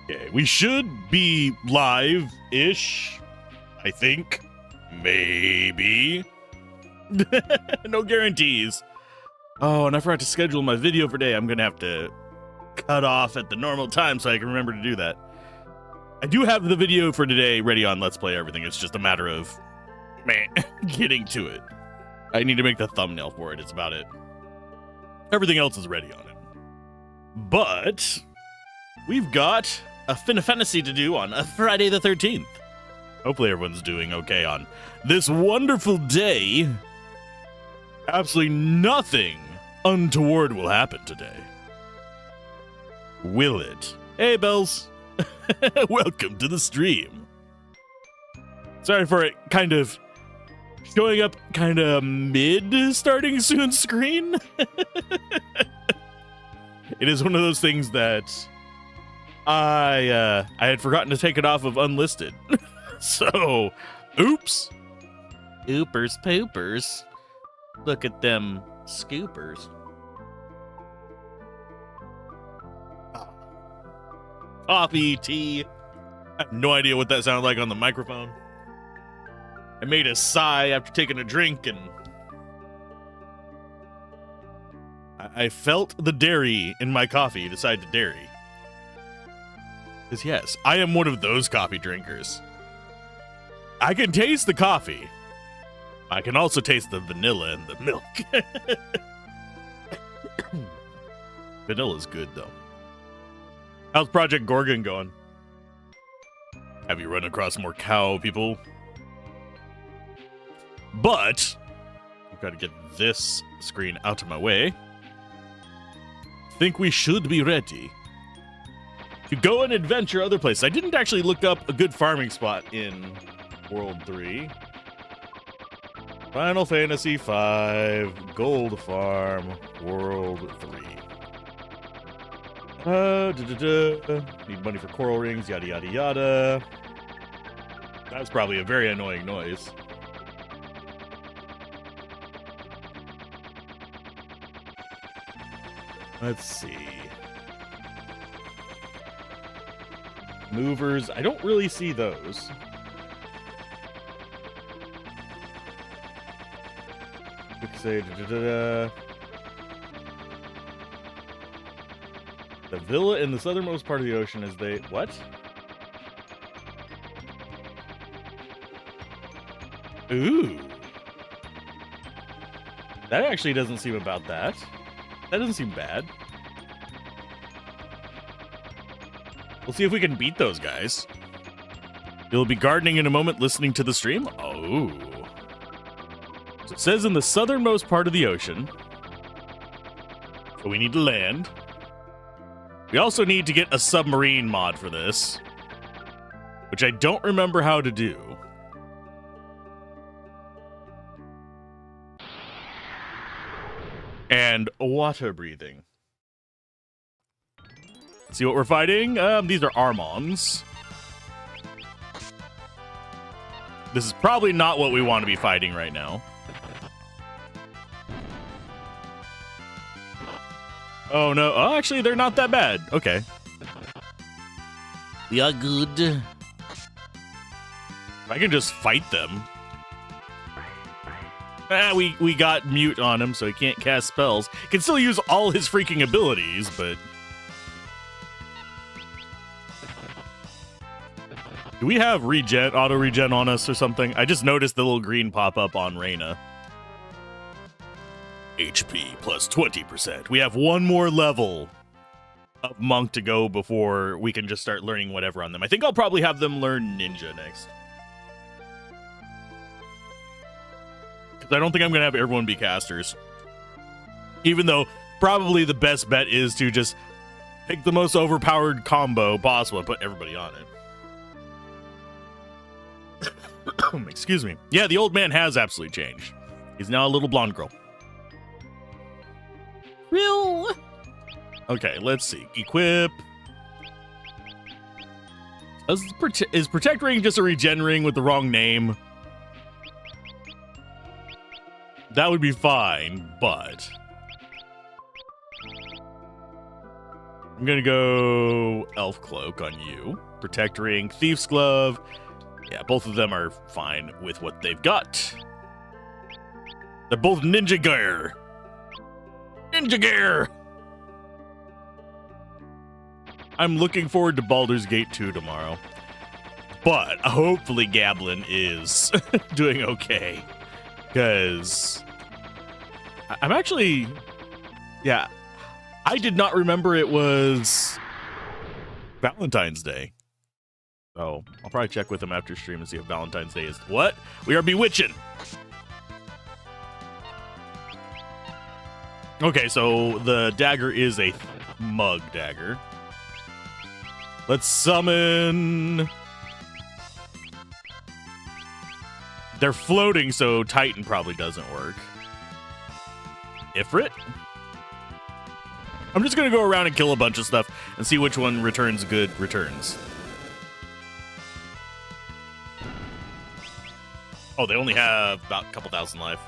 Okay, we should be live-ish, I think. Maybe. No guarantees. Oh, and I forgot to schedule my video for today. I'm going to have to cut off at the normal time so I can remember to do that. I do have the video for today ready on Let's Play Everything. It's just a matter of, getting to it. I need to make the thumbnail for it. It's about it. Everything else is ready on it. But we've got a Final Fantasy to do on a Friday the 13th. Hopefully everyone's doing okay on this wonderful day. Absolutely nothing untoward will happen today. Will it? Hey, Bells. Welcome to the stream. Sorry for it kind of showing up kind of mid starting soon screen. It is one of those things that I had forgotten to take it off of unlisted. So, oops. Oopers poopers. Look at them scoopers. Coffee, tea. I have no idea what that sounded like on the microphone. I made a sigh after taking a drink, and I felt the dairy in my coffee, decided to dairy. Because yes, I am one of those coffee drinkers. I can taste the coffee. I can also taste the vanilla and the milk. Vanilla's good, though. How's Project Gorgon going? Have you run across more cow people? But I've got to get this screen out of my way. Think we should be ready to go and adventure other places. I didn't actually look up a good farming spot in World 3. Final Fantasy 5, Gold Farm, World 3. Need money for coral rings, yada yada yada. That's probably a very annoying noise. Let's see. Movers, I don't really see those. Say the villa in the southernmost part of the ocean is they what? Ooh, that actually doesn't seem about that. That doesn't seem bad. We'll see if we can beat those guys. You'll be gardening in a moment, listening to the stream. Oh. It says in the southernmost part of the ocean. So we need to land. We also need to get a submarine mod for this, which I don't remember how to do. And water breathing. See what we're fighting? These are Armons. This is probably not what we want to be fighting right now. Oh, no. Oh, actually, they're not that bad. Okay. We are good. I can just fight them. We got mute on him, so he can't cast spells. He can still use all his freaking abilities, but... Do we have regen, auto-regen on us or something? I just noticed the little green pop-up on Reyna. HP plus 20%. We have one more level of Monk to go before we can just start learning whatever on them. I think I'll probably have them learn Ninja next. Because I don't think I'm going to have everyone be casters. Even though probably the best bet is to just pick the most overpowered combo possible and put everybody on it. Excuse me. Yeah, the old man has absolutely changed. He's now a little blonde girl. Real. Okay, let's see. Equip. Is Protect Ring just a regen ring with the wrong name? That would be fine, but... I'm gonna go Elf Cloak on you. Protect Ring, Thief's Glove. Yeah, both of them are fine with what they've got. They're both Ninja Gear. Ninja Gear! I'm looking forward to Baldur's Gate 2 tomorrow. But hopefully Gablin is doing okay. Because I'm actually... Yeah, I did not remember it was Valentine's Day. So I'll probably check with him after stream and see if Valentine's Day is... What? We are bewitching! Okay, so the dagger is a mug dagger. Let's summon... They're floating, so Titan probably doesn't work. Ifrit? I'm just gonna go around and kill a bunch of stuff and see which one returns good returns. Oh, they only have about a couple thousand life.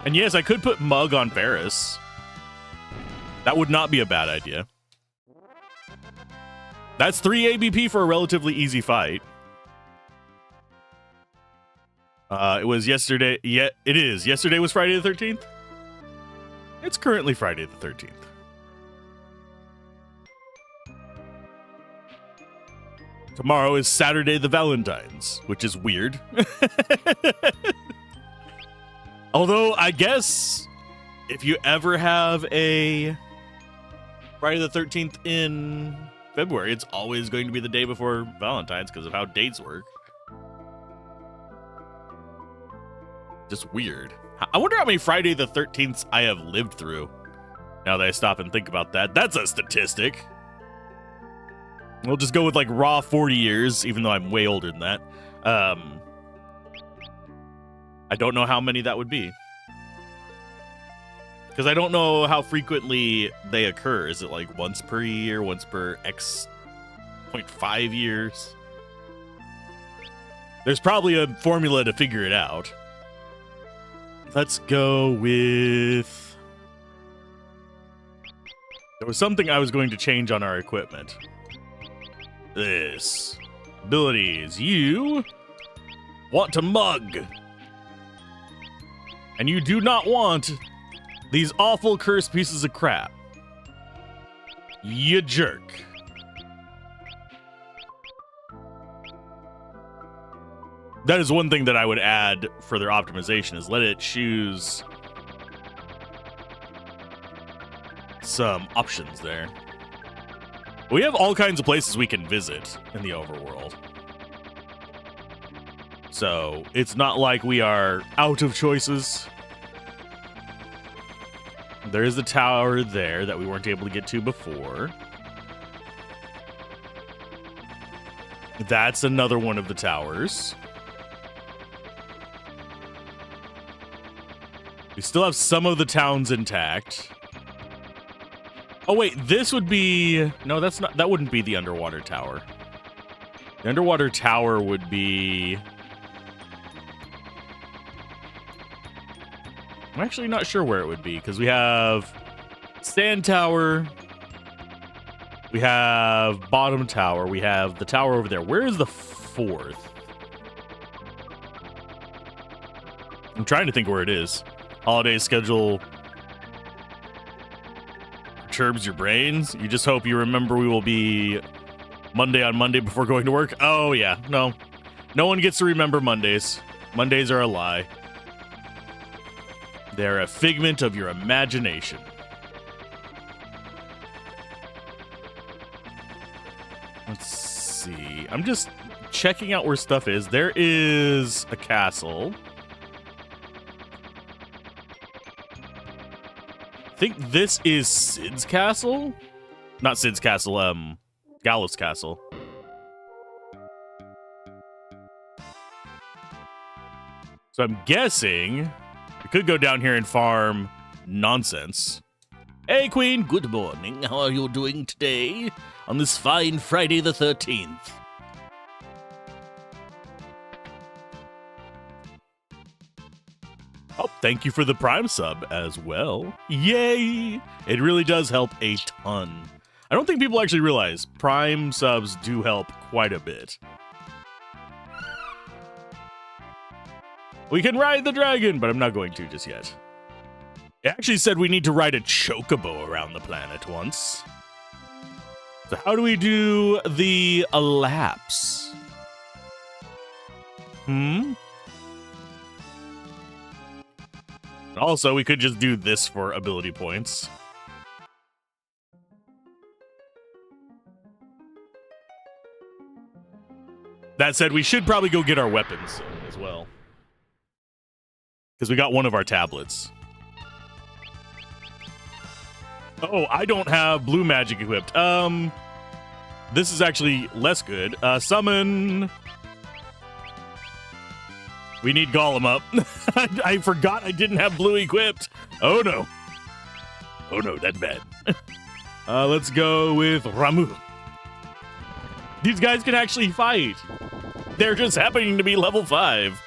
And yes, I could put Mug on Ferris. That would not be a bad idea. That's 3 ABP for a relatively easy fight. It was yesterday. Yeah, it is. Yesterday was Friday the 13th. It's currently Friday the 13th. Tomorrow is Saturday the Valentine's, which is weird. Although, I guess if you ever have a Friday the 13th in February, it's always going to be the day before Valentine's because of how dates work. Just weird. I wonder how many Friday the 13ths I have lived through. Now that I stop and think about that, that's a statistic. We'll just go with like raw 40 years, even though I'm way older than that. I don't know how many that would be. Because I don't know how frequently they occur. Is it like once per year, once per X 0.5 years? There's probably a formula to figure it out. Let's go with... There was something I was going to change on our equipment. This. Abilities. You want to mug. And you do not want these awful cursed pieces of crap. You jerk. That is one thing that I would add for their optimization is let it choose some options there. We have all kinds of places we can visit in the overworld. So it's not like we are out of choices. There is a tower there that we weren't able to get to before. That's another one of the towers. We still have some of the towns intact. Oh wait, this would be... No, that's not... That wouldn't be the underwater tower. The underwater tower would be... I'm actually not sure where it would be, because we have Sand Tower, we have Bottom Tower, we have the tower over there. Where is the fourth? I'm trying to think where it is. Holiday schedule perturbs your brains. You just hope you remember we will be Monday on Monday before going to work. Oh, yeah. No. No one gets to remember Mondays. Mondays are a lie. They're a figment of your imagination. Let's see. I'm just checking out where stuff is. There is a castle. I think this is Sid's castle? Not Sid's castle, Gallus castle. So I'm guessing we could go down here and farm nonsense. Hey, Queen. Good morning. How are you doing today on this fine Friday the 13th? Oh, thank you for the Prime sub as well. Yay! It really does help a ton. I don't think people actually realize Prime subs do help quite a bit. We can ride the dragon, but I'm not going to just yet. It actually said we need to ride a chocobo around the planet once. So how do we do the elapse? Also, we could just do this for ability points. That said, we should probably go get our weapons as well. Because we got one of our tablets. Oh, I don't have blue magic equipped. This is actually less good. Summon. We need Golem up. I forgot I didn't have blue equipped. Oh no. Oh no, that's bad. Let's go with Ramu. These guys can actually fight. They're just happening to be level 5.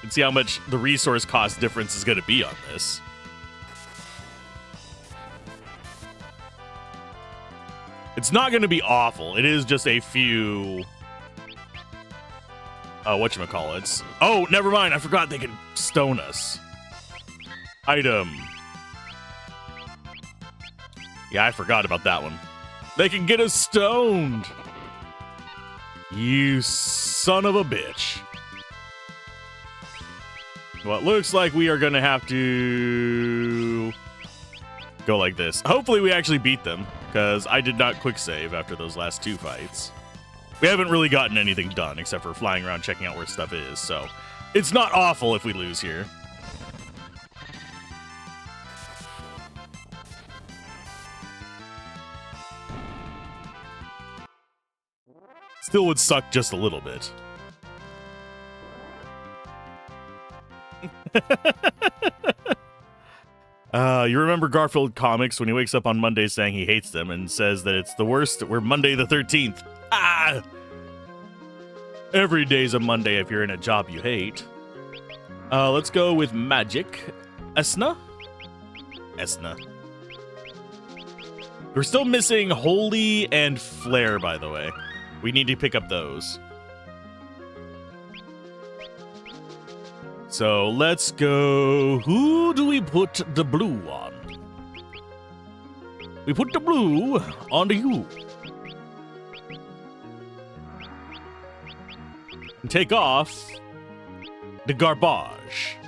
And see how much the resource cost difference is going to be on this. It's not going to be awful. It is just a few... whatchamacallits. Oh, never mind. I forgot they can stone us. Item. Yeah, I forgot about that one. They can get us stoned. You son of a bitch. Well, it looks like we are going to have to go like this. Hopefully we actually beat them, because I did not quick save after those last 2 fights. We haven't really gotten anything done except for flying around checking out where stuff is, so it's not awful if we lose here. Still would suck just a little bit. You remember Garfield comics when he wakes up on Monday saying he hates them and says that it's the worst? We're Monday the 13th. Ah! Every day's a Monday if you're in a job you hate. Let's go with magic. Esna? Esna. We're still missing Holy and Flare, by the way. We need to pick up those. So let's go. Who do we put the blue on? We put the blue on you. And take off the garbage.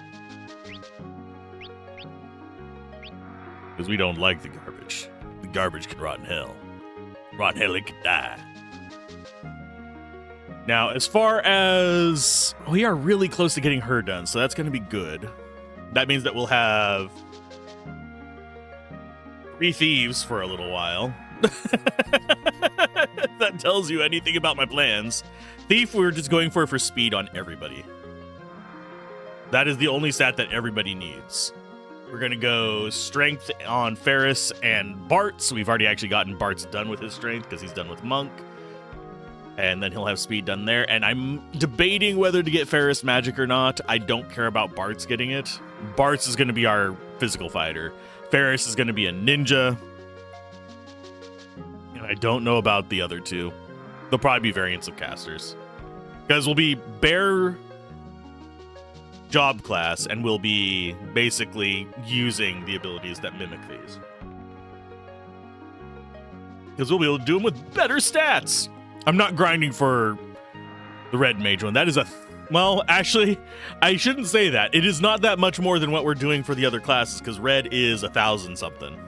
Because we don't like the garbage. The garbage can rot in hell. Rot in hell, it can die. Now, as far as... We are really close to getting her done, so that's going to be good. That means that we'll have 3 thieves for a little while. That tells you anything about my plans. Thief, we're just going for speed on everybody. That is the only stat that everybody needs. We're going to go strength on Ferris and Bart. So we've already actually gotten Bart's done with his strength because he's done with Monk. And then he'll have speed done there. And I'm debating whether to get Ferris magic or not. I don't care about Bart's getting it. Bart's is going to be our physical fighter. Ferris is going to be a ninja. And I don't know about the other 2. They'll probably be variants of casters. Because we'll be bear job class and we'll be basically using the abilities that mimic these. Because we'll be able to do them with better stats. I'm not grinding for the red mage one. That is well, actually, I shouldn't say that. It is not that much more than what we're doing for the other classes, because red is 1,000 something.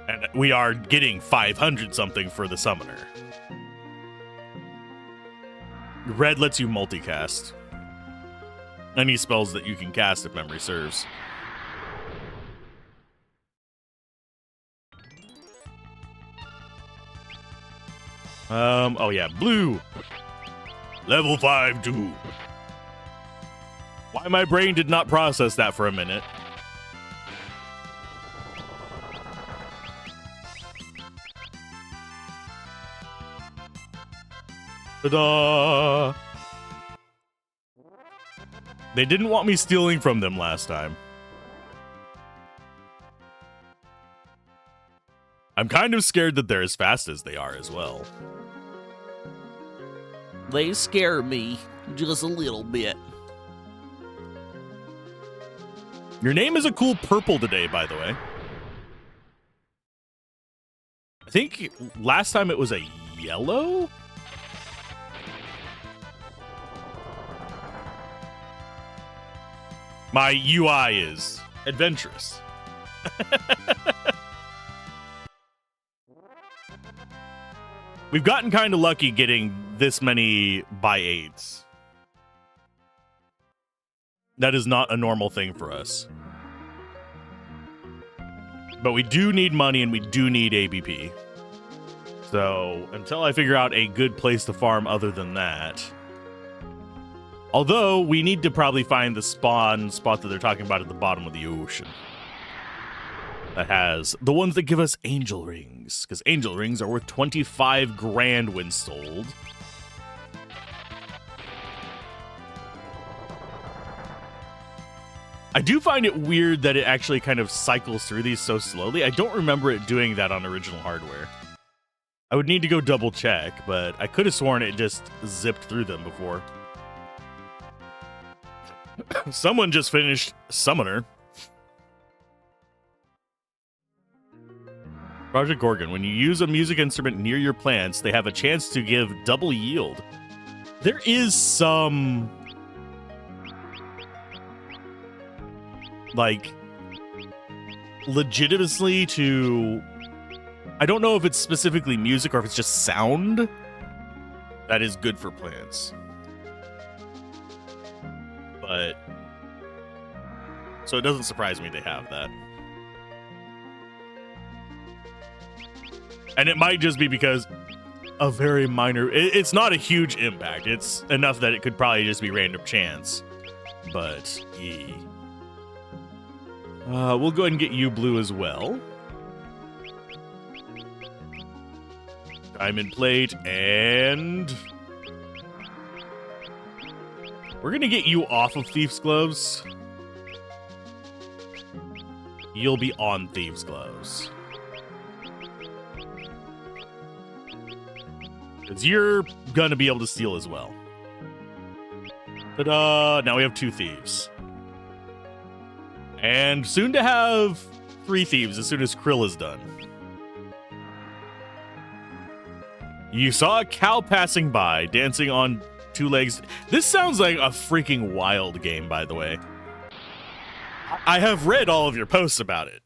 And we are getting 500 something for the summoner. Red lets you multicast any spells that you can cast if memory serves. Oh yeah, blue. Level 5 too. Why my brain did not process that for a minute. Ta-da! They didn't want me stealing from them last time. I'm kind of scared that they're as fast as they are as well. They scare me just a little bit. Your name is a cool purple today, by the way. I think last time it was a yellow? My UI is adventurous. We've gotten kind of lucky getting this many by 8s. That is not a normal thing for us. But we do need money and we do need ABP. So until I figure out a good place to farm other than that. Although we need to probably find the spawn spot that they're talking about at the bottom of the ocean. That has the ones that give us angel rings. Because angel rings are worth 25 grand when sold. I do find it weird that it actually kind of cycles through these so slowly. I don't remember it doing that on original hardware. I would need to go double check, but I could have sworn it just zipped through them before. Someone just finished Summoner. Project Gorgon. When you use a music instrument near your plants, they have a chance to give double yield. There is some... like, legitimacy to... I don't know if it's specifically music or if it's just sound that is good for plants. But... so it doesn't surprise me they have that. And it might just be because a very minor... it's not a huge impact. It's enough that it could probably just be random chance. But, yeah. We'll go ahead and get you blue as well. Diamond plate, and... we're gonna get you off of Thief's Gloves. You'll be on Thieves' Gloves. Because you're gonna be able to steal as well. Ta-da! Now we have 2 thieves. And soon to have 3 thieves as soon as Krill is done. You saw a cow passing by, dancing on 2 legs. This sounds like a freaking wild game, by the way. I have read all of your posts about it.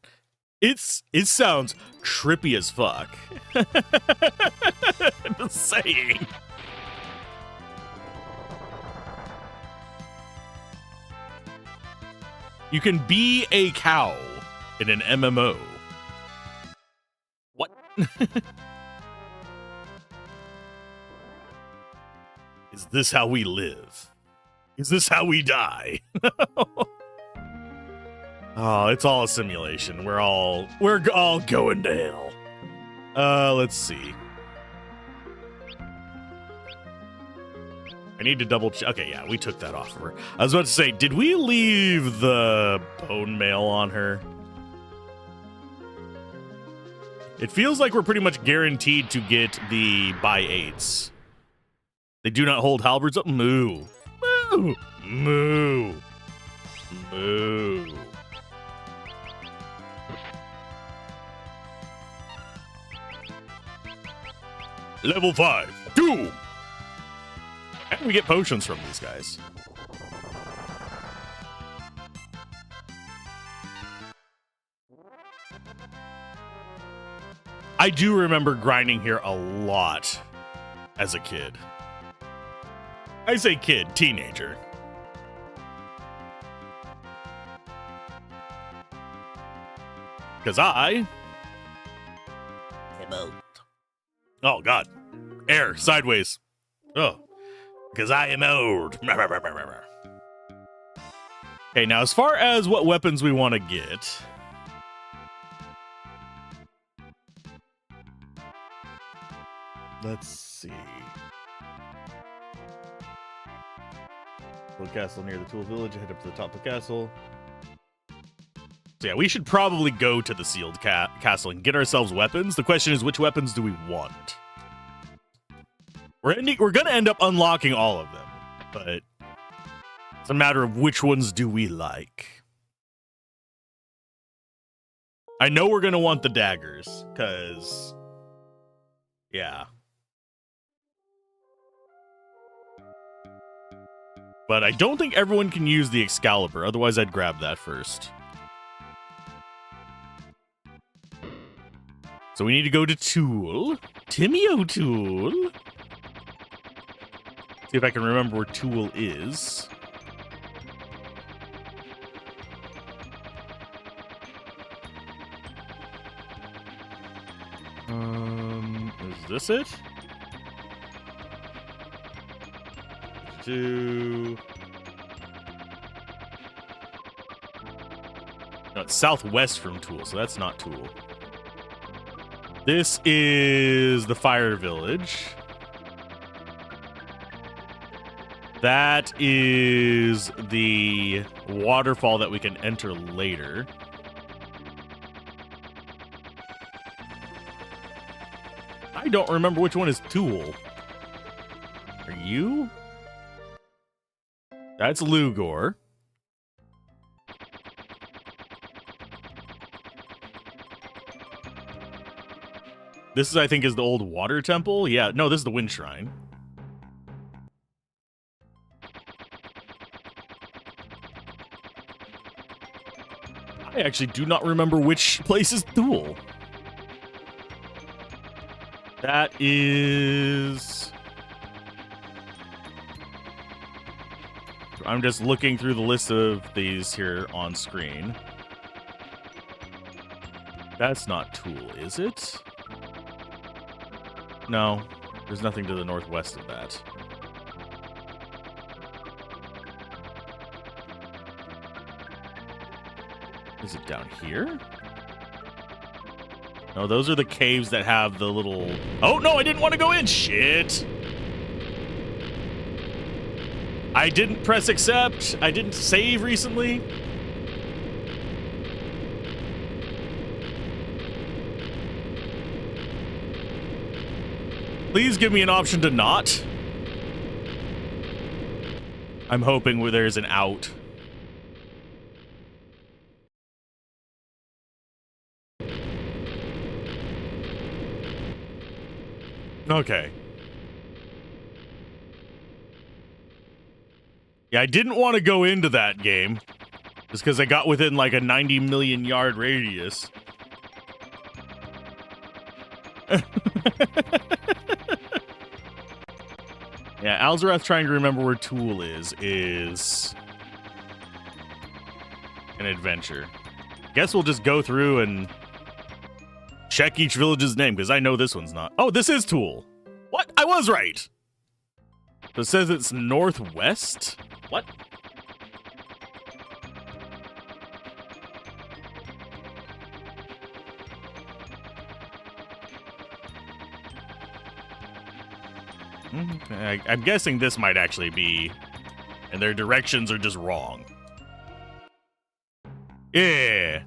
It sounds trippy as fuck. Just saying. You can be a cow in an MMO. What? Is this how we live? Is this how we die? Oh, it's all a simulation. We're all going to hell. Let's see. I need to double check. Okay, yeah, we took that off of her. I was about to say, did we leave the bone mail on her? It feels like we're pretty much guaranteed to get the by 8s. They do not hold halberds up. Moo. Moo. Moo. Moo. Level 5. Doom. And we get potions from these guys. I do remember grinding here a lot as a kid. I say kid, teenager. Because I... oh, God. Air, sideways. Oh. Because I am old. Okay, now as far as what weapons we want to get... let's see. Build castle near the tool village. Head up to the top of the castle. So yeah, we should probably go to the sealed castle and get ourselves weapons. The question is, which weapons do we want? We're gonna end up unlocking all of them, but it's a matter of which ones do we like. I know we're gonna want the daggers, cause yeah. But I don't think everyone can use the Excalibur, otherwise I'd grab that first. So we need to go to Tool. Timmy O'Toole. See if I can remember where Tool is. Is this it? No, it's southwest from Tool, so that's not Tool. This is the Fire Village. That is the waterfall that we can enter later. I don't remember which one is Tool. Are you? That's Lugor. This is, I think, is the old water temple. Yeah, no, this is the wind shrine. I actually do not remember which place is Thule. That is... I'm just looking through the list of these here on screen. That's not Tool, is it? No, there's nothing to the northwest of that. Is it down here? No, those are the caves that have the little... Oh, no, I didn't want to go in! Shit! I didn't press accept. I didn't save recently. Please give me an option to not. I'm hoping where there's an out. Okay. Yeah, I didn't want to go into that game. Just because I got within like a 90 million yard radius. Yeah, Alzorath trying to remember where Tool is an adventure. Guess we'll just go through and check each village's name, because I know this one's not. Oh, this is Tool. What? I was right. So it says it's northwest? What? I'm guessing this might actually be, and their directions are just wrong. Yeah.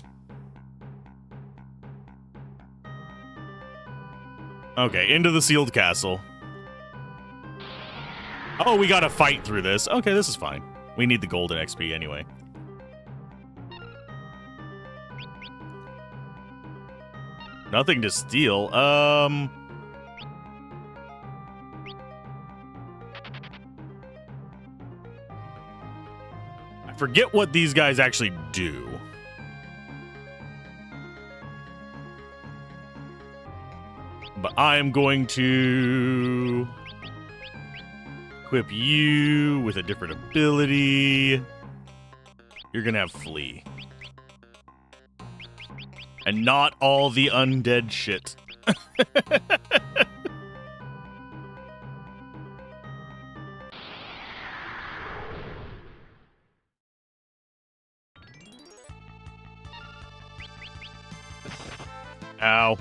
Okay, into the sealed castle. Oh, we gotta fight through this. Okay, this is fine. We need the golden XP anyway. Nothing to steal. I forget what these guys actually do. But I am going to equip you with a different ability. You're gonna have Flee. And not all the undead shit. Ow.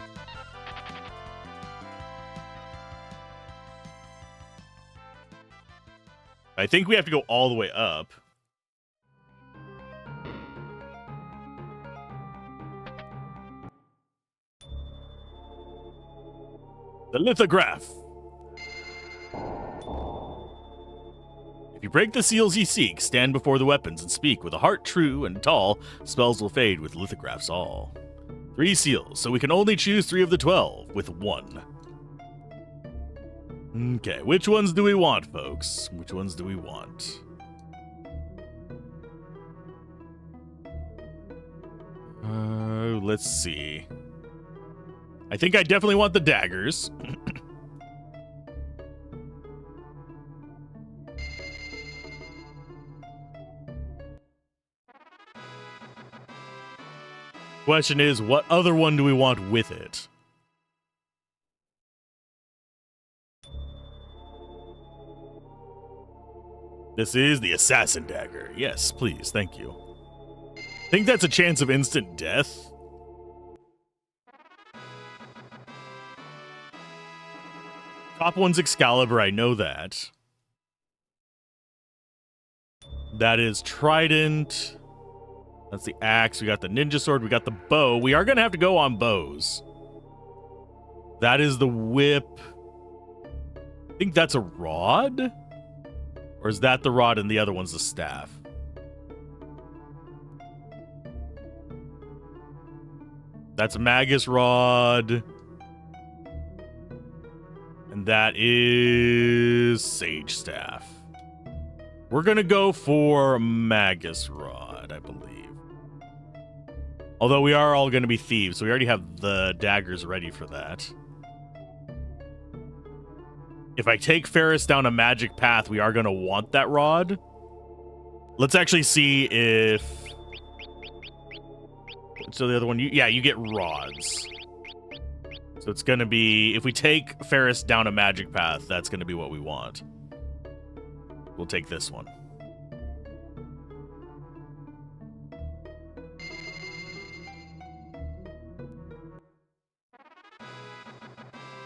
I think we have to go all the way up. The lithograph. If you break the seals ye seek, stand before the weapons and speak. With a heart true and tall, spells will fade with lithographs all. 3 seals, so we can only choose 3 of the 12 with 1. Okay, which ones do we want, folks? Which ones do we want? Let's see. I think I definitely want the daggers. Question is, what other one do we want with it? This is the assassin dagger. Yes, please, thank you. Think that's a chance of instant death? Top one's Excalibur, I know that. That is Trident. That's the axe. We got the ninja sword. We got the bow. We are going to have to go on bows. That is the whip. I think that's a rod? Or is that the rod and the other one's the staff? That's a Magus rod. And that is Sage Staff. We're going to go for Magus rod, I believe. Although we are all going to be thieves, so we already have the daggers ready for that. If I take Ferris down a magic path, we are going to want that rod. Let's actually see if... So the other one, you get rods. So it's going to be... If we take Ferris down a magic path, that's going to be what we want. We'll take this one.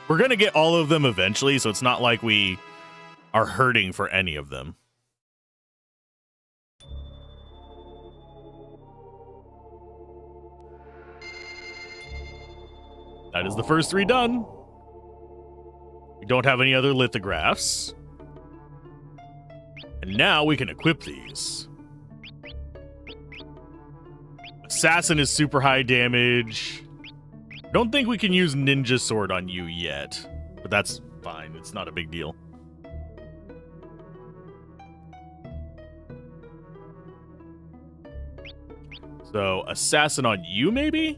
We're going to get all of them eventually, so it's not like we are hurting for any of them. That is the first 3 done. We don't have any other lithographs. And now we can equip these. Assassin is super high damage. Don't think we can use Ninja Sword on you yet, but that's fine. It's not a big deal. So, Assassin on you, maybe?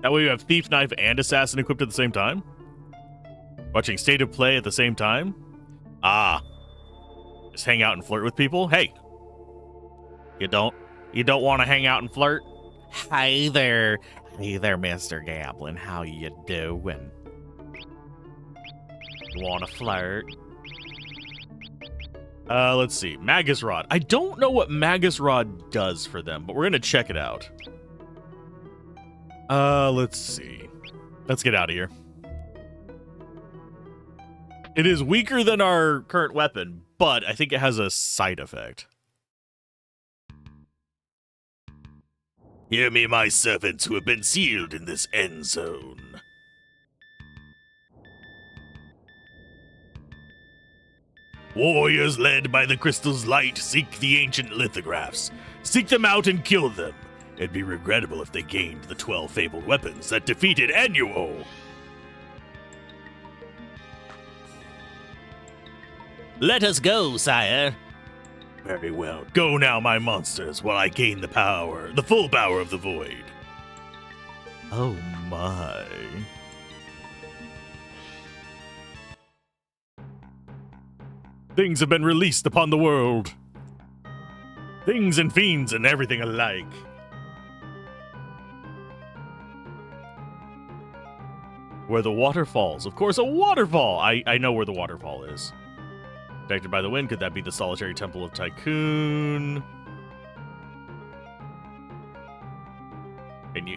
That way you have Thief, Knife, and Assassin equipped at the same time? Watching State of Play at the same time? Ah. Just hang out and flirt with people? Hey. You don't want to hang out and flirt? Hey there, Mr. Gablin. How you doing? You want to flirt? Let's see. Magus Rod. I don't know what Magus Rod does for them, but we're going to check it out. Let's see. Let's get out of here. It is weaker than our current weapon, but I think it has a side effect. Hear me, my servants who have been sealed in this end zone. Warriors led by the crystal's light seek the ancient lithographs. Seek them out and kill them. It'd be regrettable if they gained the 12 fabled weapons that defeated Annuo. Let us go, sire. Very well. Go now, my monsters, while I gain the full power of the void. Oh my. Things have been released upon the world. Things and fiends and everything alike. Where the waterfalls. Of course, a waterfall! I know where the waterfall is. Protected by the wind, could that be the solitary temple of Tycoon?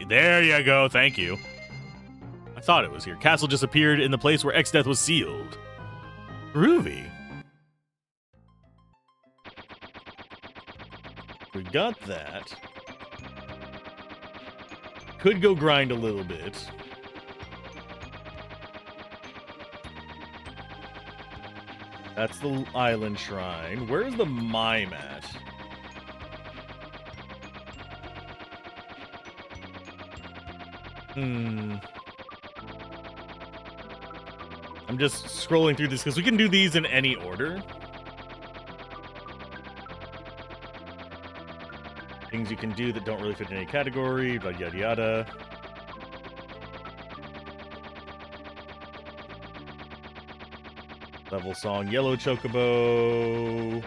There you go, thank you. I thought it was here. Castle just appeared in the place where X-Death was sealed. Groovy. we've got that. Could go grind a little bit. That's the island shrine. Where's the mime at? I'm just scrolling through this because we can do these in any order. Things you can do that don't really fit in any category, yada yada yada. Level song, yellow chocobo.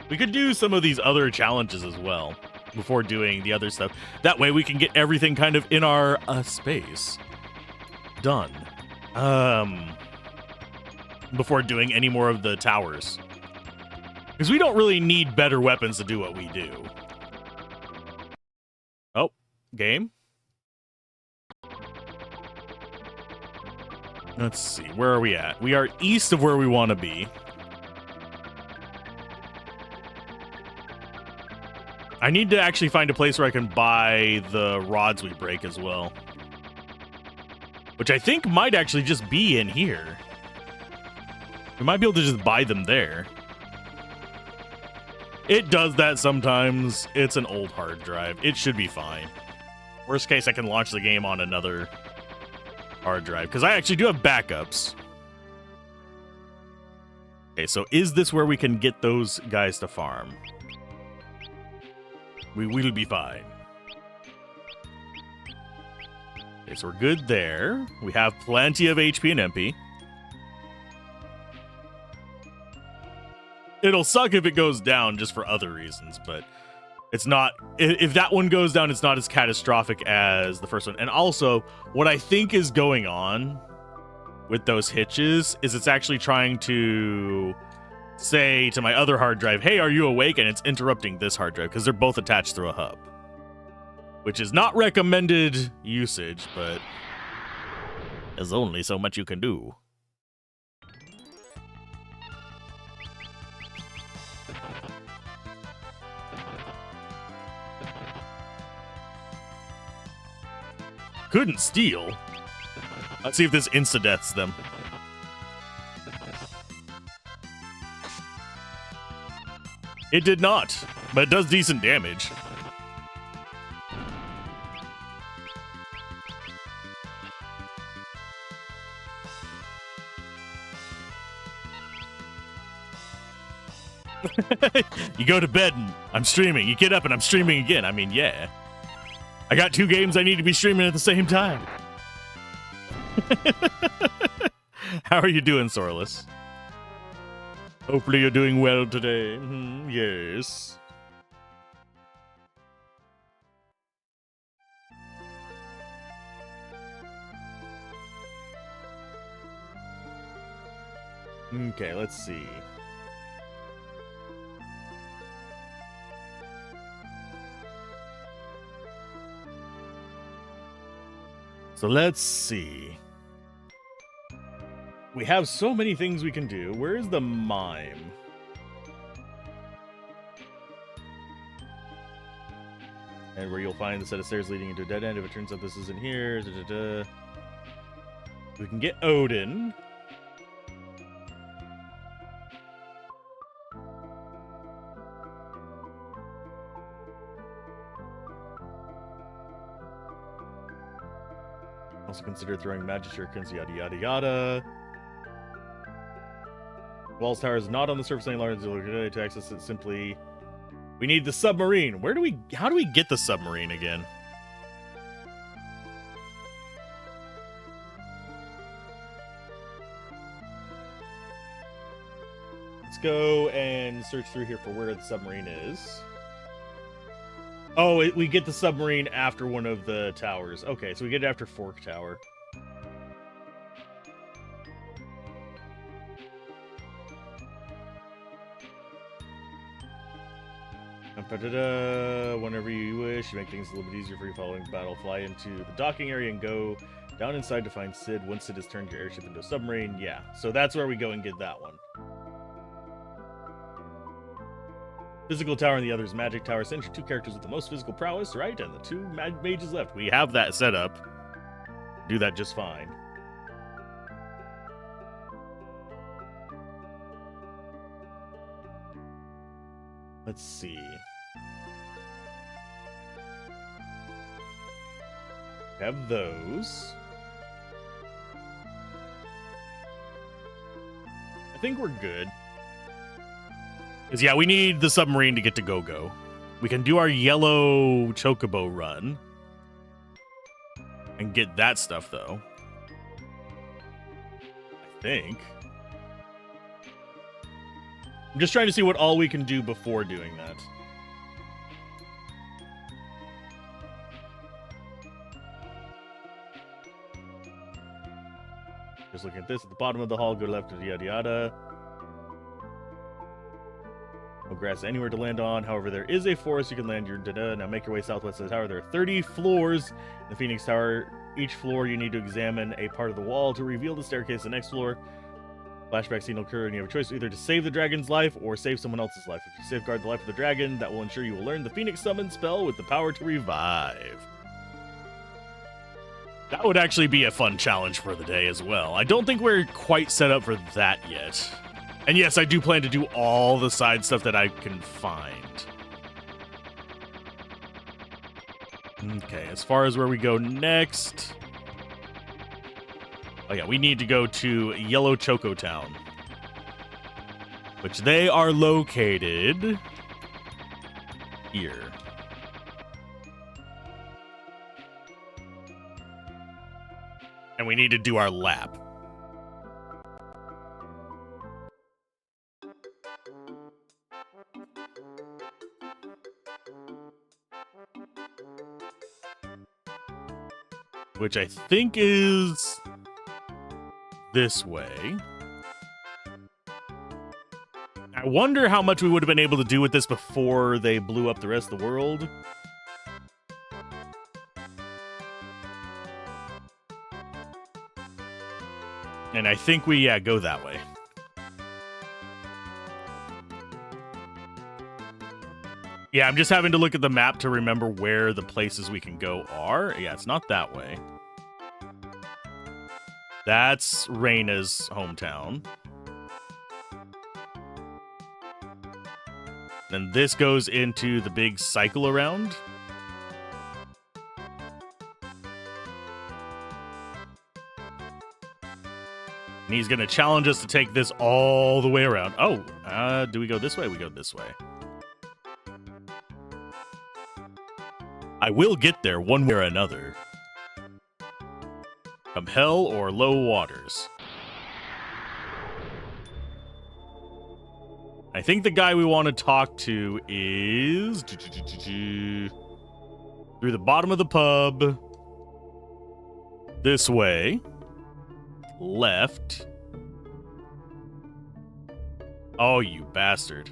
We could do some of these other challenges as well before doing the other stuff. That way we can get everything kind of in our space done. Before doing any more of the towers. Because we don't really need better weapons to do what we do. Oh, game? Let's see, where are we at? We are east of where we want to be. I need to actually find a place where I can buy the rods we break as well. Which I think might actually just be in here. We might be able to just buy them there. It does that sometimes. It's an old hard drive. It should be fine. Worst case, I can launch the game on another hard drive. Because I actually do have backups. Okay, so is this where we can get those guys to farm? We will be fine. Okay, so we're good there. We have plenty of HP and MP. It'll suck if it goes down just for other reasons, but it's not... If that one goes down, it's not as catastrophic as the first one. And also, what I think is going on with those hitches is it's actually trying to say to my other hard drive, hey, are you awake? And it's interrupting this hard drive because they're both attached through a hub. Which is not recommended usage, but there's only so much you can do. Couldn't steal. Let's see if this insta-deaths them. It did not, but it does decent damage. You go to bed and I'm streaming. You get up and I'm streaming again. I mean, yeah. I got 2 games I need to be streaming at the same time. How are you doing, Sorless? Hopefully you're doing well today. Yes. Okay, let's see. So let's see. We have so many things we can do. Where is the mime? And where you'll find the set of stairs leading into a dead end. If it turns out this isn't here. We can get Odin. Also consider throwing magic shurikens, yada yada yada. Walls Tower is not on the surface any longer. To access it, simply we need the submarine. How do we get the submarine again? Let's go and search through here for where the submarine is. Oh, we get the submarine after one of the towers. Okay, so we get it after Fork Tower. Whenever you wish, you make things a little bit easier for you following the battle. Fly into the docking area and go down inside to find Sid. Once Sid has turned your airship into a submarine, yeah. So that's where we go and get that one. Physical tower and the other is magic tower. Send your 2 characters with the most physical prowess, right? And the 2 mages left. We have that set up. Do that just fine. Let's see. Have those. I think we're good. Because, yeah, we need the submarine to get to Go-Go. We can do our yellow chocobo run. And get that stuff, though. I think. I'm just trying to see what all we can do before doing that. Just looking at this, at the bottom of the hall, go left, yada yada. No grass anywhere to land on. However, there is a forest you can land your da-da. Now make your way southwest of the tower. There are 30 floors in the Phoenix Tower. Each floor you need to examine a part of the wall to reveal the staircase to the next floor. Flashback scene will occur, and you have a choice either to save the dragon's life or save someone else's life. If you safeguard the life of the dragon, that will ensure you will learn the Phoenix Summon spell with the power to revive. That would actually be a fun challenge for the day as well. I don't think we're quite set up for that yet. And yes, I do plan to do all the side stuff that I can find. Okay, as far as where we go next... Oh yeah, we need to go to Yellow Choco Town, which they are located here. And we need to do our lap. Which I think is this way. I wonder how much we would have been able to do with this before they blew up the rest of the world. And I think we, go that way. Yeah, I'm just having to look at the map to remember where the places we can go are. Yeah, it's not that way. That's Reyna's hometown. Then this goes into the big cycle around. And he's going to challenge us to take this all the way around. Oh, do we go this way? We go this way. I will get there one way or another. From hell or low waters. I think the guy we want to talk to is... through the bottom of the pub. This way. Left. Oh, you bastard.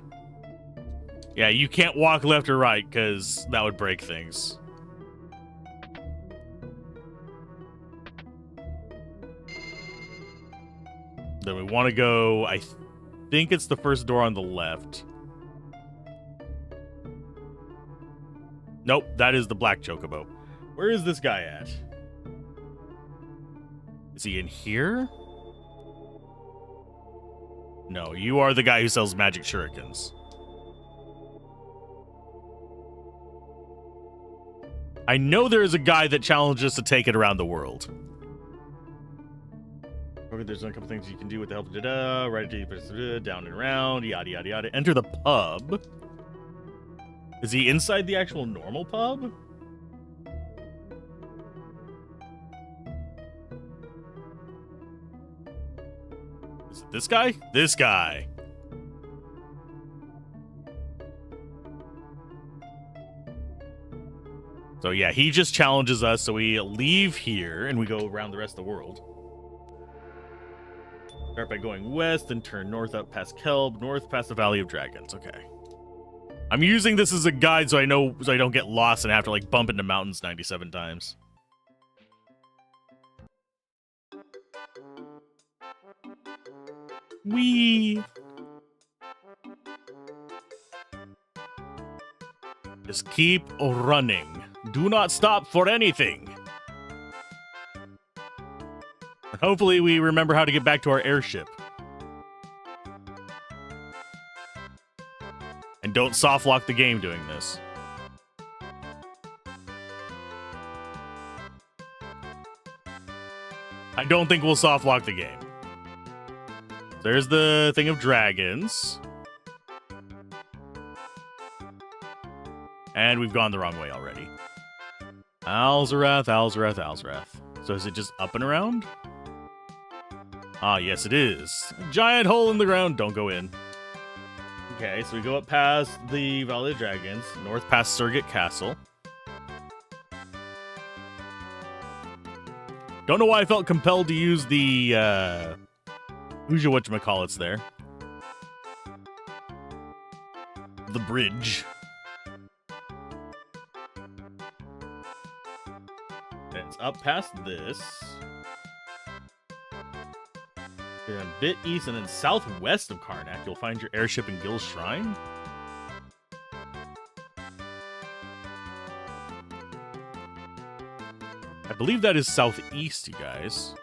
Yeah, you can't walk left or right, because that would break things. Then we want to go, I think it's the first door on the left. Nope, that is the black chocobo. Where is this guy at? Is he in here? No, you are the guy who sells magic shurikens. I know there is a guy that challenged us to take it around the world. Okay, there's a couple things you can do with the help of right down and around, yada yada yada. Enter the pub. Is he inside the actual normal pub? Is it this guy? This guy. So yeah, he just challenges us, so we leave here and we go around the rest of the world. Start by going west, then turn north up past Kelb, north past the Valley of Dragons. Okay. I'm using this as a guide so I don't get lost and have to like bump into mountains 97 times. Whee! Just keep running. Do not stop for anything. And hopefully we remember how to get back to our airship. And don't soft lock the game doing this. I don't think we'll soft lock the game. There's the thing of dragons. And we've gone the wrong way already. Alzorath, Alzorath, Alzorath. So is it just up and around? Ah, yes it is. A giant hole in the ground. Don't go in. Okay, so we go up past the Valley of Dragons, north past Surrogate Castle. Don't know why I felt compelled to use the, whatchamacallits there. The bridge. And it's up past this. A bit east and then southwest of Karnak, you'll find your airship in Gil's Shrine. I believe that is southeast, you guys.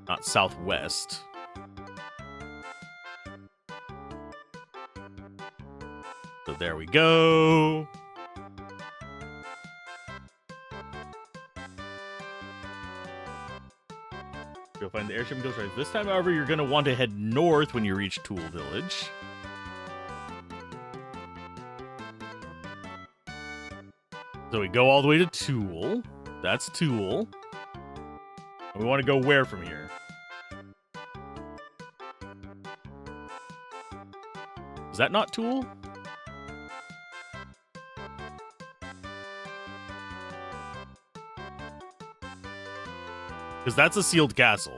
Not southwest. So there we go. You'll find the airship in Gil's Shrine. This time, however, you're going to want to head north when you reach Tool Village. So we go all the way to Tool. That's Tool. And we want to go where from here? Is that not Tool? Because that's a sealed castle.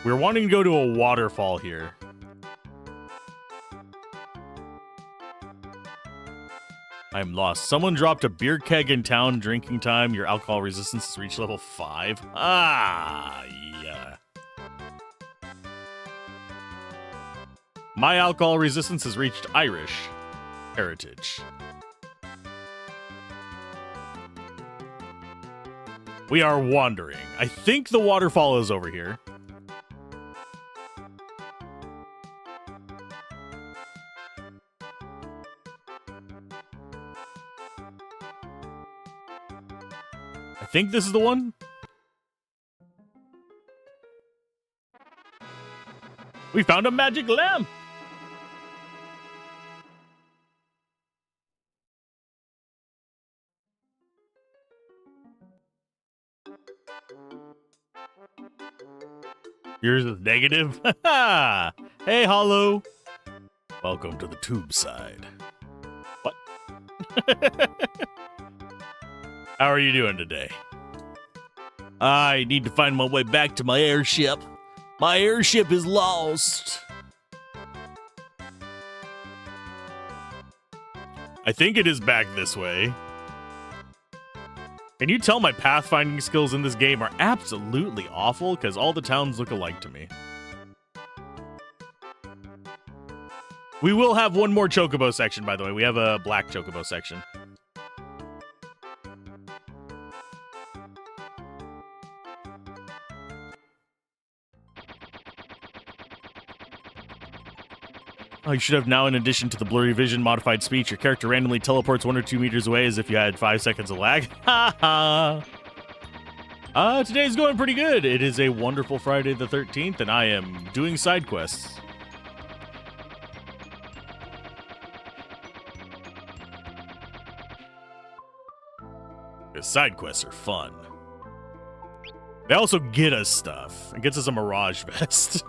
We're wanting to go to a waterfall here. I'm lost. Someone dropped a beer keg in town. Drinking time. Your alcohol resistance has reached level 5. Ah, yeah. My alcohol resistance has reached Irish heritage. We are wandering. I think the waterfall is over here. I think this is the one. We found a magic lamp. Yours is negative? Hey, Hollow. Welcome to the tube side. What? How are you doing today? I need to find my way back to my airship. My airship is lost. I think it is back this way. Can you tell my pathfinding skills in this game are absolutely awful because all the towns look alike to me? We will have one more chocobo section, by the way. We have a black chocobo section. Oh, you should have now, in addition to the blurry vision, modified speech, your character randomly teleports 1 or 2 meters away as if you had 5 seconds of lag. Ha ha! Today's going pretty good. It is a wonderful Friday the 13th, and I am doing side quests. Because side quests are fun. They also get us stuff. It gets us a Mirage Vest.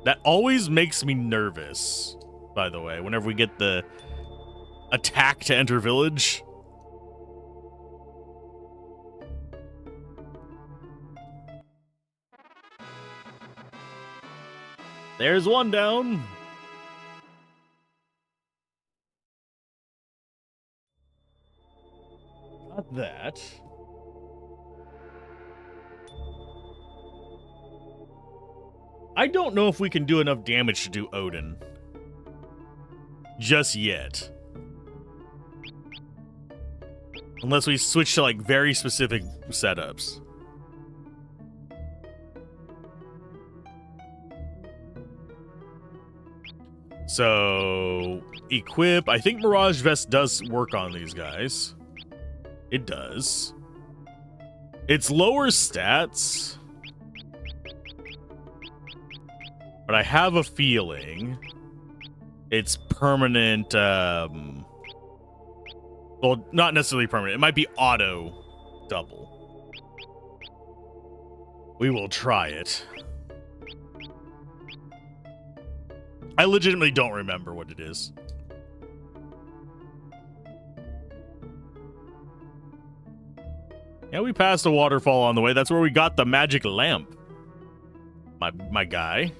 That always makes me nervous, by the way, whenever we get the attack to enter village. There's one down. Got that. I don't know if we can do enough damage to do Odin. Just yet. Unless we switch to, like, very specific setups. So, equip. I think Mirage Vest does work on these guys. It does. It's lower stats. But I have a feeling it's permanent, well, not necessarily permanent. It might be auto double. We will try it. I legitimately don't remember what it is. Yeah, we passed a waterfall on the way. That's where we got the magic lamp. My guy.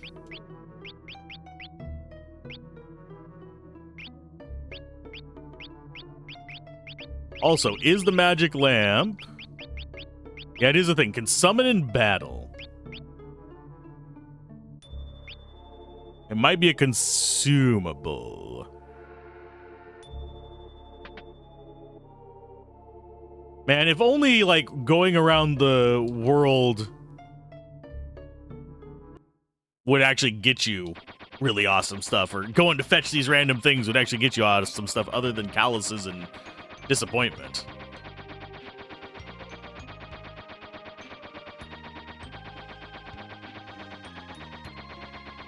Also, is the magic lamp... Yeah, it is a thing. Can summon in battle. It might be a consumable. Man, if only, like, going around the world would actually get you really awesome stuff, or going to fetch these random things would actually get you awesome stuff other than calluses and disappointment.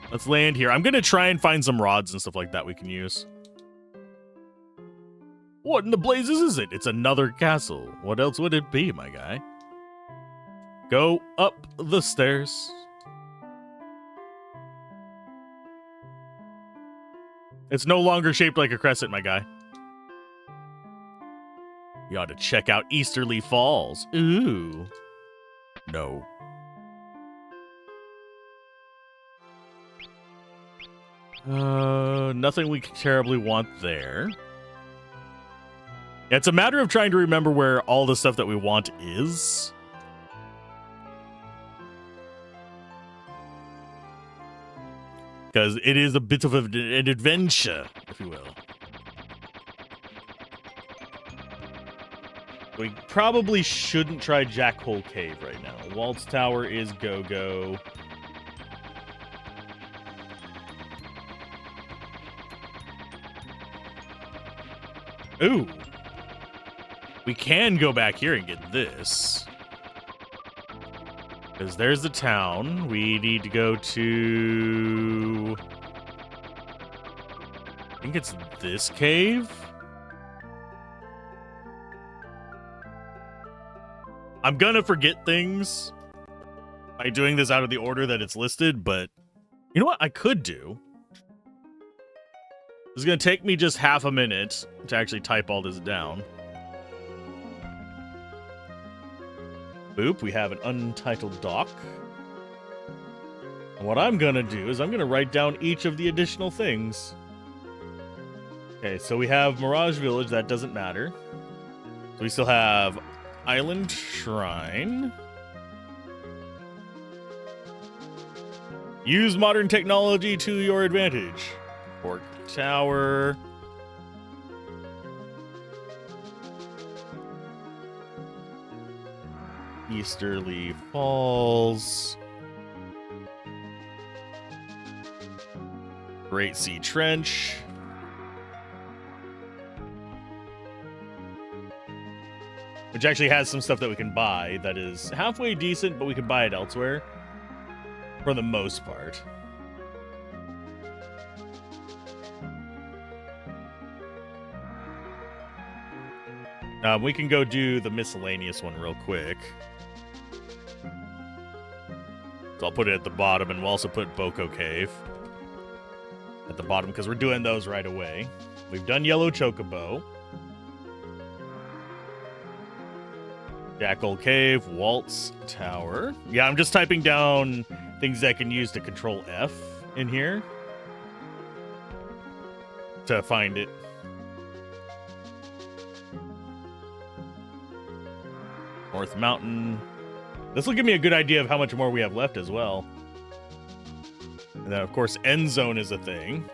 Let's land here. I'm gonna try and find some rods and stuff like that we can use. What in the blazes is it? It's another castle. What else would it be, my guy? Go up the stairs. It's no longer shaped like a crescent, my guy. You ought to check out Easterly Falls. Ooh. No. Nothing we terribly want there. It's a matter of trying to remember where all the stuff that we want is. Because it is a bit of an adventure, if you will. We probably shouldn't try Jackhole Cave right now. Waltz Tower is go-go. Ooh. We can go back here and get this. Because there's the town. We need to go to... I think it's this cave? I'm gonna forget things by doing this out of the order that it's listed, but you know what I could do? It's gonna take me just half a minute to actually type all this down. Boop, we have an untitled dock. And what I'm gonna do is I'm gonna write down each of the additional things. Okay, so we have Mirage Village, that doesn't matter. So we still have Island Shrine. Use modern technology to your advantage. Pork Tower. Easterly Falls. Great Sea Trench. Which actually has some stuff that we can buy that is halfway decent, but we can buy it elsewhere. For the most part. We can go do the miscellaneous one real quick. So I'll put it at the bottom, and we'll also put Boko Cave at the bottom, because we're doing those right away. We've done Yellow Chocobo. Jackal Cave, Waltz Tower. Yeah, I'm just typing down things I can use to control F. in here to find it. North Mountain. This will give me a good idea of how much more we have left as well. And then, of course, End Zone is a thing.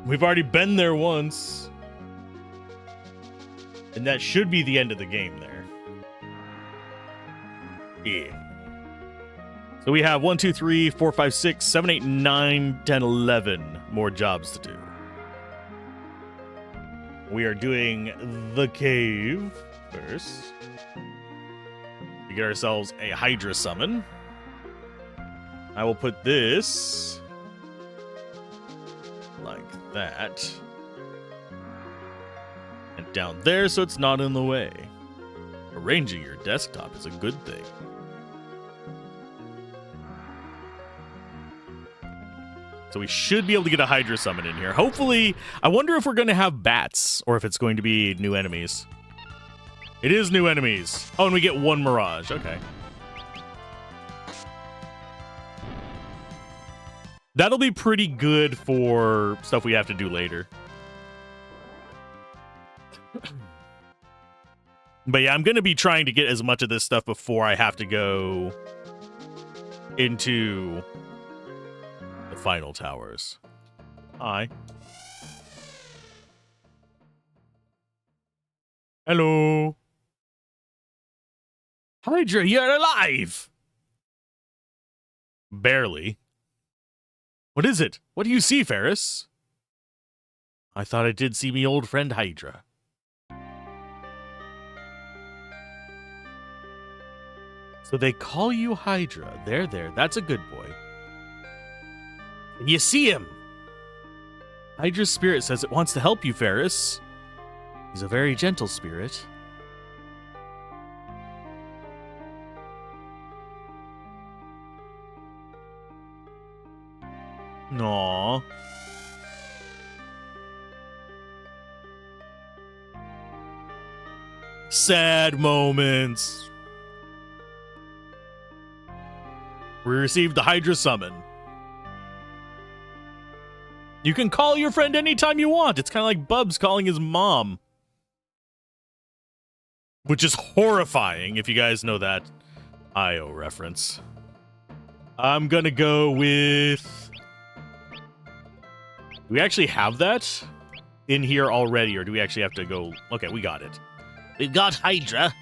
We've already been there once. And that should be the end of the game there. Yeah. So we have 1, 2, 3, 4, 5, 6, 7, 8, 9, 10, 11 more jobs to do. We are doing the cave first. We get ourselves a Hydra summon. I will put this like that. And down there so it's not in the way. Arranging your desktop is a good thing. So we should be able to get a Hydra summon in here. Hopefully, I wonder if we're going to have bats or if it's going to be new enemies. It is new enemies. Oh, and we get one Mirage. Okay. That'll be pretty good for stuff we have to do later. But yeah, I'm going to be trying to get as much of this stuff before I have to go into the final towers. Hi. Hello. Hydra, you're alive! Barely. What is it? What do you see, Ferris? I thought I did see me old friend Hydra. So they call you Hydra. There. That's a good boy. You see him? Hydra's spirit says it wants to help you, Ferris. He's a very gentle spirit. Aww. Sad moments. We received the Hydra summon. You can call your friend anytime you want. It's kind of like Bubs calling his mom. Which is horrifying, if you guys know that IO reference. I'm gonna go with... Do we actually have that in here already, or do we actually have to go... Okay, we got it. We've got Hydra.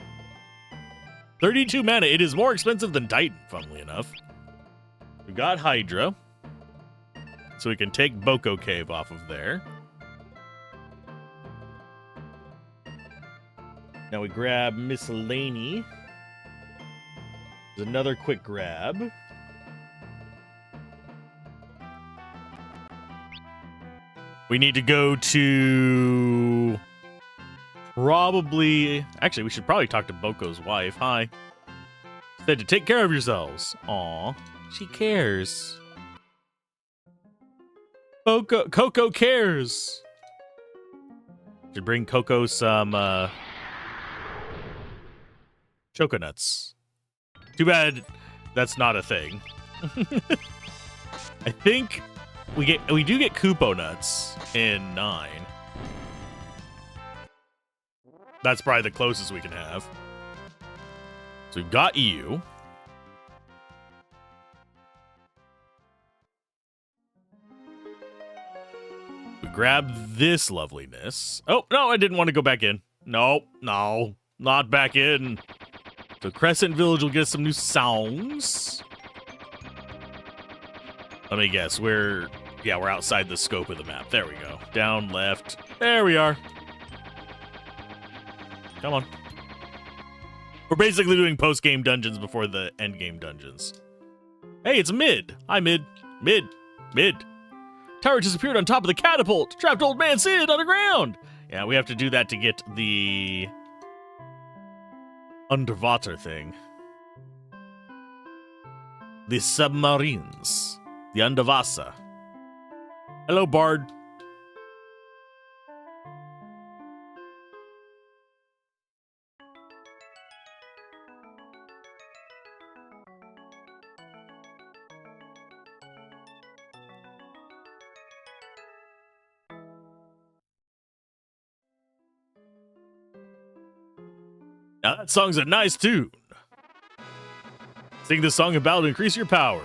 32 mana. It is more expensive than Titan, funnily enough. We got Hydra. So we can take Boko Cave off of there. Now we grab Miscellany. There's another quick grab. We need to go to... Probably... Actually, we should probably talk to Boko's wife. Hi. Said to take care of yourselves. Aw, she cares. Coco cares. Should bring Coco some choconuts. Too bad that's not a thing. I think we do get Kupo nuts in 9. That's probably the closest we can have. So we've got you. We grab this loveliness. Oh, no, I didn't want to go back in. No, not back in. So Crescent Village will get some new songs. Let me guess, we're outside the scope of the map. There we go. Down, left. There we are. Come on. We're basically doing post-game dungeons before the end-game dungeons. Hey, it's Mid. Hi, Mid. Mid. Tower disappeared on top of the catapult. Trapped old man Sid underground. Yeah, we have to do that to get the underwater thing. The submarines. The Underwasser. Hello, Bard. Now that song's a nice tune. Sing this song about to increase your power.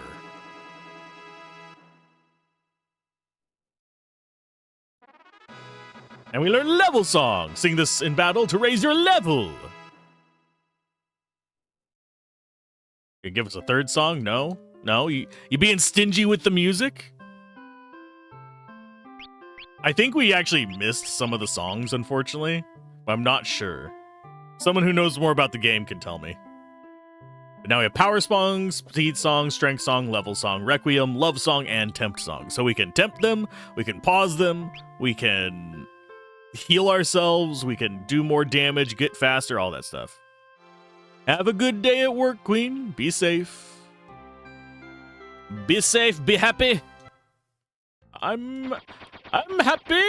And we learn level song. Sing this in battle to raise your level. You give us a third song? No? No? You being stingy with the music? I think we actually missed some of the songs, unfortunately. But I'm not sure. Someone who knows more about the game can tell me. But now we have power songs, speed song, strength song, level song, requiem, love song, and tempt song. So we can tempt them, we can pause them, we can heal ourselves, we can do more damage, get faster, all that stuff. Have a good day at work, Queen. Be safe. Be safe, be happy. I'm happy.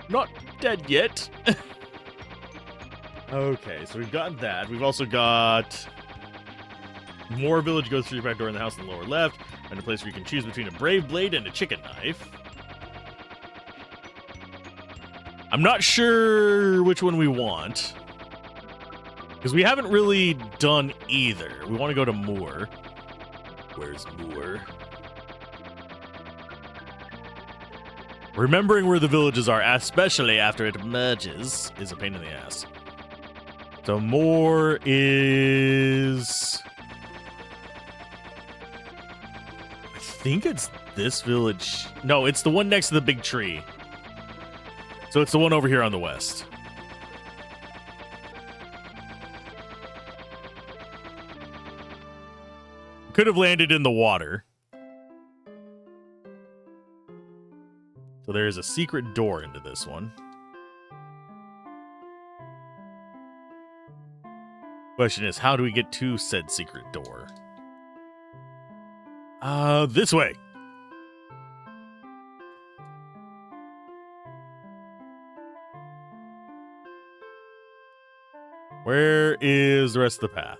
Not dead yet. Okay, so we've got that. We've also got more village goes through your back door in the house in the lower left, and a place where you can choose between a brave blade and a chicken knife. I'm not sure which one we want, because we haven't really done either. We want to go to Moor. Where's Moor? Remembering where the villages are, especially after it merges, is a pain in the ass. So Moor is... I think it's this village. No, it's the one next to the big tree. So it's the one over here on the west. Could have landed in the water. So there is a secret door into this one. Question is, how do we get to said secret door? This way. Where is the rest of the path?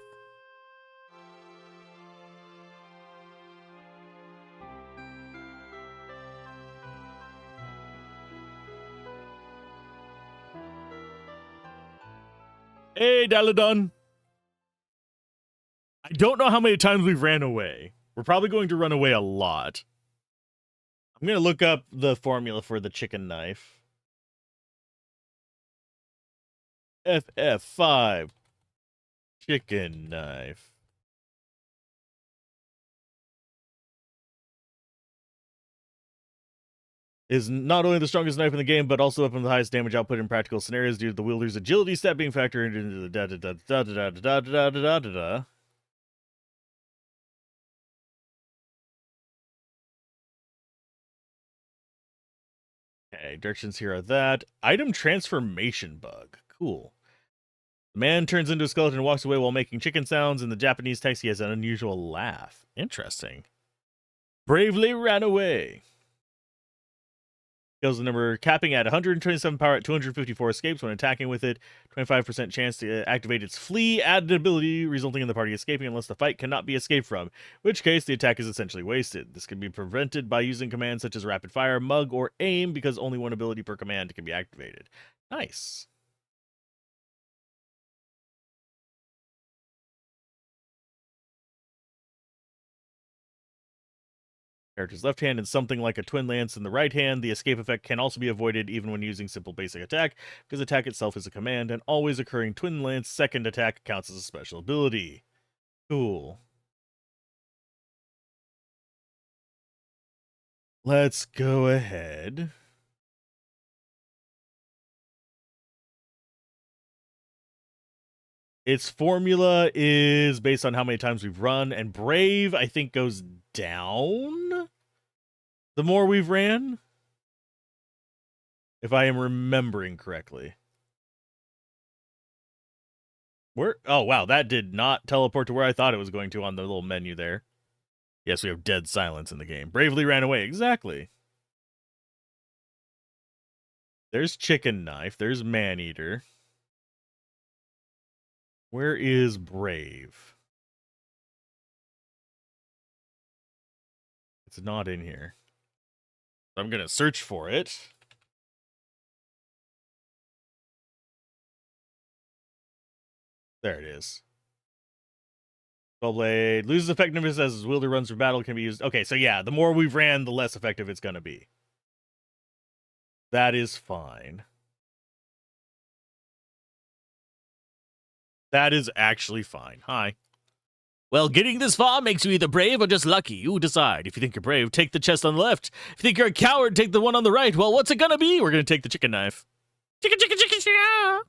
Hey, Daladon. I don't know how many times we've ran away. We're probably going to run away a lot. I'm going to look up the formula for the chicken knife. FF5. Chicken knife. Is not only the strongest knife in the game, but also up in the highest damage output in practical scenarios due to the wielder's agility stat being factored into the da-da-da-da-da-da-da-da-da-da. Okay, directions here are that. Item transformation bug. Cool. The man turns into a skeleton and walks away while making chicken sounds. In the Japanese text, he has an unusual laugh. Interesting. Bravely ran away. Kills the number capping at 127 power at 254 escapes when attacking with it. 25% chance to activate its flee added ability, resulting in the party escaping unless the fight cannot be escaped from, in which case the attack is essentially wasted. This can be prevented by using commands such as rapid fire, mug, or aim, because only one ability per command can be activated. Nice. Character's left hand and something like a twin lance in the right hand. The escape effect can also be avoided even when using simple basic attack, because attack itself is a command, and always occurring twin lance second attack counts as a special ability. Cool. Let's go ahead. Its formula is based on how many times we've run, and Brave, I think, goes down the more we've ran, if I am remembering correctly. Where? Oh, wow, that did not teleport to where I thought it was going to on the little menu there. Yes, we have dead silence in the game. Bravely ran away. Exactly. There's chicken knife. There's man-eater. Where is Brave? It's not in here. I'm going to search for it. There it is. Blade loses effectiveness as his wielder runs for battle, can be used. Okay, so yeah, the more we've ran, the less effective it's going to be. That is fine. That is actually fine. Hi. Well, getting this far makes you either brave or just lucky. You decide. If you think you're brave, take the chest on the left. If you think you're a coward, take the one on the right. Well, what's it gonna be? We're gonna take the chicken knife. Chicken, chicken, chicken, chicken.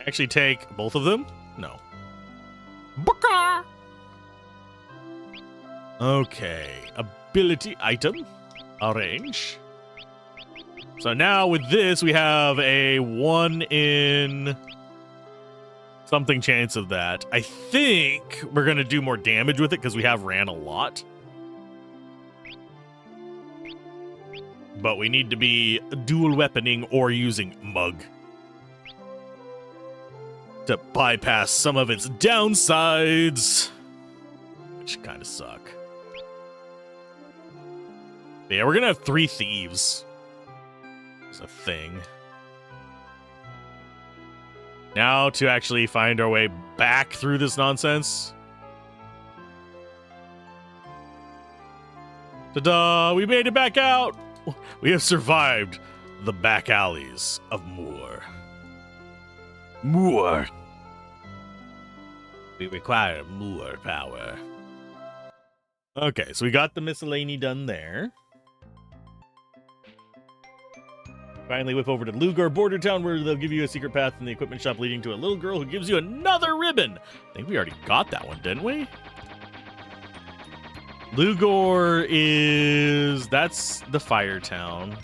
Actually take both of them? No. Okay. Ability item. Arrange. So now with this, we have a 1 in something chance of that. I think we're going to do more damage with it because we have ran a lot. But we need to be dual weaponing or using Mug to bypass some of its downsides, which kind of suck. But yeah, we're going to have 3 thieves. It's a thing. Now to actually find our way back through this nonsense. Ta-da! We made it back out! We have survived the back alleys of Moor. Moor. We require more power. Okay, so we got the miscellany done there. Finally whip over to Lugar Border Town, where they'll give you a secret path in the equipment shop leading to a little girl who gives you another ribbon. I think we already got that one, didn't we? Lugar is... that's the fire town.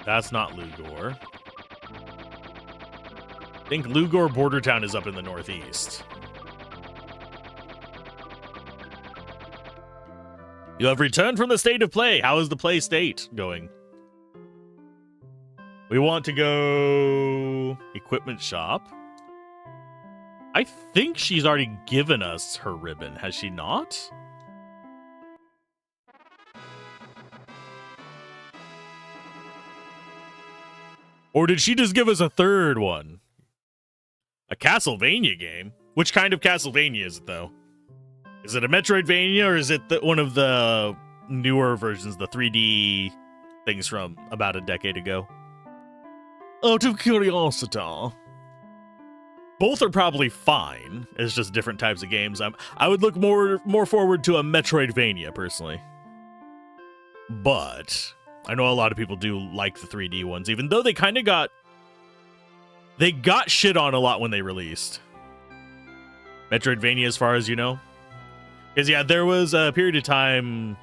That's not Lugar. I think Lugar Border Town is up in the northeast. You have returned from the state of play. How is the play state going? We want to go equipment shop. I think she's already given us her ribbon. Has she not? Or did she just give us a third one? A Castlevania game? Which kind of Castlevania is it, though? Is it a Metroidvania, or is it one of the newer versions, the 3D things from about a decade ago? Out of curiosity. Both are probably fine. It's just different types of games. I would look more forward to a Metroidvania, personally. But I know a lot of people do like the 3D ones, even though they kind of got... they got shit on a lot when they released. Metroidvania, as far as you know? Because, yeah, there was a period of time,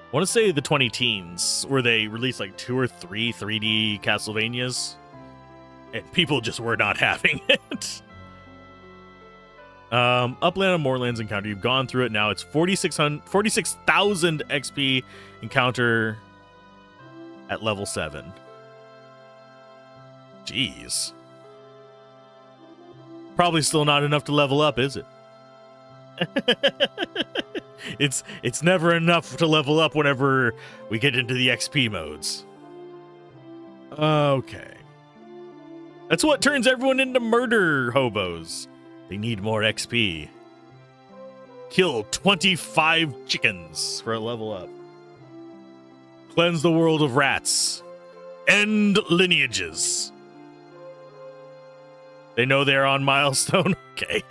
I want to say the 20-teens, where they released like 2 or 3 3D Castlevanias, and people just were not having it. Upland and Moorlands encounter. You've gone through it now. It's 46,000 XP encounter at level 7. Jeez. Probably still not enough to level up, is it? It's never enough to level up whenever we get into the XP modes. Okay. That's what turns everyone into murder hobos. They need more XP. Kill 25 chickens for a level up. Cleanse the world of rats. End lineages. They know they're on milestone? Okay.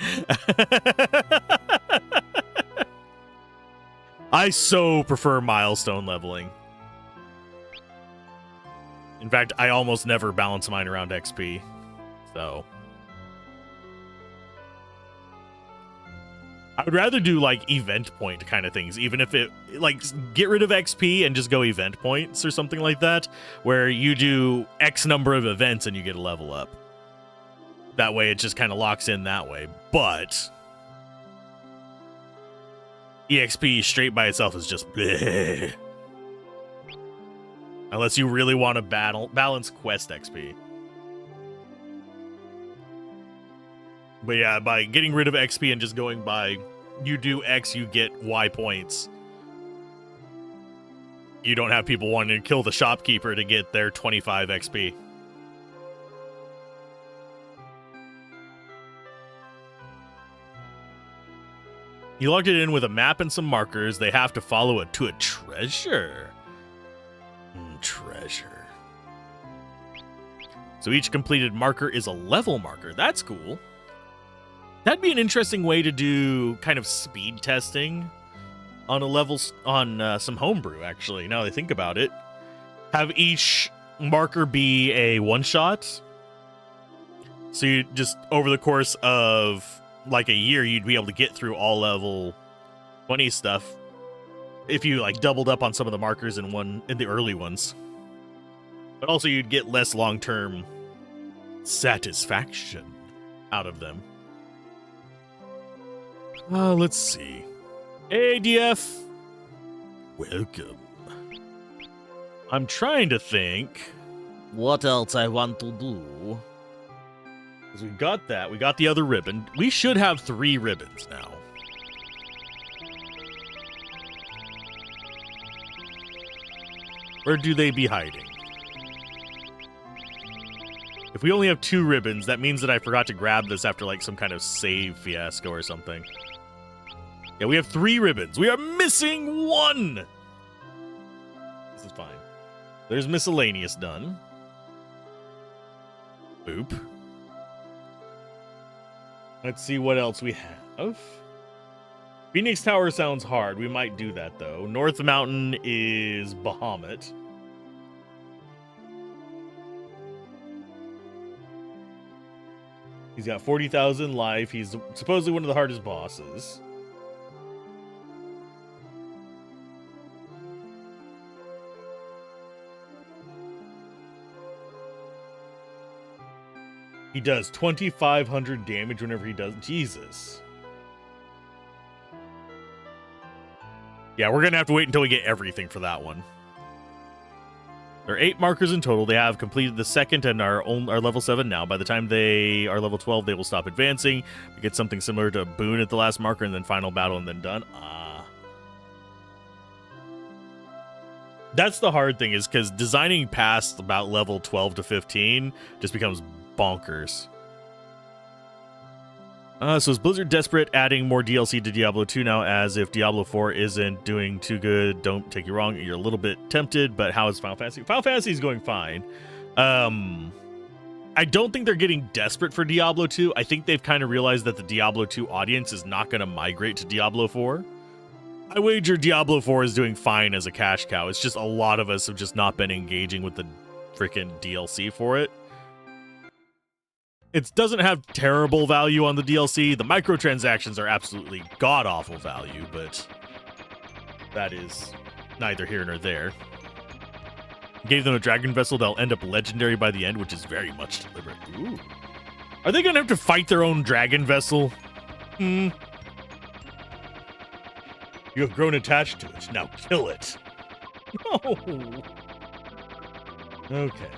I so prefer milestone leveling. In fact, I almost never balance mine around XP. So I would rather do like event point kind of things, even if it like get rid of XP and just go event points or something like that, where you do X number of events and you get a level up. That way it just kind of locks in that way. But EXP straight by itself is just bleh. Unless you really want to balance quest XP. But yeah, by getting rid of XP and just going by you do X, you get Y points. You don't have people wanting to kill the shopkeeper to get their 25 XP. You logged it in with a map and some markers. They have to follow it to a treasure. Treasure. So each completed marker is a level marker. That's cool. That'd be an interesting way to do kind of speed testing on a level, on some homebrew, actually, now that I think about it. Have each marker be a one-shot. So you just, over the course of like a year, you'd be able to get through all level 20 stuff if you like doubled up on some of the markers in the early ones. But also you'd get less long-term satisfaction out of them. Let's see. ADF, welcome. I'm trying to think what else I want to do. Because we got that. We got the other ribbon. We should have 3 ribbons now. Where do they be hiding? If we only have 2 ribbons, that means that I forgot to grab this after like some kind of save fiasco or something. Yeah, we have 3 ribbons. We are missing 1! This is fine. There's miscellaneous done. Boop. Let's see what else we have. Phoenix Tower sounds hard. We might do that, though. North Mountain is Bahamut. He's got 40,000 life. He's supposedly one of the hardest bosses. He does 2,500 damage whenever he does. Jesus. Yeah, we're going to have to wait until we get everything for that one. There are 8 markers in total. They have completed the second and are level 7 now. By the time they are level 12, they will stop advancing. We get something similar to Boon at the last marker and then final battle and then done. That's the hard thing, is because designing past about level 12 to 15 just becomes bonkers. So is Blizzard desperate adding more DLC to Diablo 2 now, as if Diablo 4 isn't doing too good? Don't take you wrong, you're a little bit tempted, but how is Final Fantasy? Final Fantasy is going fine. I don't think they're getting desperate for Diablo 2. I think they've kind of realized that the Diablo 2 audience is not going to migrate to Diablo 4. I wager Diablo 4 is doing fine as a cash cow. It's just a lot of us have just not been engaging with the freaking DLC for it. It doesn't have terrible value on the DLC. The microtransactions are absolutely god-awful value, but that is neither here nor there. Gave them a dragon vessel that'll end up legendary by the end, which is very much deliberate. Ooh. Are they going to have to fight their own dragon vessel? You have grown attached to it. Now kill it. No. Okay.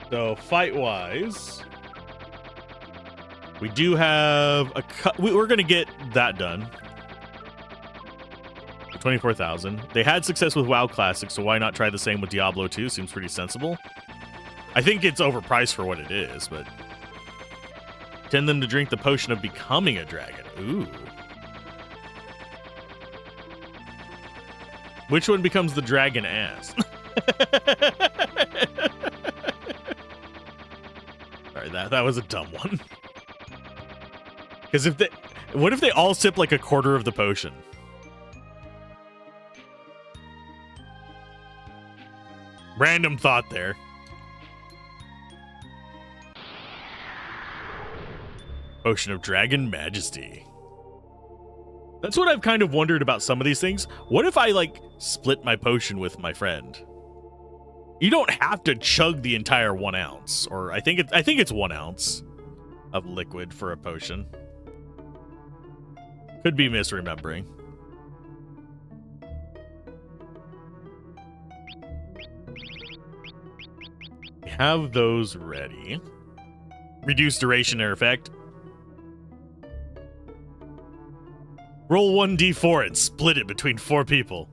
So, fight-wise, we do have a we're going to get that done. 24,000. They had success with WoW Classic, so why not try the same with Diablo 2? Seems pretty sensible. I think it's overpriced for what it is, but tend them to drink the potion of becoming a dragon. Ooh. Which one becomes the dragon ass? Sorry, that was a dumb one. Because what if they all sip like a quarter of the potion? Random thought there. Potion of Dragon Majesty. That's what I've kind of wondered about some of these things. What if I, like, split my potion with my friend? You don't have to chug the entire 1 ounce. Or I think it's 1 ounce of liquid for a potion. Could be misremembering. We have those ready. Reduced duration or effect. Roll 1d4 and split it between 4 people.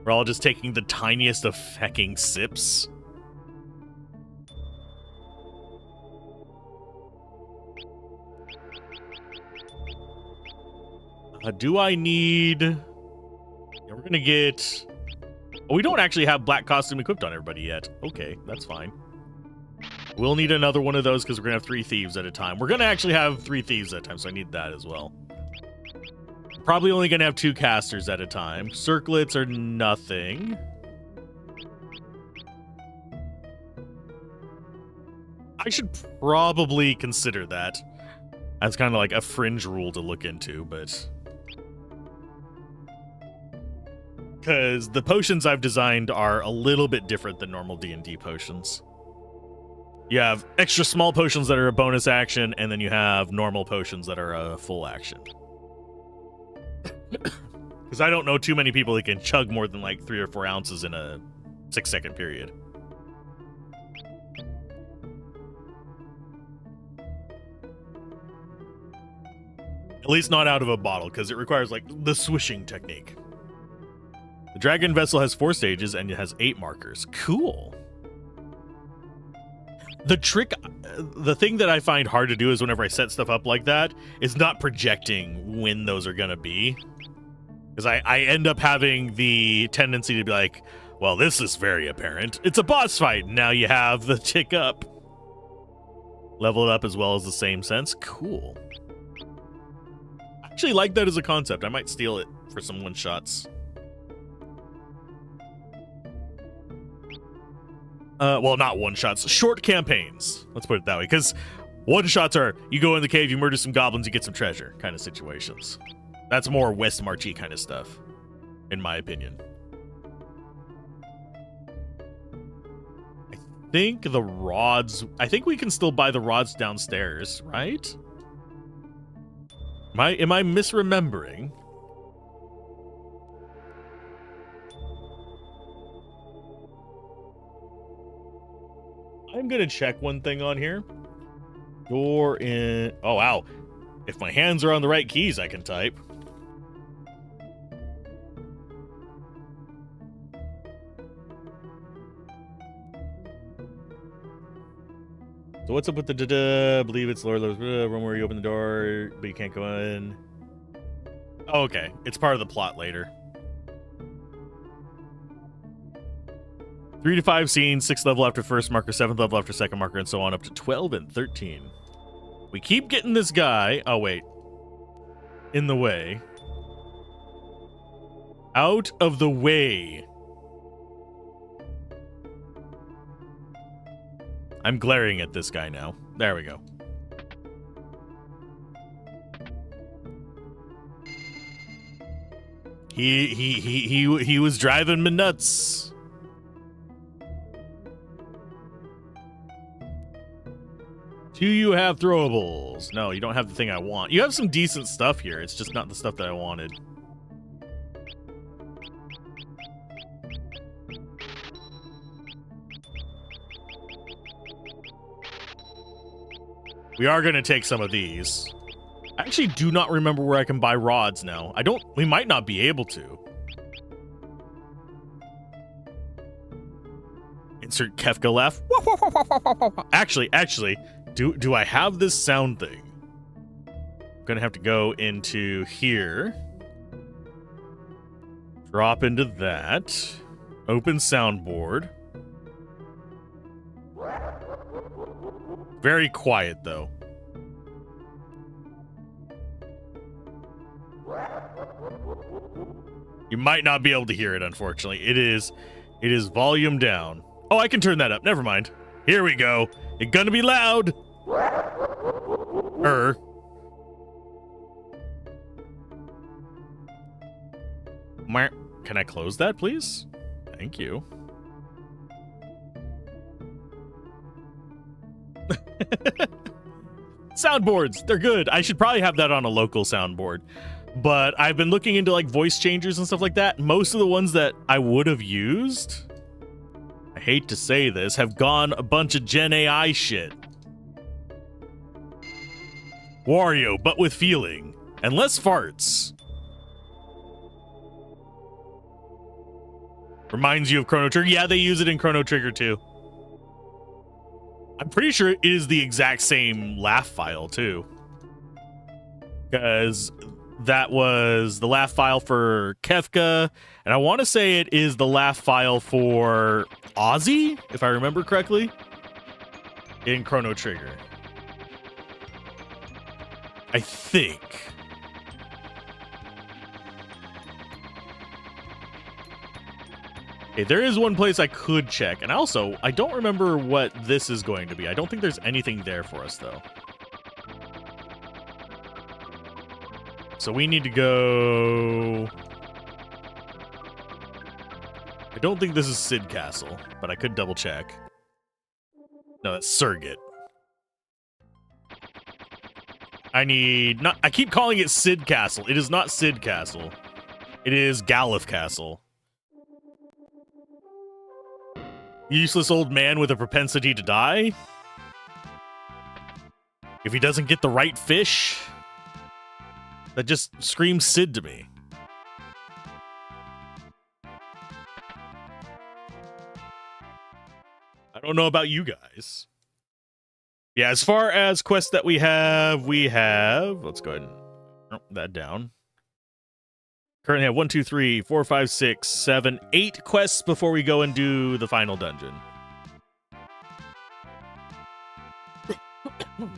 We're all just taking the tiniest of fecking sips. Do I need... Yeah, we're gonna get... Oh, we don't actually have black costume equipped on everybody yet. Okay, that's fine. We'll need another one of those because we're gonna have 3 thieves at a time. We're gonna actually have 3 thieves at a time, so I need that as well. Probably only gonna have 2 casters at a time. Circlets are nothing. I should probably consider that as kind of like a fringe rule to look into, but... Because the potions I've designed are a little bit different than normal D&D potions. You have extra small potions that are a bonus action, and then you have normal potions that are a full action. Because I don't know too many people that can chug more than like 3 or 4 ounces in a 6-second period. At least not out of a bottle, because it requires like the swishing technique. The dragon vessel has 4 stages and it has 8 markers. Cool. The thing that I find hard to do is whenever I set stuff up like that is not projecting when those are going to be. Because I end up having the tendency to be like, well, this is very apparent. It's a boss fight. Now you have the tick up. Level it up as well as the same sense. Cool. I actually like that as a concept. I might steal it for some one-shots. Well, not one-shots. Short campaigns. Let's put it that way. Because one-shots are, you go in the cave, you murder some goblins, you get some treasure kind of situations. That's more West Marchy kind of stuff, in my opinion. I think the rods... I think we can still buy the rods downstairs, right? Am I misremembering? I'm gonna check one thing on here. Door in... Oh, wow. If my hands are on the right keys, I can type. So what's up with the da-da? I believe it's Lord room where you open the door, but you can't go in. Oh, okay. It's part of the plot later. 3 to 5 scenes, 6th level after first marker, 7th level after second marker, and so on up to 12 and 13. We keep getting this guy... Oh, wait. In the way. Out of the way. I'm glaring at this guy now. There we go. He was driving me nuts. Do you have throwables? No, you don't have the thing I want. You have some decent stuff here. It's just not the stuff that I wanted. We are going to take some of these. I actually do not remember where I can buy rods now. We might not be able to. Insert Kefka laugh. Actually, do I have this sound thing? I'm going to have to go into here. Drop into that. Open soundboard. Very quiet, though. You might not be able to hear it, unfortunately. It is volume down. Oh, I can turn that up. Never mind. Here we go. It's gonna be loud. Can I close that, please? Thank you. Soundboards, they're good. I should probably have that on a local soundboard. But I've been looking into like voice changers and stuff like that. Most of the ones that I would have used, I hate to say this, have gone a bunch of Gen AI shit. Wario, but with feeling. And less farts. Reminds you of Chrono Trigger. Yeah, they use it in Chrono Trigger too. I'm pretty sure it is the exact same laugh file too. Because that was the laugh file for Kefka, and I want to say it is the laugh file for Ozzy, if I remember correctly, in Chrono Trigger. I think. Okay, there is one place I could check, and also, I don't remember what this is going to be. I don't think there's anything there for us, though. So we need to go... I don't think this is Sid Castle, but I could double check. No, that's Surrogate. I keep calling it Sid Castle. It is not Sid Castle. It is Galif Castle. Useless old man with a propensity to die? If he doesn't get the right fish? That just screams Sid to me. I don't know about you guys. Yeah, as far as quests that we have, let's go ahead and nope, that down. Currently have 1, 2, 3, 4, 5, 6, 7, 8 quests before we go and do the final dungeon.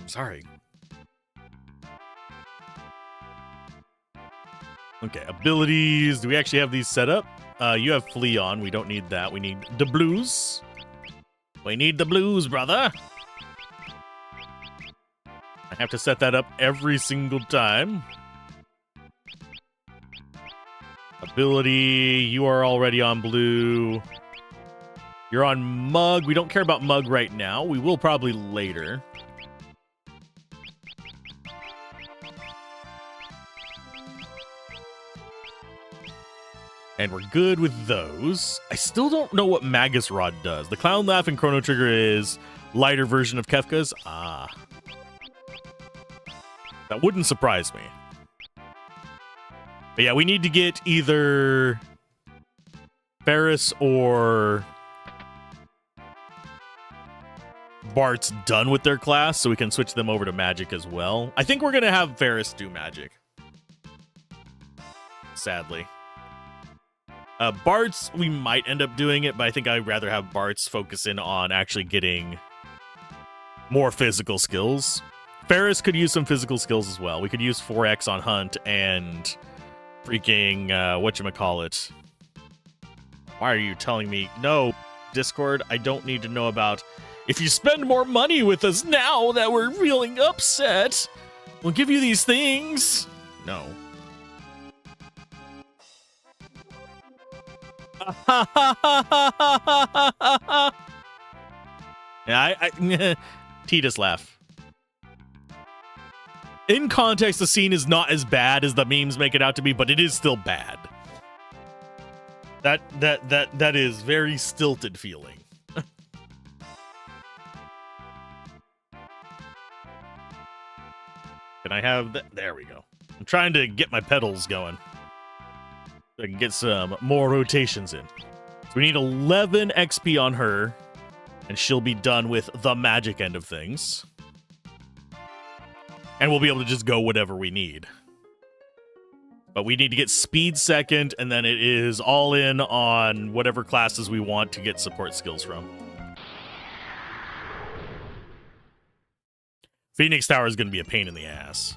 Sorry. Okay, abilities. Do we actually have these set up? You have Flee on. We don't need that. We need the blues. We need the blues, brother. I have to set that up every single time. Ability. You are already on blue. You're on Mug. We don't care about Mug right now. We will probably later. And we're good with those. I still don't know what Magus Rod does. The Clown Laugh in Chrono Trigger is lighter version of Kefka's. Ah. That wouldn't surprise me. But yeah, we need to get either Ferris or Bart's done with their class so we can switch them over to magic as well. I think we're going to have Ferris do magic. Sadly. Bart's, we might end up doing it, but I think I'd rather have Bart's focus in on actually getting more physical skills. Ferris could use some physical skills as well. We could use 4X on Hunt and freaking, whatchamacallit. Why are you telling me? No, Discord, I don't need to know about. If you spend more money with us now that we're feeling upset, we'll give you these things. No. Yeah, Titus laugh. In context, the scene is not as bad as the memes make it out to be, but it is still bad. That is very stilted feeling. Can I have that? There we go. I'm trying to get my pedals going so I can get some more rotations in. So we need 11 XP on her, and she'll be done with the magic end of things. And we'll be able to just go whatever we need. But we need to get speed second, and then it is all in on whatever classes we want to get support skills from. Phoenix Tower is going to be a pain in the ass.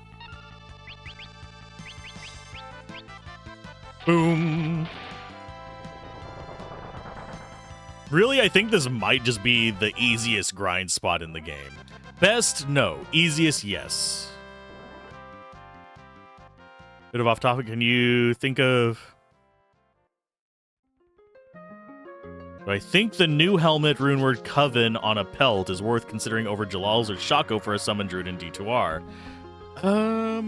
Boom. Really, I think this might just be the easiest grind spot in the game. Best, no. Easiest, yes. Bit of off topic. Can you think of... Do I think the new helmet Runeward Coven on a pelt is worth considering over Jalal's or Shaco for a summon druid in D2R? Let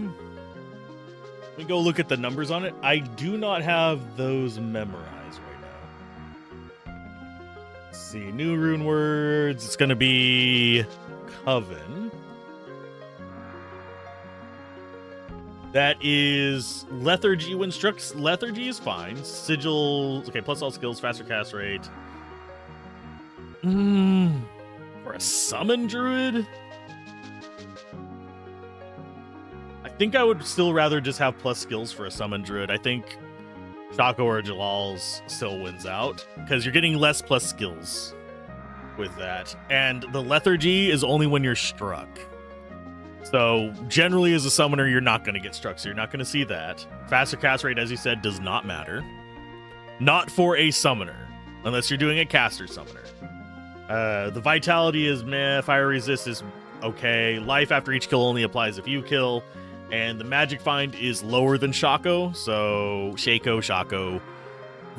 me go look at the numbers on it. I do not have those memorized right now. Let's see. New rune words. It's going to be Coven. That is lethargy. When struck, lethargy is fine. Sigil, okay, plus all skills, faster cast rate. For a summon druid? I think I would still rather just have plus skills for a summon druid. I think Shaco or Jalal's still wins out, because you're getting less plus skills with that. And the lethargy is only when you're struck. So generally as a summoner, you're not going to get struck, so you're not going to see that. Faster cast rate, as you said, does not matter. Not for a summoner, unless you're doing a caster summoner. The vitality is meh, fire resist is okay. Life after each kill only applies if you kill. And the magic find is lower than Shaco, so Shaco.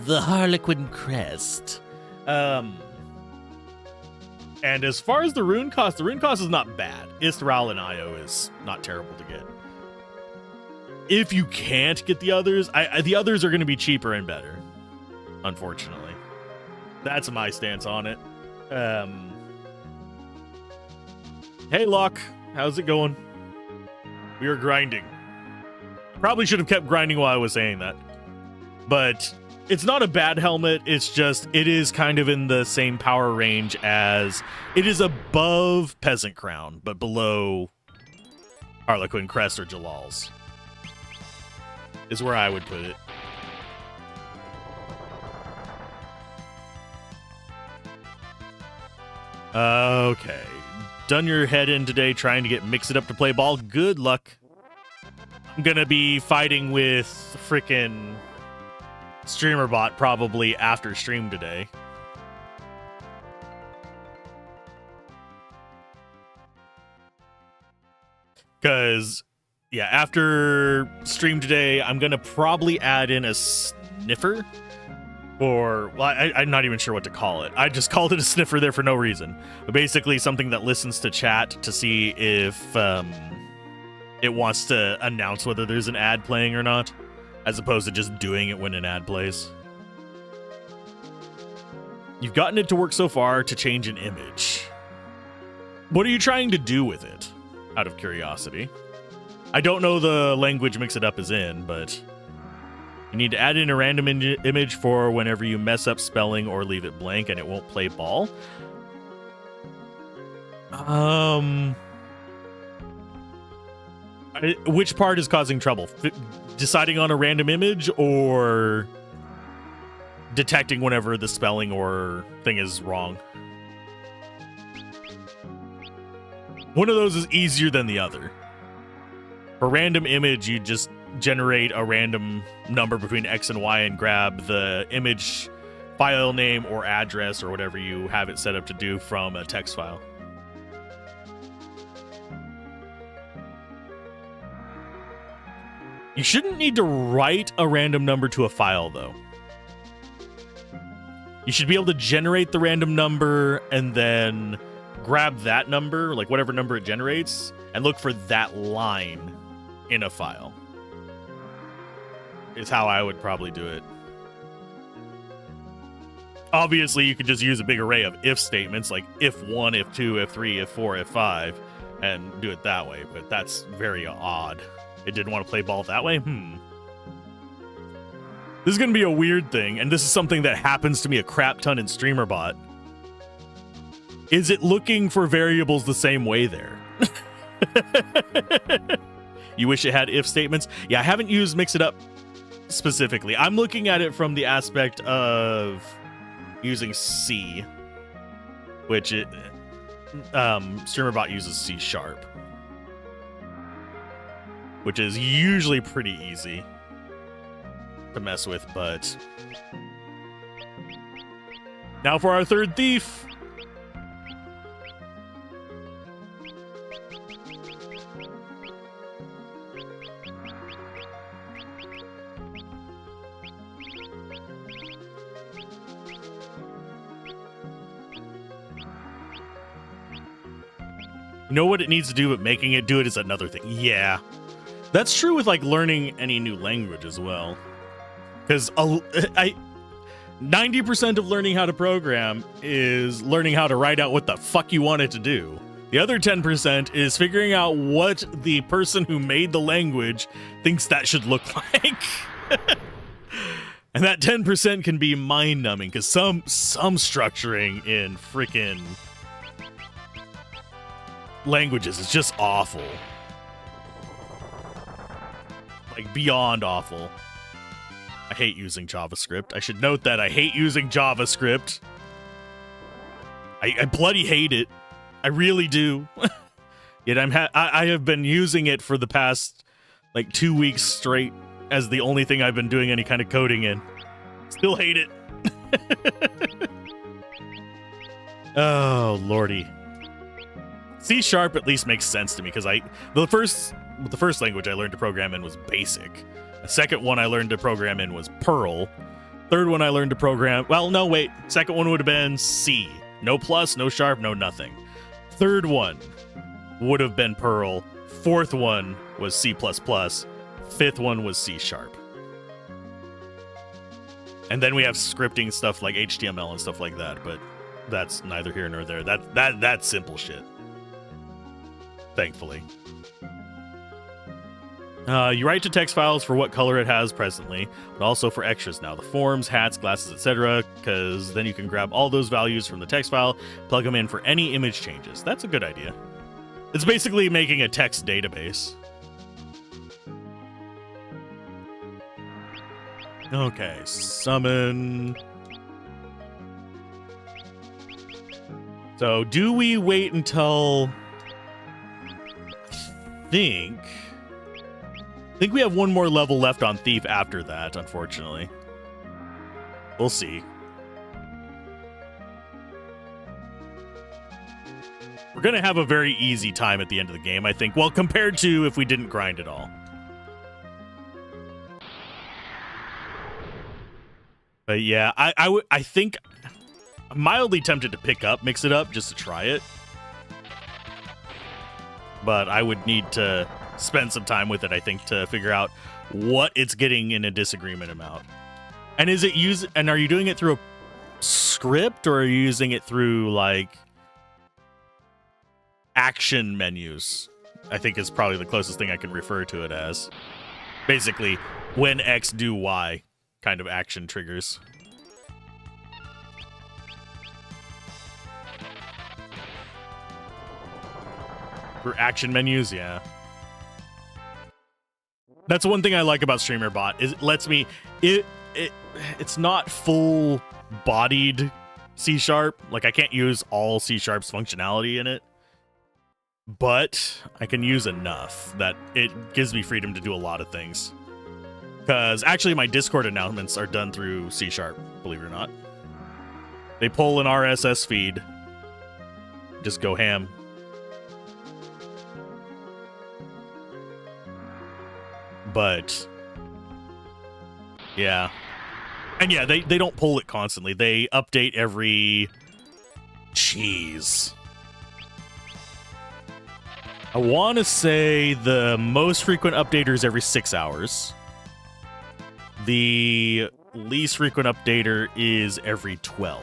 The Harlequin Crest. And as far as the rune cost is not bad. Istral and Io is not terrible to get. If you can't get the others, the others are going to be cheaper and better, unfortunately. That's my stance on it. Hey, Locke, how's it going? We are grinding. Probably should have kept grinding while I was saying that. But it's not a bad helmet, it's just, it is kind of in the same power range as, it is above Peasant Crown, but below Harlequin Crest or Jalal's, is where I would put it. Okay. Done your head in today trying to get Mix It Up to play ball. Good luck. I'm gonna be fighting with frickin' StreamerBot probably after stream today. Because, yeah, after stream today, I'm gonna probably add in a sniffer. Or, well, I'm not even sure what to call it. I just called it a sniffer there for no reason. But basically something that listens to chat to see if it wants to announce whether there's an ad playing or not, as opposed to just doing it when an ad plays. You've gotten it to work so far to change an image. What are you trying to do with it, out of curiosity? I don't know the language Mix It Up is in, but you need to add in a random image for whenever you mess up spelling or leave it blank and it won't play ball. Which part is causing trouble? Deciding on a random image or detecting whenever the spelling or thing is wrong? One of those is easier than the other. For random image, you just generate a random number between X and Y and grab the image file name or address or whatever you have it set up to do from a text file. You shouldn't need to write a random number to a file, though. You should be able to generate the random number and then grab that number, like whatever number it generates, and look for that line in a file. Is how I would probably do it. Obviously, you could just use a big array of if statements, like if 1, if 2, if 3, if 4, if 5, and do it that way, but that's very odd. It didn't want to play ball that way? This is going to be a weird thing, and this is something that happens to me a crap ton in StreamerBot. Is it looking for variables the same way there? You wish it had if statements? Yeah, I haven't used Mix It Up specifically. I'm looking at it from the aspect of using C, which StreamerBot uses C#, which is usually pretty easy to mess with, but now for our third thief. You know what it needs to do, but making it do it is another thing. Yeah. That's true with, like, learning any new language as well. Because 90% of learning how to program is learning how to write out what the fuck you want it to do. The other 10% is figuring out what the person who made the language thinks that should look like. And that 10% can be mind-numbing, because some structuring in freaking languages is just awful. Like, beyond awful. I hate using JavaScript. I should note that I hate using JavaScript. I bloody hate it. I really do. Yet I have been using it for the past, like, 2 weeks straight as the only thing I've been doing any kind of coding in. Still hate it. Oh, lordy. C# at least makes sense to me, because the first language I learned to program in was BASIC. The second one I learned to program in was Perl. Third one I learned to program... Well, no, wait. Second one would have been C. No plus, no sharp, no nothing. Third one would have been Perl. Fourth one was C++. Fifth one was C#. And then we have scripting stuff like HTML and stuff like that, but that's neither here nor there. That's simple shit. Thankfully. You write to text files for what color it has presently, but also for extras now. The forms, hats, glasses, etc., because then you can grab all those values from the text file, plug them in for any image changes. That's a good idea. It's basically making a text database. Okay, summon. So, do we wait until... I think we have one more level left on Thief after that, unfortunately. We'll see. We're going to have a very easy time at the end of the game, I think. Well, compared to if we didn't grind at all. But yeah, I think I'm mildly tempted to mix it up just to try it. But I would need to spend some time with it, I think, to figure out what it's getting in a disagreement about. And are you doing it through a script, or are you using it through, like, action menus? I think is probably the closest thing I can refer to it as. Basically, when X do Y kind of action triggers. For action menus, yeah. That's one thing I like about StreamerBot, is it lets me... It's not full-bodied C#. Like, I can't use all C#'s functionality in it. But I can use enough that it gives me freedom to do a lot of things. Because actually my Discord announcements are done through C#, believe it or not. They pull an RSS feed. Just go ham. But yeah. And yeah, they don't pull it constantly. They update every... Jeez. I want to say the most frequent updater is every 6 hours. The least frequent updater is every 12.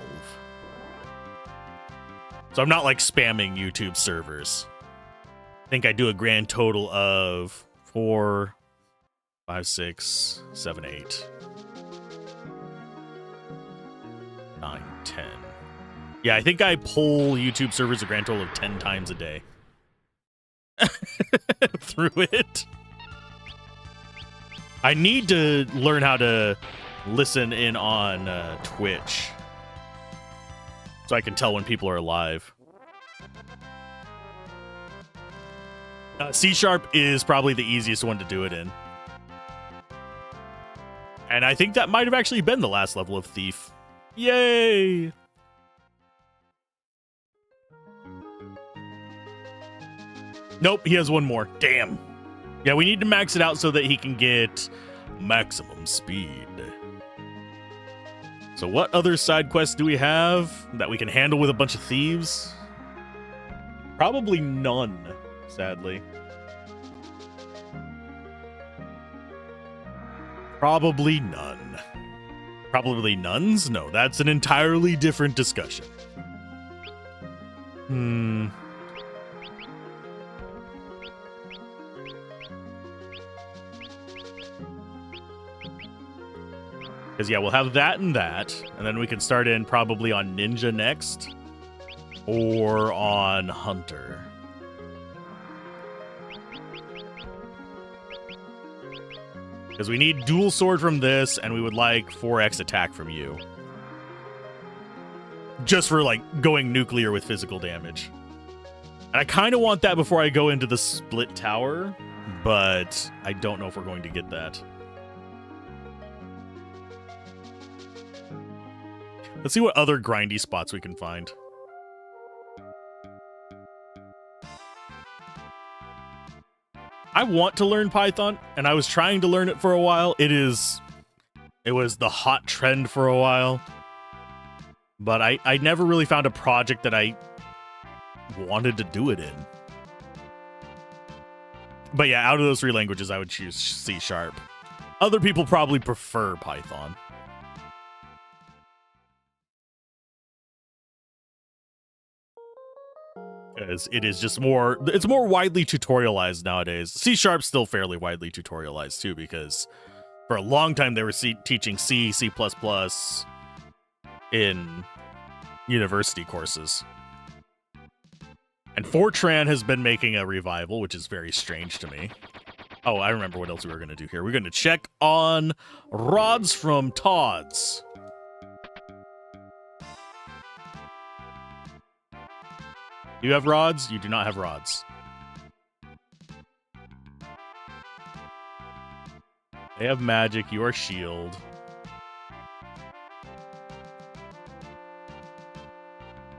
So I'm not like spamming YouTube servers. I think I do a grand total of 4, 5, 6, 7, 8, 9, 10. Yeah, I think I pull YouTube servers a grand total of 10 times a day. Through it. I need to learn how to listen in on Twitch so I can tell when people are live. C# is probably the easiest one to do it in. And I think that might have actually been the last level of Thief. Yay! Nope, he has one more. Damn. Yeah, we need to max it out so that he can get maximum speed. So what other side quests do we have that we can handle with a bunch of thieves? Probably none, sadly. Probably none. Probably nuns? No, that's an entirely different discussion. Because, yeah, we'll have that, and then we can start in probably on Ninja next. Or on Hunter. Because we need dual sword from this, and we would like 4x attack from you. Just for, like, going nuclear with physical damage. And I kind of want that before I go into the split tower, but I don't know if we're going to get that. Let's see what other grindy spots we can find. I want to learn Python, and I was trying to learn it for a while. It was the hot trend for a while. But I never really found a project that I wanted to do it in. But yeah, out of those three languages, I would choose C#. Other people probably prefer Python. Because it is just more, it's more widely tutorialized nowadays. C#'s still fairly widely tutorialized too, because for a long time they were teaching C, C++ in university courses. And Fortran has been making a revival, which is very strange to me. Oh, I remember what else we were going to do here. We're going to check on rods from Todd's. You have rods? You do not have rods. They have magic. You are shield.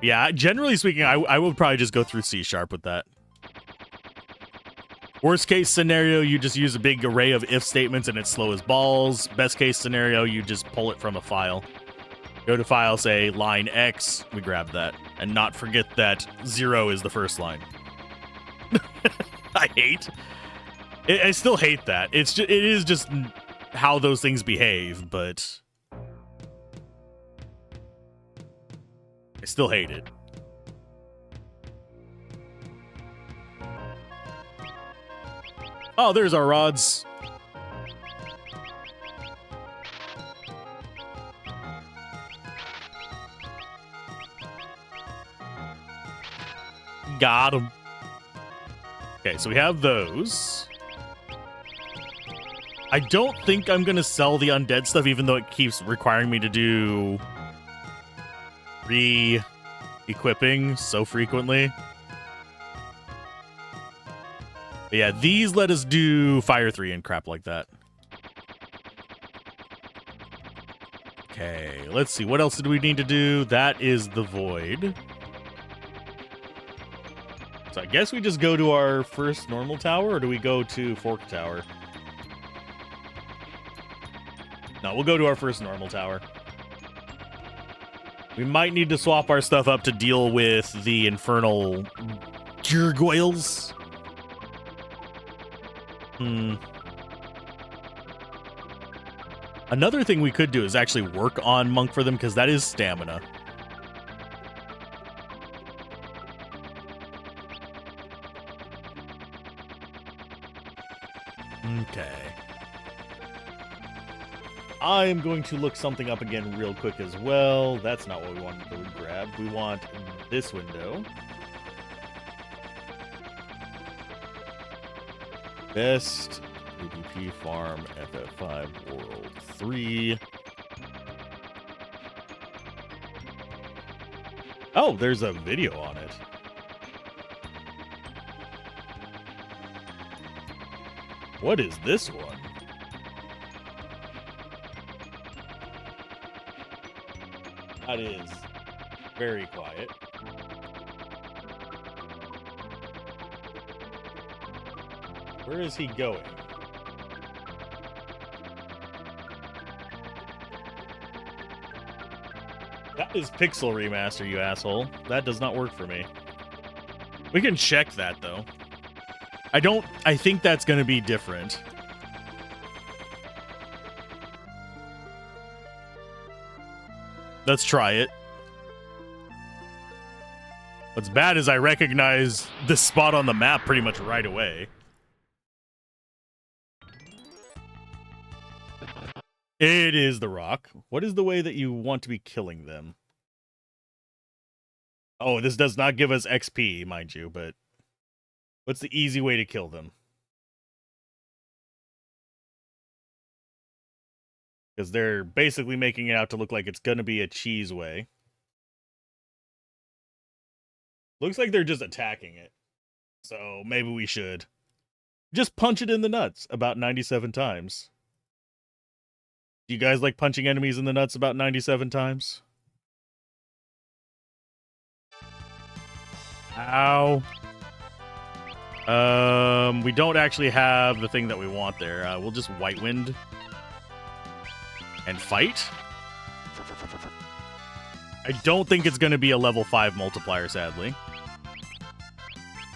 Yeah, generally speaking, I would probably just go through C# with that. Worst case scenario, you just use a big array of if statements and it's slow as balls. Best case scenario, you just pull it from a file. Go to file, say line X, we grab that. And not forget that 0 is the first line. I still hate that. It is just how those things behave, but I still hate it. Oh, there's our rods. Got him. Okay, so we have those. I don't think I'm going to sell the undead stuff, even though it keeps requiring me to do re-equipping so frequently. But yeah, these let us do Fire 3 and crap like that. Okay, let's see. What else did we need to do? That is the Void. So I guess we just go to our first normal tower, or do we go to Fork Tower? No, we'll go to our first normal tower. We might need to swap our stuff up to deal with the infernal gargoyles. Another thing we could do is actually work on Monk for them, because that is stamina. Okay. I'm going to look something up again real quick as well. That's not what we wanted to grab. We want this window. Best PvP farm FF5 World 3. Oh, there's a video on it. What is this one? That is very quiet. Where is he going? That is Pixel Remaster, you asshole. That does not work for me. We can check that, though. I think that's going to be different. Let's try it. What's bad is I recognize this spot on the map pretty much right away. It is the rock. What is the way that you want to be killing them? Oh, this does not give us XP, mind you, but what's the easy way to kill them? Because they're basically making it out to look like it's going to be a cheese way. Looks like they're just attacking it. So maybe we should just punch it in the nuts about 97 times. Do you guys like punching enemies in the nuts about 97 times? Ow. We don't actually have the thing that we want there. We'll just White Wind and fight. I don't think it's going to be a level 5 multiplier, sadly.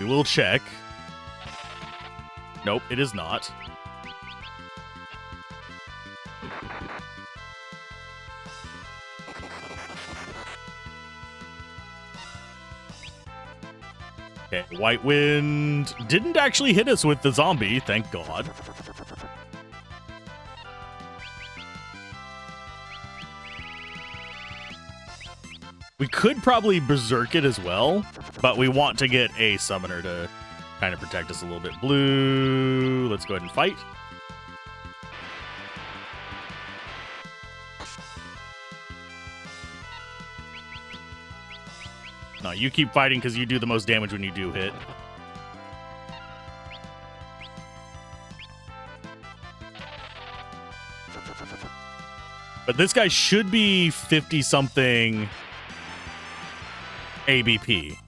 We will check. Nope, it is not. Okay, White Wind didn't actually hit us with the zombie, thank God. We could probably berserk it as well, but we want to get a summoner to kind of protect us a little bit. Blue, let's go ahead and fight. No, you keep fighting because you do the most damage when you do hit. But this guy should be 50-something ABP.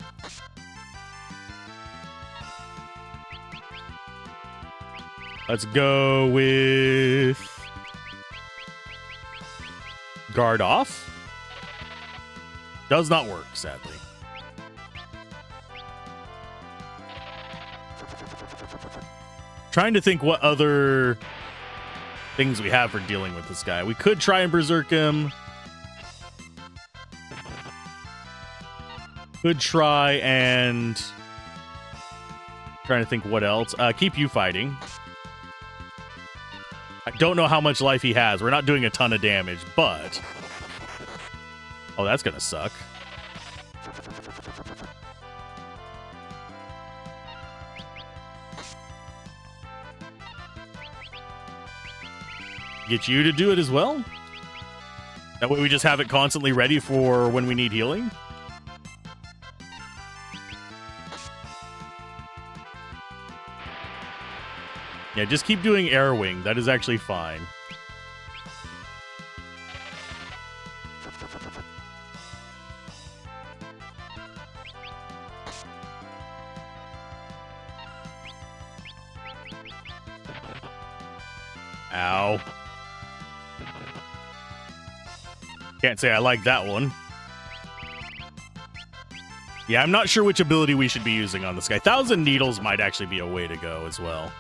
Let's go with guard off. Does not work, sadly. Trying to think what other things we have for dealing with this guy. We could try and berserk him. Could try and... Trying to think what else. Keep you fighting. I don't know how much life he has. We're not doing a ton of damage, but... Oh, that's gonna suck. Get you to do it as well? That way we just have it constantly ready for when we need healing? Yeah, just keep doing air wing. That is actually fine. Ow. Can't say I like that one. Yeah, I'm not sure which ability we should be using on this guy. 1,000 Needles might actually be a way to go as well.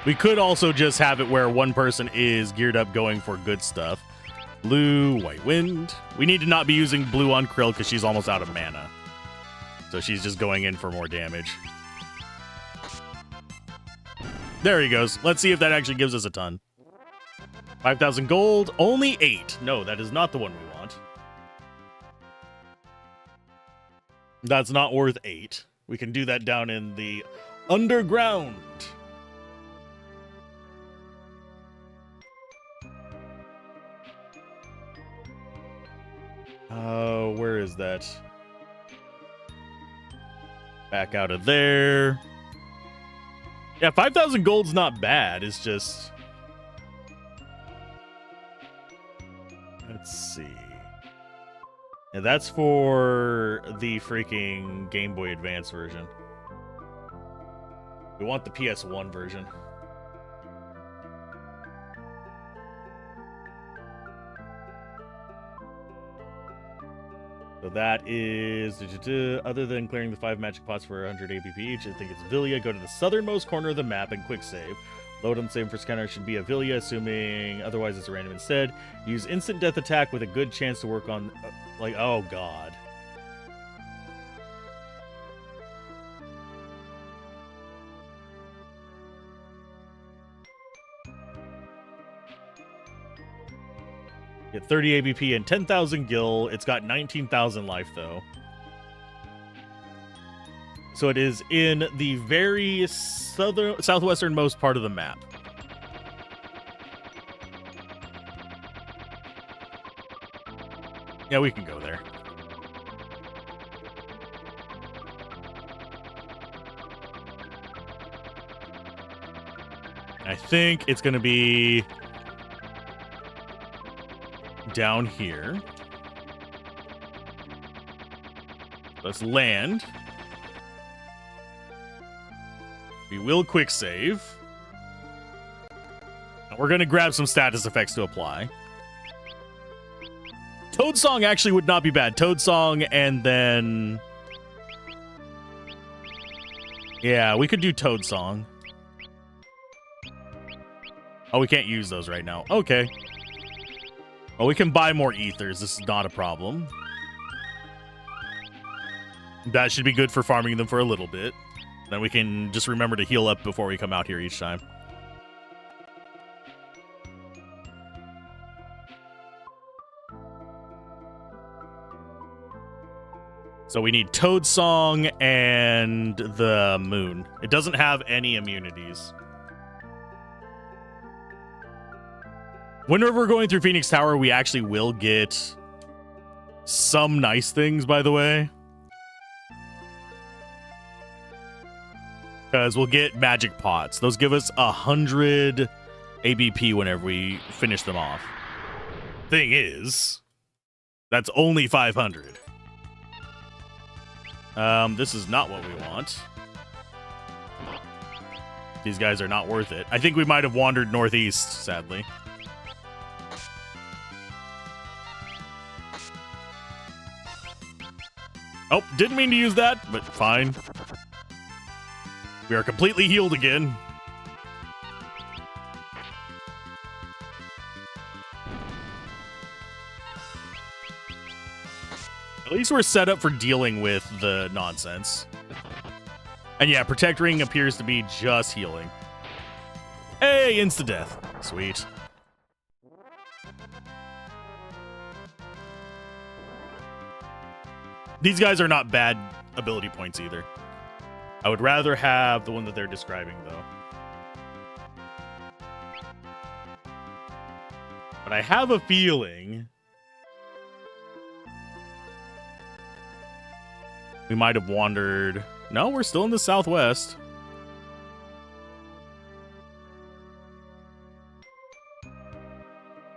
We could also just have it where one person is geared up going for good stuff. Blue, White Wind. We need to not be using blue on Krill because she's almost out of mana. So she's just going in for more damage. There he goes. Let's see if that actually gives us a ton. 5,000 gold, only 8. No, that is not the one we want. That's not worth 8. We can do that down in the underground. Where is that? Back out of there. Yeah, 5,000 gold's not bad. It's just... Let's see. Yeah, that's for the freaking Game Boy Advance version. We want the PS1 version. So that is, other than clearing the 5 magic pots for 100 APP each, I think it's Villia. Go to the southernmost corner of the map and quick save. Load on save for scanner should be a Villia, assuming otherwise it's a random instead. Use instant death attack with a good chance to work on, like, oh god. Get 30 ABP and 10,000 gil. It's got 19,000 life, though. So it is in the very southwesternmost part of the map. Yeah, we can go there. I think it's going to be down here. Let's land. We will quick save. And we're going to grab some status effects to apply. Toad Song actually would not be bad. Toad Song and then... Yeah, we could do Toad Song. Oh, we can't use those right now. Okay. Well, we can buy more ethers. This is not a problem. That should be good for farming them for a little bit. Then we can just remember to heal up before we come out here each time. So we need Toad Song and the Moon. It doesn't have any immunities. Whenever we're going through Phoenix Tower, we actually will get some nice things, by the way. Because we'll get magic pots. Those give us 100 ABP whenever we finish them off. Thing is, that's only 500. This is not what we want. These guys are not worth it. I think we might have wandered northeast, sadly. Oh, didn't mean to use that, but fine. We are completely healed again. At least we're set up for dealing with the nonsense. And yeah, Protect Ring appears to be just healing. Hey, insta-death. Sweet. These guys are not bad ability points either. I would rather have the one that they're describing, though. But I have a feeling we might have wandered. No, we're still in the southwest.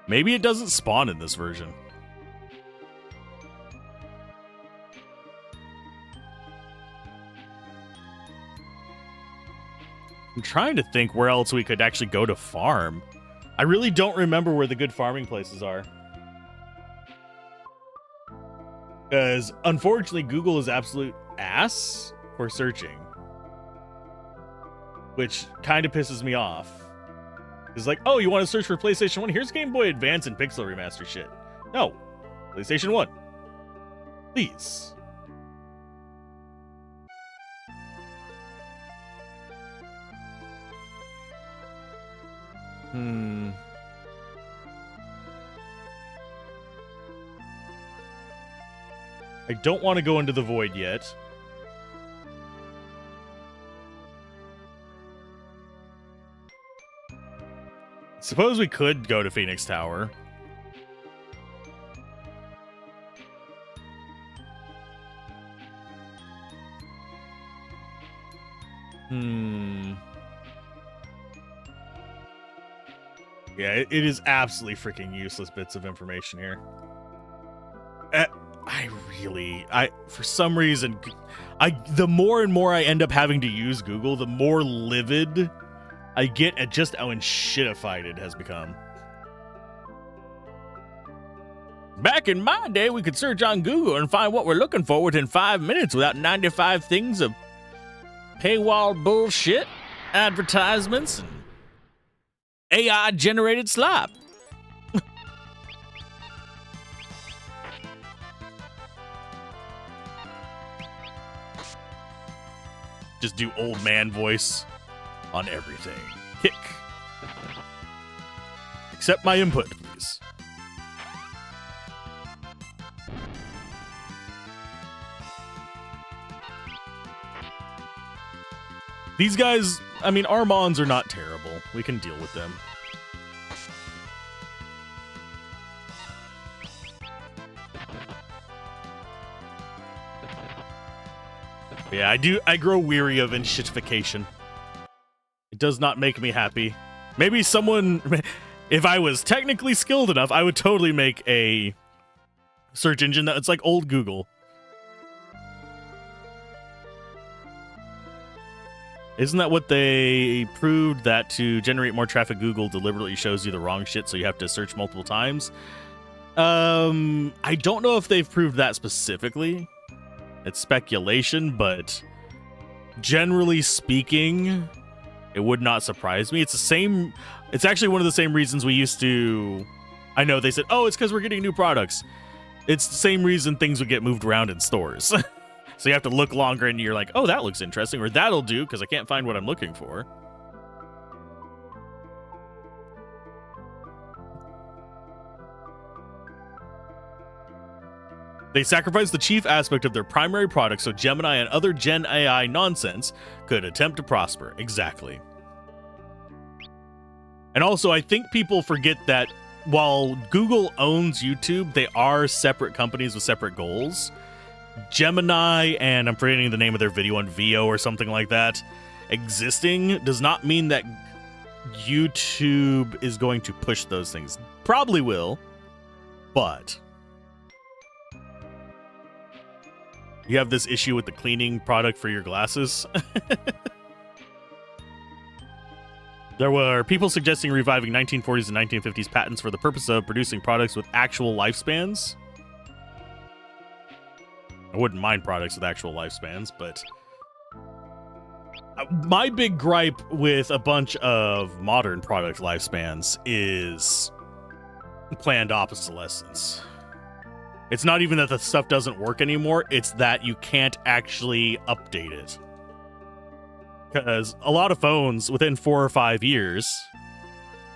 Maybe it doesn't spawn in this version. I'm trying to think where else we could actually go to farm. I really don't remember where the good farming places are. Because, unfortunately, Google is absolute ass for searching. Which kind of pisses me off. It's like, oh, you want to search for PlayStation 1? Here's Game Boy Advance and Pixel Remaster shit. No. PlayStation 1. Please. I don't want to go into the void yet. Suppose we could go to Phoenix Tower. Yeah, it is absolutely freaking useless bits of information here. For some reason, the more and more I end up having to use Google, the more livid I get at just how shitified it has become. Back in my day, we could search on Google and find what we're looking for within 5 minutes without 95 things of paywall bullshit, advertisements, and AI-generated slop. Just do old man voice on everything. Kick. Accept my input, please. These guys, I mean, our mons are not terrible. We can deal with them. Yeah, I grow weary of enshittification. It does not make me happy. Maybe someone, if I was technically skilled enough, I would totally make a search engine that's like old Google. Isn't that what they proved, that to generate more traffic, Google deliberately shows you the wrong shit, so you have to search multiple times? I don't know if they've proved that specifically. It's speculation, but generally speaking, it would not surprise me. It's the same. It's actually one of the same reasons we used to. I know they said, oh, it's because we're getting new products. It's the same reason things would get moved around in stores. So you have to look longer and you're like, oh, that looks interesting, or that'll do because I can't find what I'm looking for. They sacrificed the chief aspect of their primary product so Gemini and other Gen AI nonsense could attempt to prosper. Exactly. And also, I think people forget that while Google owns YouTube, they are separate companies with separate goals. Gemini, and I'm forgetting the name of their video on VO or something like that, existing does not mean that YouTube is going to push those things. Probably will, but you have this issue with the cleaning product for your glasses. There were people suggesting reviving 1940s and 1950s patents for the purpose of producing products with actual lifespans. I wouldn't mind products with actual lifespans, but my big gripe with a bunch of modern product lifespans is planned obsolescence. It's not even that the stuff doesn't work anymore, it's that you can't actually update it. Because a lot of phones within 4 or 5 years,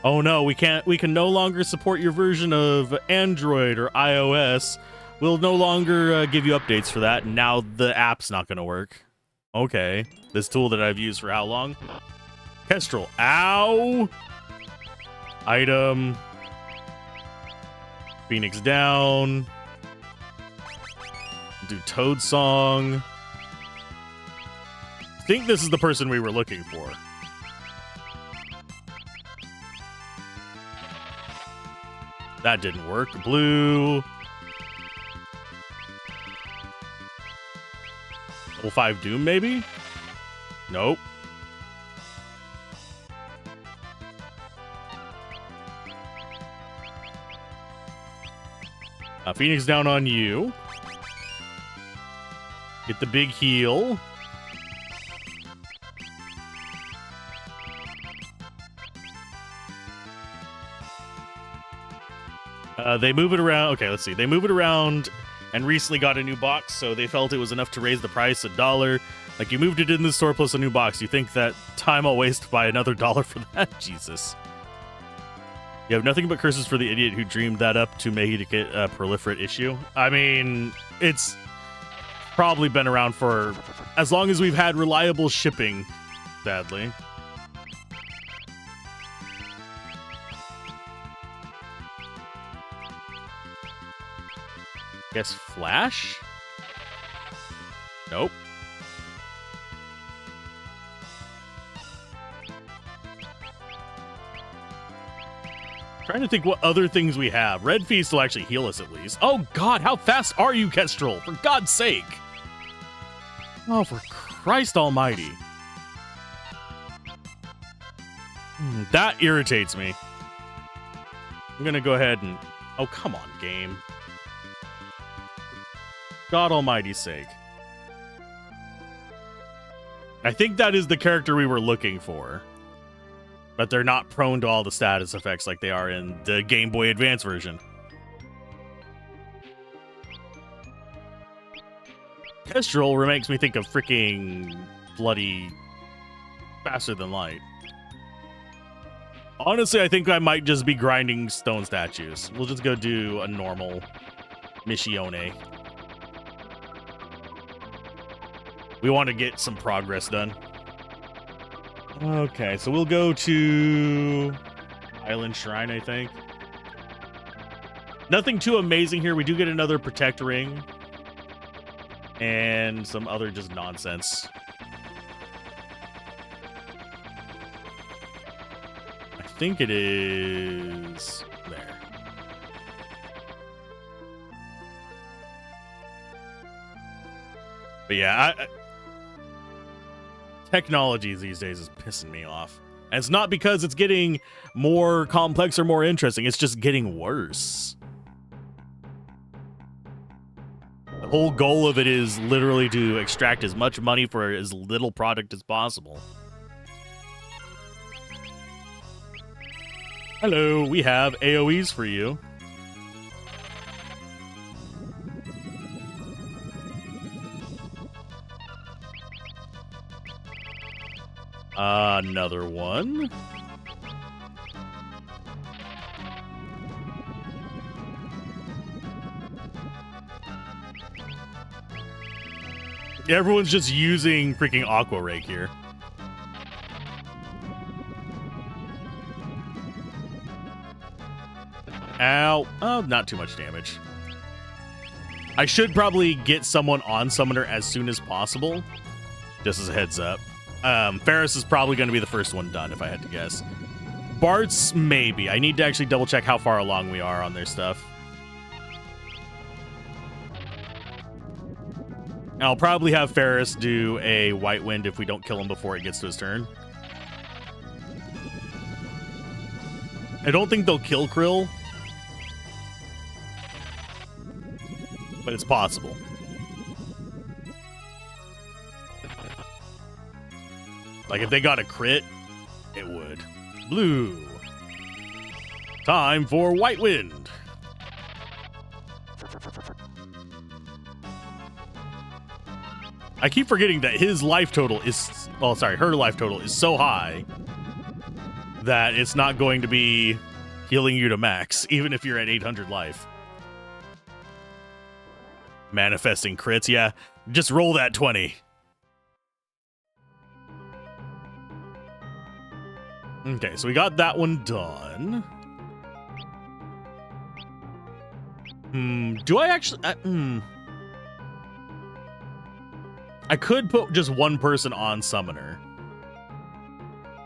oh no, we can no longer support your version of Android or iOS. We'll no longer give you updates for that, and now the app's not going to work. Okay. This tool that I've used for how long? Kestrel. Ow! Item. Phoenix down. Do Toad Song. I think this is the person we were looking for. That didn't work. Blue. Level 5 Doom, maybe? Nope. Phoenix down on you. Get the big heal. They move it around. Okay, let's see. They move it around and recently got a new box, so they felt it was enough to raise the price $1. Like, you moved it in the store plus a new box. You think that time I'll waste to buy another $1 for that? Jesus. You have nothing but curses for the idiot who dreamed that up to make it a proliferate issue. I mean, it's probably been around for as long as we've had reliable shipping, sadly. Guess Flash? Nope. Trying to think what other things we have. Red Feast will actually heal us at least. Oh god, how fast are you, Kestrel? For God's sake. Oh, for Christ almighty. That irritates me. I'm gonna go ahead and... Oh, come on, game. God almighty's sake. I think that is the character we were looking for. But they're not prone to all the status effects like they are in the Game Boy Advance version. Kestrel makes me think of freaking bloody Faster Than Light. Honestly, I think I might just be grinding stone statues. We'll just go do a normal Missione. We want to get some progress done. Okay, so we'll go to Island Shrine, I think. Nothing too amazing here. We do get another Protect Ring. And some other just nonsense. I think it is there. But yeah, technology these days is pissing me off. And it's not because it's getting more complex or more interesting. It's just getting worse. The whole goal of it is literally to extract as much money for as little product as possible. Hello, we have AoEs for you. Another one. Everyone's just using freaking Aqua Rake here. Ow. Oh, not too much damage. I should probably get someone on Summoner as soon as possible. Just as a heads up. Ferris is probably going to be the first one done, if I had to guess. Bart's, maybe. I need to actually double check how far along we are on their stuff. I'll probably have Ferris do a White Wind if we don't kill him before it gets to his turn. I don't think they'll kill Krill, but it's possible. Like, if they got a crit, it would. Blue. Time for White Wind. I keep forgetting that his life total is... Oh, sorry, her life total is so high that it's not going to be healing you to max, even if you're at 800 life. Manifesting crits, yeah. Just roll that 20. Okay, so we got that one done. Do I actually... I could put just one person on Summoner.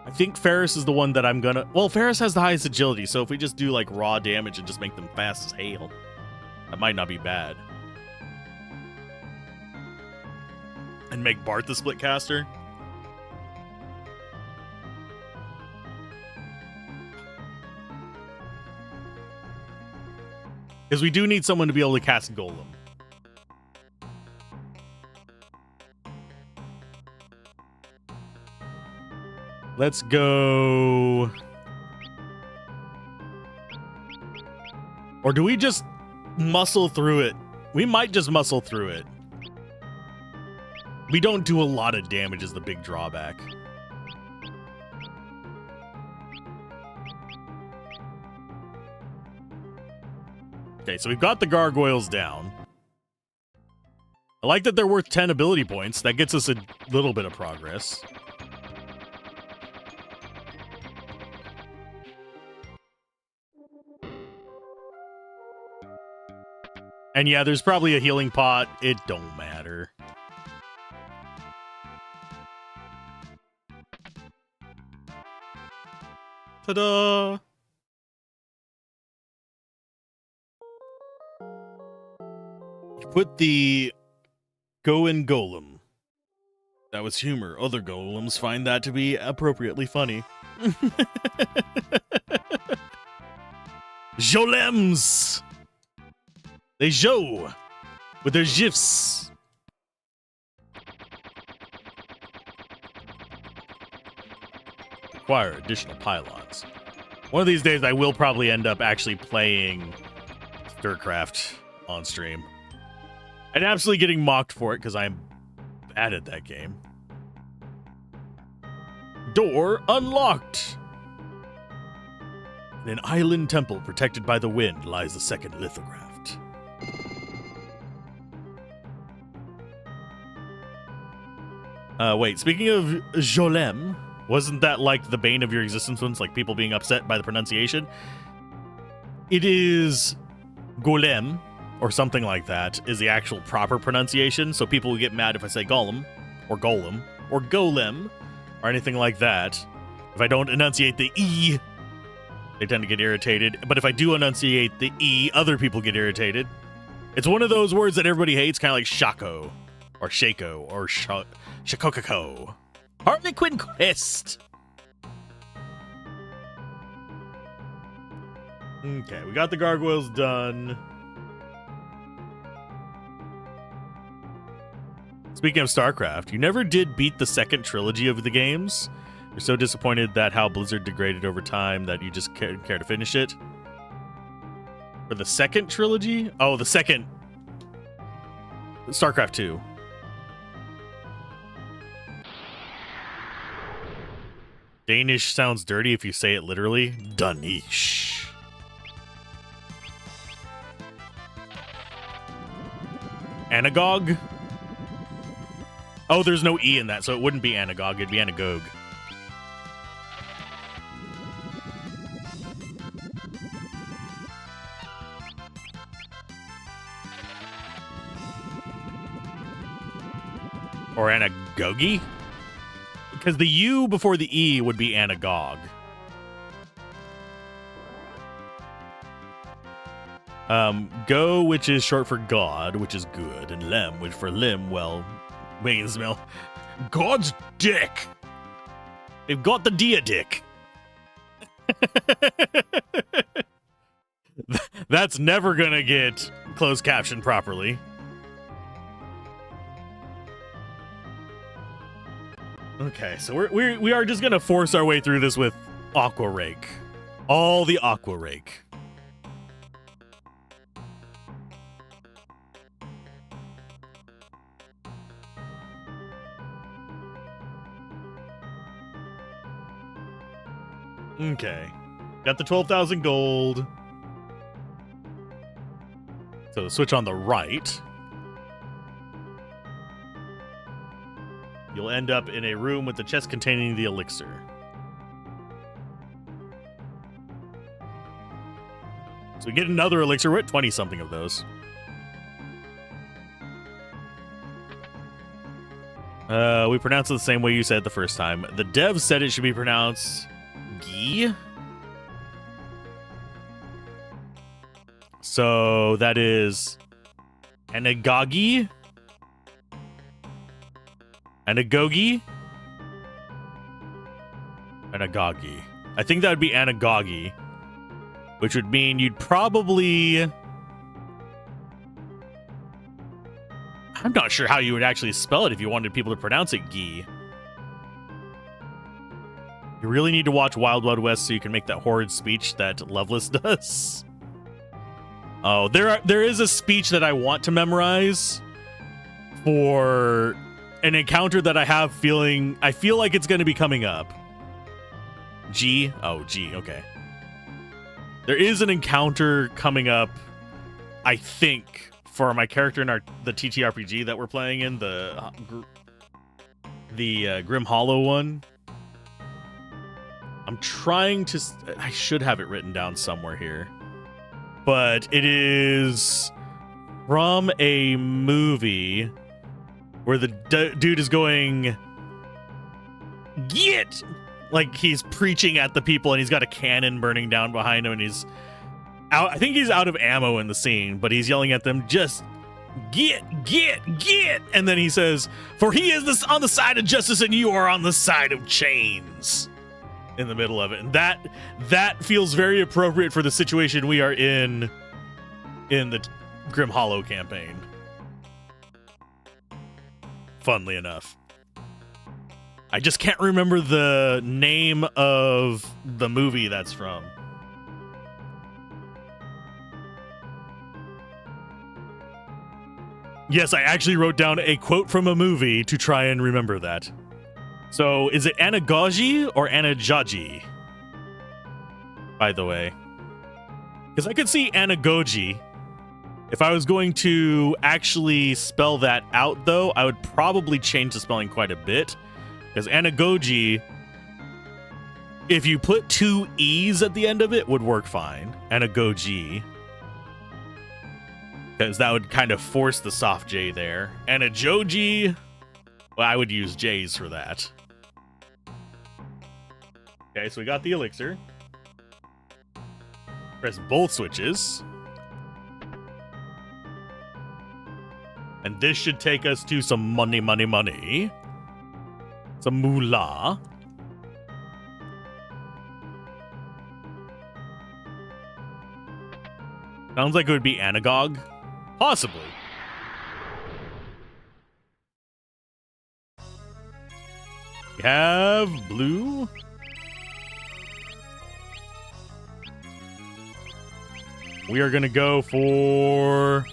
I think Ferris is the one that I'm gonna... Well, Ferris has the highest agility, so if we just do, like, raw damage and just make them fast as hail, that might not be bad. And make Bart the split caster. Because we do need someone to be able to cast Golem. Let's go... Or do we just muscle through it? We might just muscle through it. We don't do a lot of damage is the big drawback. Okay, so we've got the gargoyles down. I like that they're worth 10 ability points. That gets us a little bit of progress. And yeah, there's probably a healing pot. It don't matter. Ta-da! Put the Go-In Golem. That was humor. Other golems find that to be appropriately funny. Jolems! They jo with their gifs. Acquire additional pylons. One of these days I will probably end up actually playing StirCraft on stream. And absolutely getting mocked for it because I'm bad at that game. Door unlocked. In an island temple protected by the wind lies the second lithograph. Wait, speaking of Jolem, Wasn't that like the bane of your existence once, like people being upset by the pronunciation? It is golem, or something like that, is the actual proper pronunciation. So people will get mad if I say golem, or golem, or anything like that. If I don't enunciate the E, they tend to get irritated. But if I do enunciate the E, other people get irritated. It's one of those words that everybody hates, kind of like shako, or shako, or shakokako. Harlequin Quest. Okay, we got the gargoyles done. Speaking of StarCraft, you never did beat the second trilogy of the games. You're so disappointed that how Blizzard degraded over time that you just care to finish it. For the second trilogy? Oh, the second StarCraft 2. Danish sounds dirty if you say it literally. Danish. Anagog? Oh, there's no E in that, so it wouldn't be Anagog, it'd be Anagog. Or Anagogi? Because the U before the E would be Anagog. Go, which is short for God, which is good, and lem, which for limb, well, means, well, God's dick. They've got the dia dick. That's never gonna get closed captioned properly. Okay, so we are just gonna force our way through this with Aqua Rake. All the Aqua Rake. Okay. Got the 12,000 gold. So switch on the right. You'll end up in a room with the chest containing the elixir. So we get another elixir. We're at 20-something of those. We pronounce it the same way you said it the first time. The dev said it should be pronounced Gi. So that is Anagagi. Anagogi? Anagagi. I think that would be Anagagi, which would mean you'd probably... I'm not sure how you would actually spell it if you wanted people to pronounce it Gi. You really need to watch Wild Wild West so you can make that horrid speech that Loveless does. Oh, there is a speech that I want to memorize for an encounter that I have feeling... I feel like it's going to be coming up. G? Oh, G. Okay. There is an encounter coming up, I think, for my character in the TTRPG that we're playing in, the Grim Hollow one. I'm trying to... I should have it written down somewhere here. But it is from a movie where the dude is going, get! Like he's preaching at the people and he's got a cannon burning down behind him and he's out. I think he's out of ammo in the scene, but he's yelling at them, just get! And then he says, for he is on the side of justice and you are on the side of chains. In the middle of it. And that feels very appropriate for the situation we are in the Grim Hollow campaign. Funnily enough. I just can't remember the name of the movie that's from. Yes, I actually wrote down a quote from a movie to try and remember that. So, is it Anagogi or Anajaji? By the way. Because I could see Anagogi. If I was going to actually spell that out, though, I would probably change the spelling quite a bit. Because Anagogi If you put 2 E's at the end of it, would work fine. And a goji. Because that would kind of force the soft J there. And a joji, well, I would use J's for that. Okay, so we got the elixir. Press both switches. And this should take us to some money, money, money. Some moolah. Sounds like it would be Anagogue. Possibly. We have blue. We are going to go for...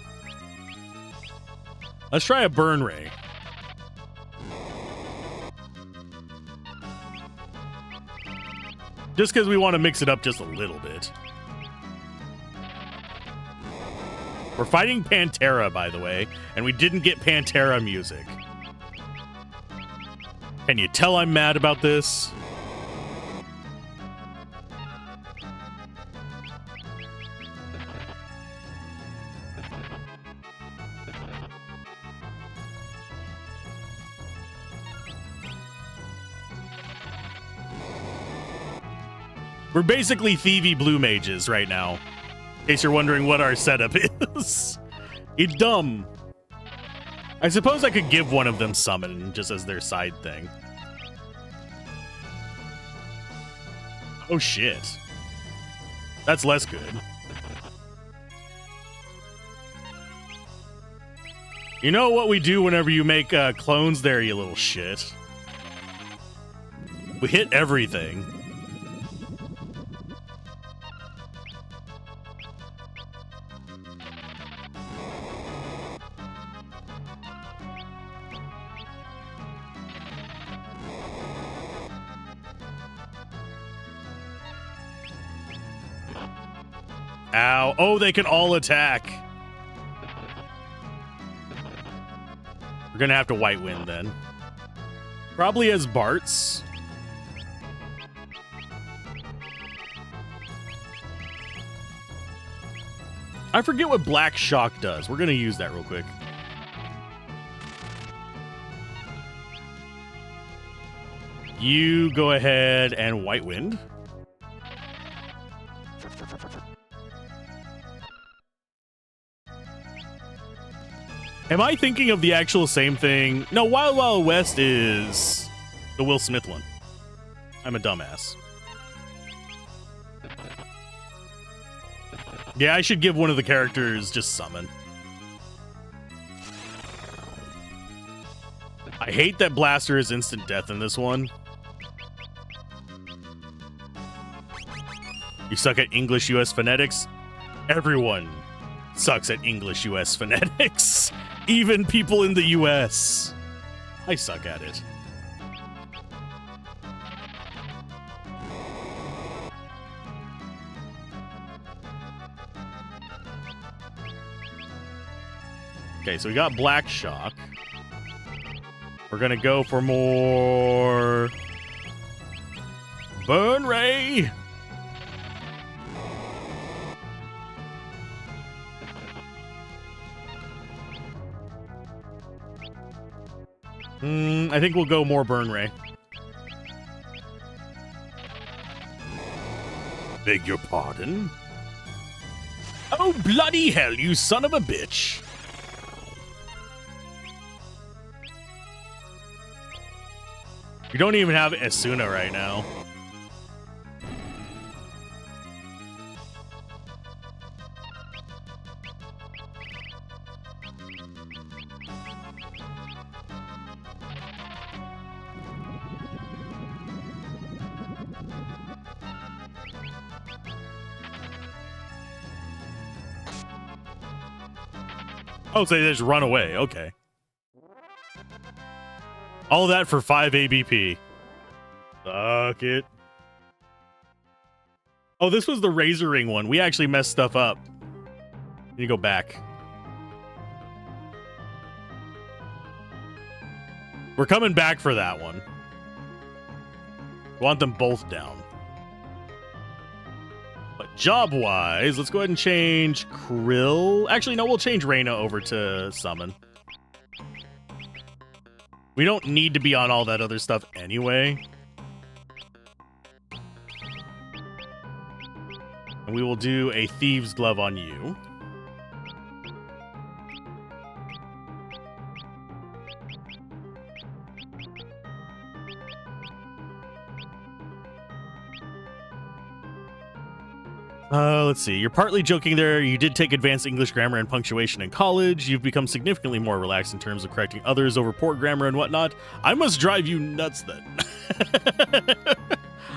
Let's try a burn ray. Just because we want to mix it up just a little bit. We're fighting Pantera, by the way, and we didn't get Pantera music. Can you tell I'm mad about this? We're basically thievy blue mages right now. In case you're wondering what our setup is. It's dumb. I suppose I could give one of them summon just as their side thing. Oh shit. That's less good. You know what we do whenever you make clones there, you little shit? We hit everything. Ow. Oh, they can all attack. We're gonna have to white win then. Probably as Bart's. I forget what Black Shock does. We're gonna use that real quick. You go ahead and white wind. Am I thinking of the actual same thing? No, Wild Wild West is the Will Smith one. I'm a dumbass. Yeah, I should give one of the characters just summon. I hate that Blaster is instant death in this one. You suck at English US phonetics? Everyone sucks at English US phonetics. Even people in the US. I suck at it. Okay, so we got Black Shock. We're gonna go for more Burn Ray. I think we'll go more Burn Ray. Beg your pardon? Oh, bloody hell, you son of a bitch. We don't even have Esuna right now. Oh, so they just run away. Okay. All that for 5 ABP. Suck it. Oh, this was the Razor Ring one. We actually messed stuff up. You go back. We're coming back for that one. Want them both down. But job-wise, let's go ahead and change Krill. Actually, no, we'll change Reyna over to summon. We don't need to be on all that other stuff anyway. And we will do a Thieves' Glove on you. Let's see. You're partly joking there. You did take advanced English grammar and punctuation in college. You've become significantly more relaxed in terms of correcting others over poor grammar and whatnot. I must drive you nuts then.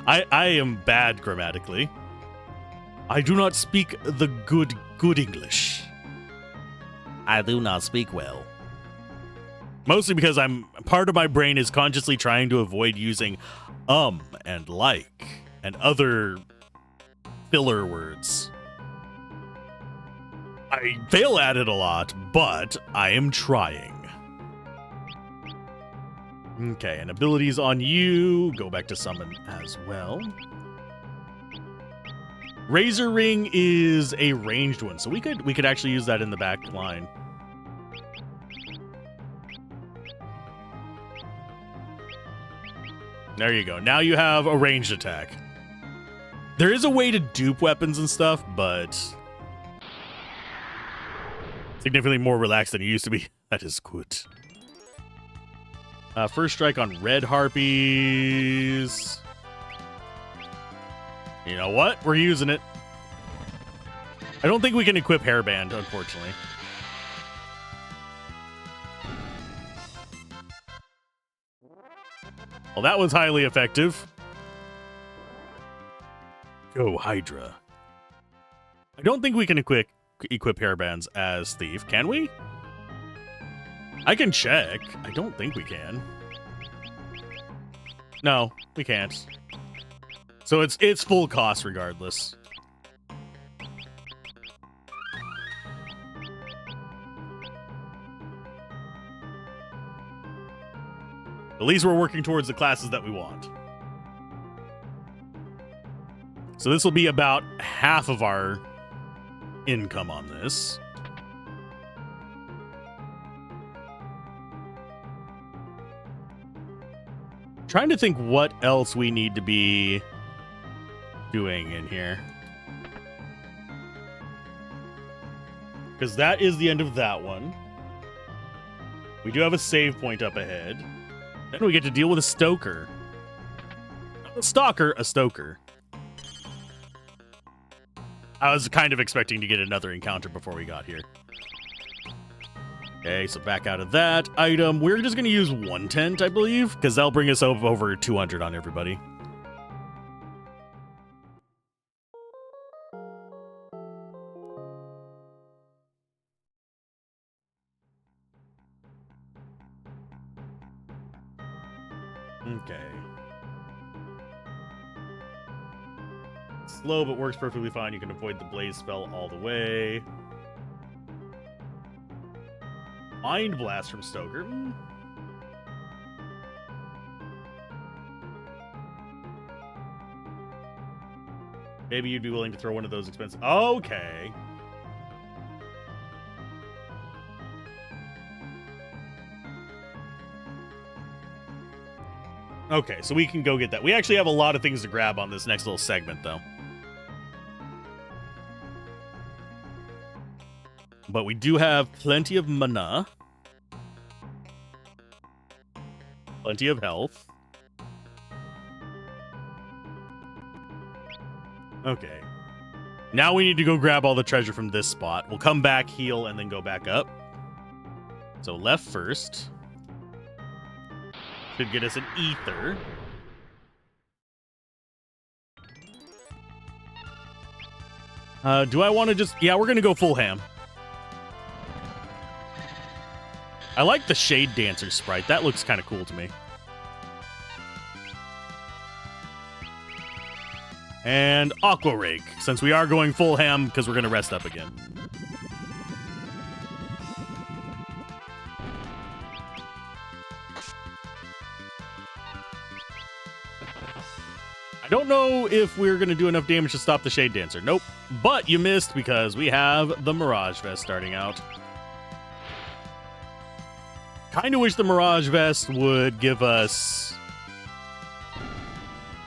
I am bad grammatically. I do not speak the good English. I do not speak well. Mostly because part of my brain is consciously trying to avoid using and like and other filler words. I fail at it a lot, but I am trying. Okay, and abilities on you. Go back to summon as well. Razor Ring is a ranged one, so we could actually use that in the back line. There you go. Now you have a ranged attack. There is a way to dupe weapons and stuff, but significantly more relaxed than it used to be. That is good. First strike on red harpies. You know what? We're using it. I don't think we can equip hairband, unfortunately. Well, that was highly effective. Go, Hydra. I don't think we can equip hairbands as Thief, can we? I can check. I don't think we can. No, we can't. So it's full cost regardless. At least we're working towards the classes that we want. So this will be about half of our income on this. Trying to think what else we need to be doing in here. Because that is the end of that one. We do have a save point up ahead. Then we get to deal with a stoker. Not a stalker, a stoker. I was kind of expecting to get another encounter before we got here. Okay, so back out of that item. We're just going to use one tent, I believe, because that'll bring us over 200 on everybody. Okay. Slow, but works perfectly fine. You can avoid the blaze spell all the way. Mind Blast from Stoker. Maybe you'd be willing to throw one of those expensive... Okay. Okay, so we can go get that. We actually have a lot of things to grab on this next little segment, though. But we do have plenty of mana. Plenty of health. Okay. Now we need to go grab all the treasure from this spot. We'll come back, heal, and then go back up. So left first. Should get us an ether. Do I want to just... Yeah, we're going to go full ham. I like the Shade Dancer sprite. That looks kind of cool to me. And Aqua Rake, since we are going full ham because we're going to rest up again. I Don't know if we're going to do enough damage to stop the Shade Dancer. Nope. But you missed because we have the Mirage Vest starting out. Kind of wish the Mirage Vest would give us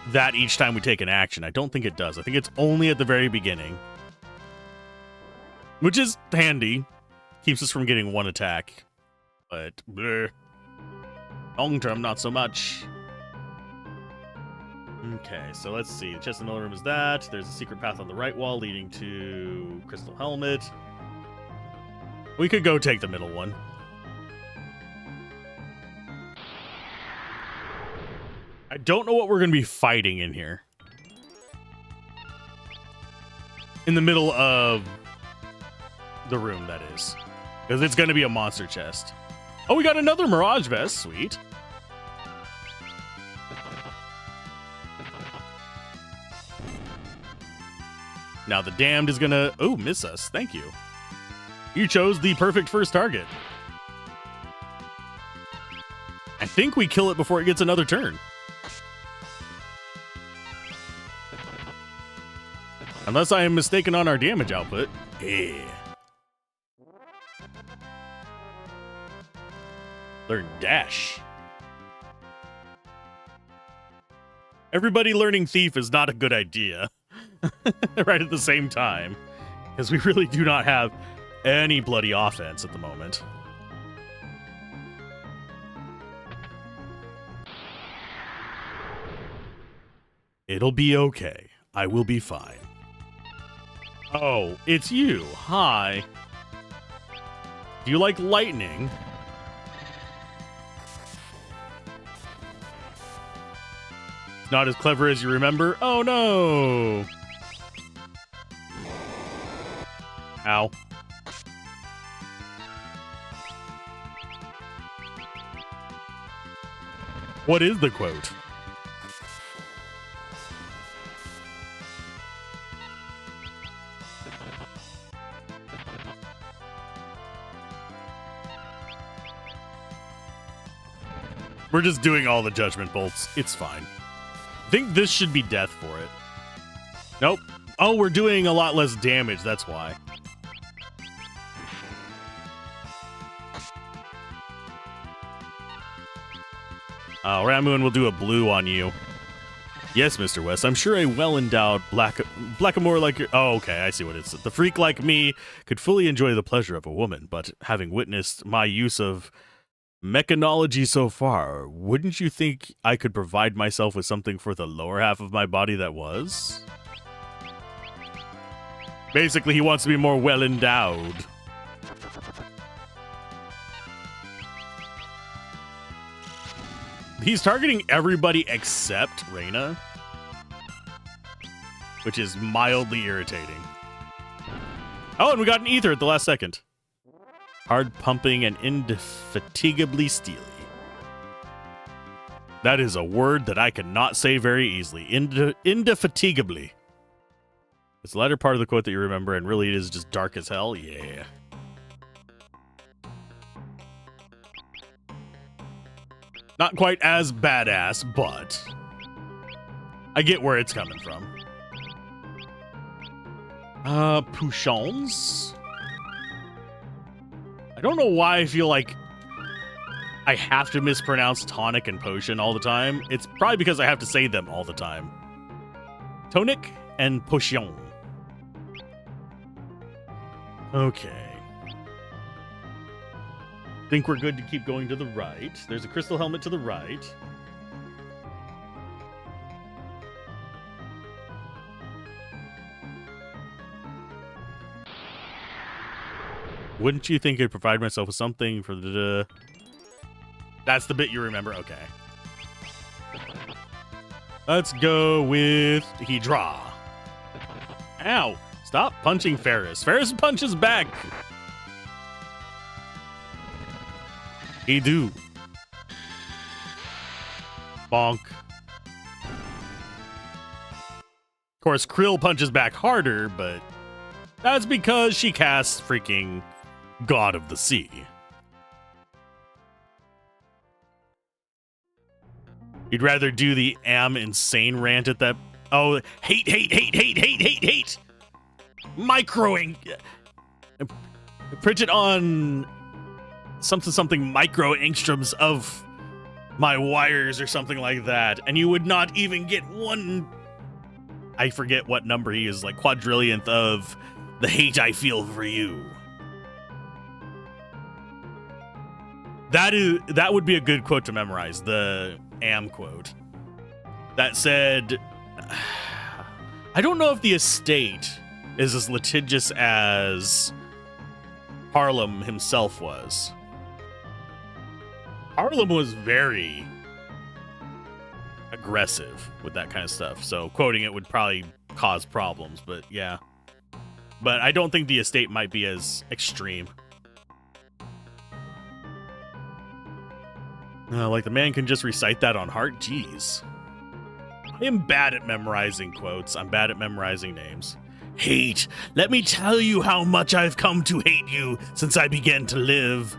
that each time we take an action. I don't think it does. I think it's only at the very beginning. Which is handy. Keeps us from getting one attack. But, bleh. Long term, not so much. Okay, so let's see. The chest in the middle room is that. There's a secret path on the right wall leading to Crystal Helmet. We could go take the middle one. I don't know what we're going to be fighting in here. In the middle of the room, that is. Because it's going to be a monster chest. Oh, we got another Mirage Vest. Sweet. Now the Damned is gonna, miss us. Thank you. You chose the perfect first target. I think we kill it before it gets another turn. Unless I am mistaken on our damage output. Yeah. Learn Dash. Everybody learning Thief is not a good idea. Right at the same time, because we really do not have any bloody offense at the moment. It'll be okay. I will be fine. Oh, it's you. Hi. Do you like lightning? It's not as clever as you remember. Oh no. Ow. What is the quote? We're just doing all the judgment bolts. It's fine. I think this should be death for it. Nope. Oh, we're doing a lot less damage. That's why. Ramoon will do a blue on you. Yes, Mr. West, I'm sure a well-endowed blackamoor like your... Oh, okay, I see what it's... The freak like me could fully enjoy the pleasure of a woman, but having witnessed my use of mechanology so far, wouldn't you think I could provide myself with something for the lower half of my body that was? Basically, he wants to be more well-endowed. He's targeting everybody except Reyna, which is mildly irritating. Oh, and we got an ether at the last second. Hard pumping and indefatigably steely. That is a word that I cannot say very easily. Indefatigably. It's the latter part of the quote that you remember, and really it is just dark as hell. Yeah. Not quite as badass, but I get where it's coming from. Pouchons? I don't know why I feel like I have to mispronounce tonic and potion all the time. It's probably because I have to say them all the time. Tonic and potion. Okay. Think we're good to keep going to the right. There's a crystal helmet to the right. Wouldn't you think I'd provide myself with something for the... That's the bit you remember? Okay. Let's go with Hydra. Ow. Stop punching Ferris. Ferris punches back. He do. Bonk. Of course, Krill punches back harder, but that's because she casts freaking God of the Sea. You'd rather do the am insane rant at that Oh, hate. Microing. Print it on something micro angstroms of my wires or something like that, and you would not even get one. I forget what number he is, like quadrillionth of the hate I feel for you. That would be a good quote to memorize, the Am quote. That said, I don't know if the estate is as litigious as Harlem himself was. Harlem was very aggressive with that kind of stuff, so quoting it would probably cause problems, but yeah. But I don't think the estate might be as extreme. Like the man can just recite that on heart? Jeez. I am bad at memorizing quotes. I'm bad at memorizing names. Hate. Let me tell you how much I've come to hate you since I began to live.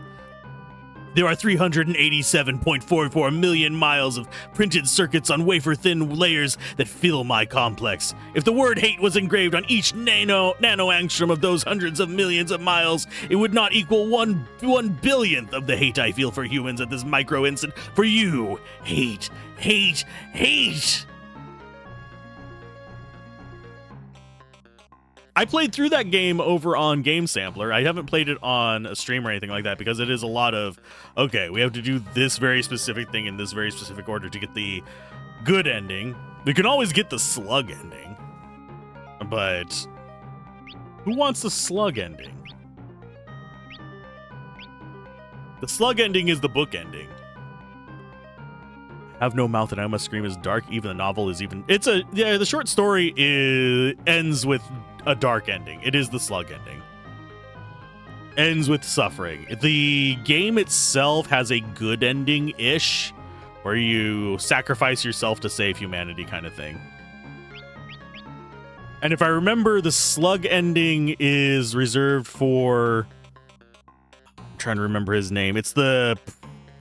There are 387.44 million miles of printed circuits on wafer-thin layers that fill my complex. If the word hate was engraved on each nanoangstrom of those hundreds of millions of miles, it would not equal one billionth of the hate I feel for humans at this micro instant. For you, hate. I played through that game over on Game Sampler. I haven't played it on a stream or anything like that because it is a lot of, okay, we have to do this very specific thing in this very specific order to get the good ending. We can always get the slug ending, but who wants the slug ending? The slug ending is the book ending. Have no mouth and I must scream is dark. Even the novel is even. The short story ends with a dark ending. It is the slug ending. Ends with suffering. The game itself has a good ending-ish, where you sacrifice yourself to save humanity kind of thing. And if I remember, the slug ending is reserved for... I'm trying to remember his name. I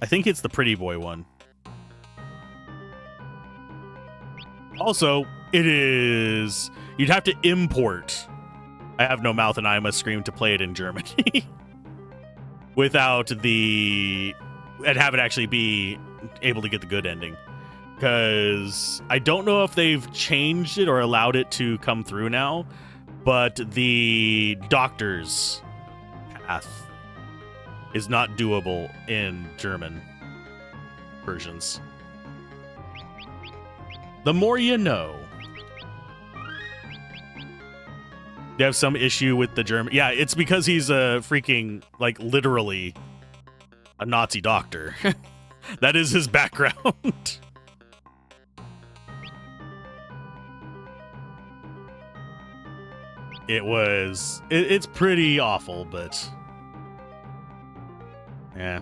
think it's the pretty boy one. Also, it is... You'd have to import I Have No Mouth and I Must Scream to play it in Germany. Without and have it actually be able to get the good ending. Because I don't know if they've changed it or allowed it to come through now, but the doctor's path is not doable in German versions. The more you know. You have some issue with the German. Yeah, it's because he's a freaking, like, literally a Nazi doctor. That is his background. It's pretty awful, but yeah.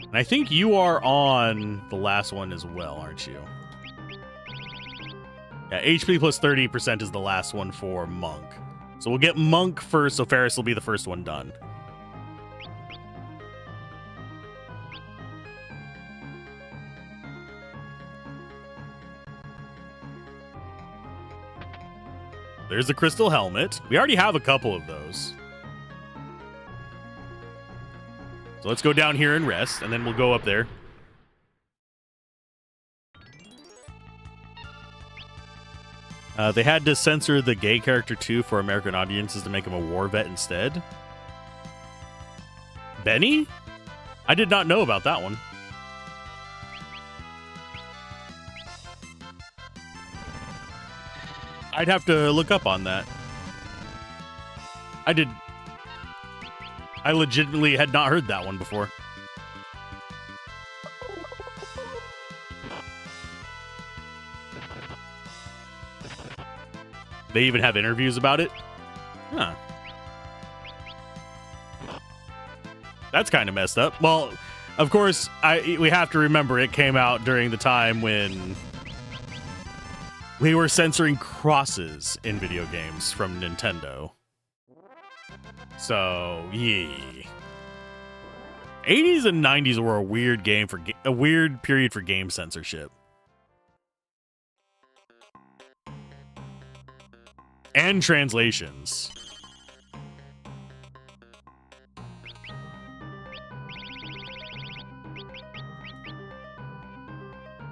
And I think you are on the last one as well, aren't you? Yeah, HP plus 30% is the last one for Monk. So we'll get Monk first, so Ferris will be the first one done. There's the crystal helmet. We already have a couple of those. So let's go down here and rest, and then we'll go up there. They had to censor the gay character too for American audiences to make him a war vet instead. Benny? I did not know about that one. I'd have to look up on that. I legitimately had not heard that one before. They even have interviews about it? Huh. That's kind of messed up. Well, of course, we have to remember it came out during the time when we were censoring crosses in video games from Nintendo. So, yeah. 80s and 90s were a weird period for game censorship. and translations.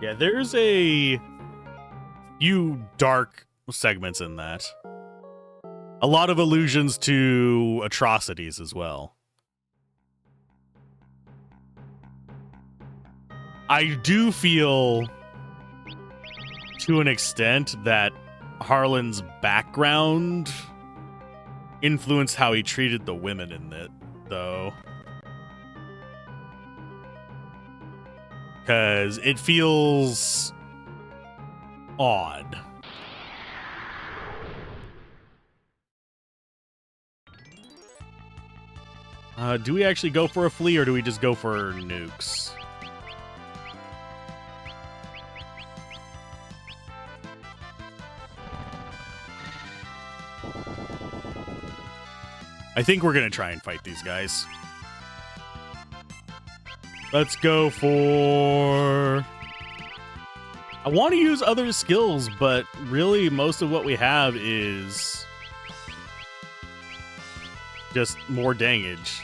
Yeah, there's a few dark segments in that. A lot of allusions to atrocities as well. I do feel, to an extent, that Harlan's background influenced how he treated the women in it, though. Because it feels odd. Do we actually go for a flea, or do we just go for nukes? I think we're going to try and fight these guys. Let's go for... I want to use other skills, but really most of what we have is just more dangage.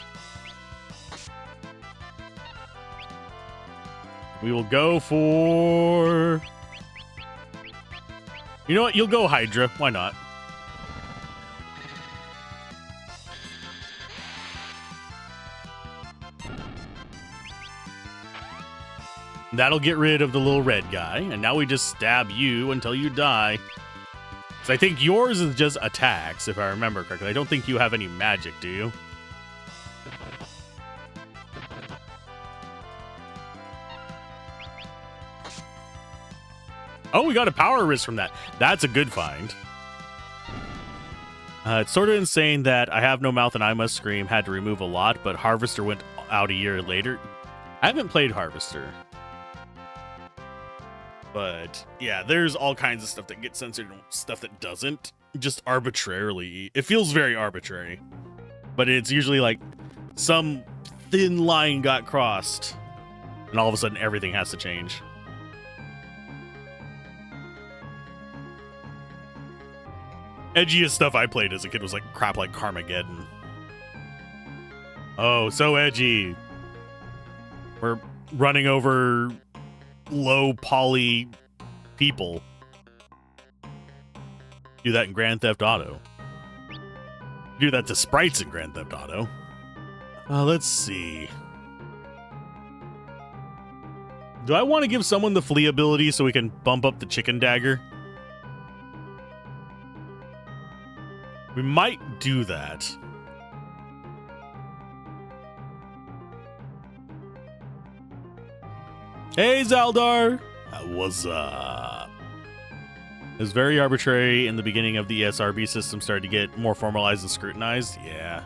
We will go for... You know what? You'll go Hydra. Why not? That'll get rid of the little red guy, and now we just stab you until you die. So I think yours is just attacks, if I remember correctly. I don't think you have any magic, do you? Oh, we got a power wrist from that. That's a good find. It's sort of insane that I Have No Mouth and I Must Scream had to remove a lot, but Harvester went out a year later. I haven't played Harvester. But, yeah, there's all kinds of stuff that gets censored and stuff that doesn't. Just arbitrarily. It feels very arbitrary. But it's usually like some thin line got crossed. And all of a sudden everything has to change. Edgiest stuff I played as a kid was like crap like Carmageddon. Oh, so edgy. We're running over low poly people. Do that in Grand Theft Auto. Do that to sprites in Grand Theft Auto. Let's see. Do I want to give someone the flea ability so we can bump up the chicken dagger? We might do that. Hey, Zaldar! What's up? It was very arbitrary in the beginning of the ESRB system started to get more formalized and scrutinized. Yeah.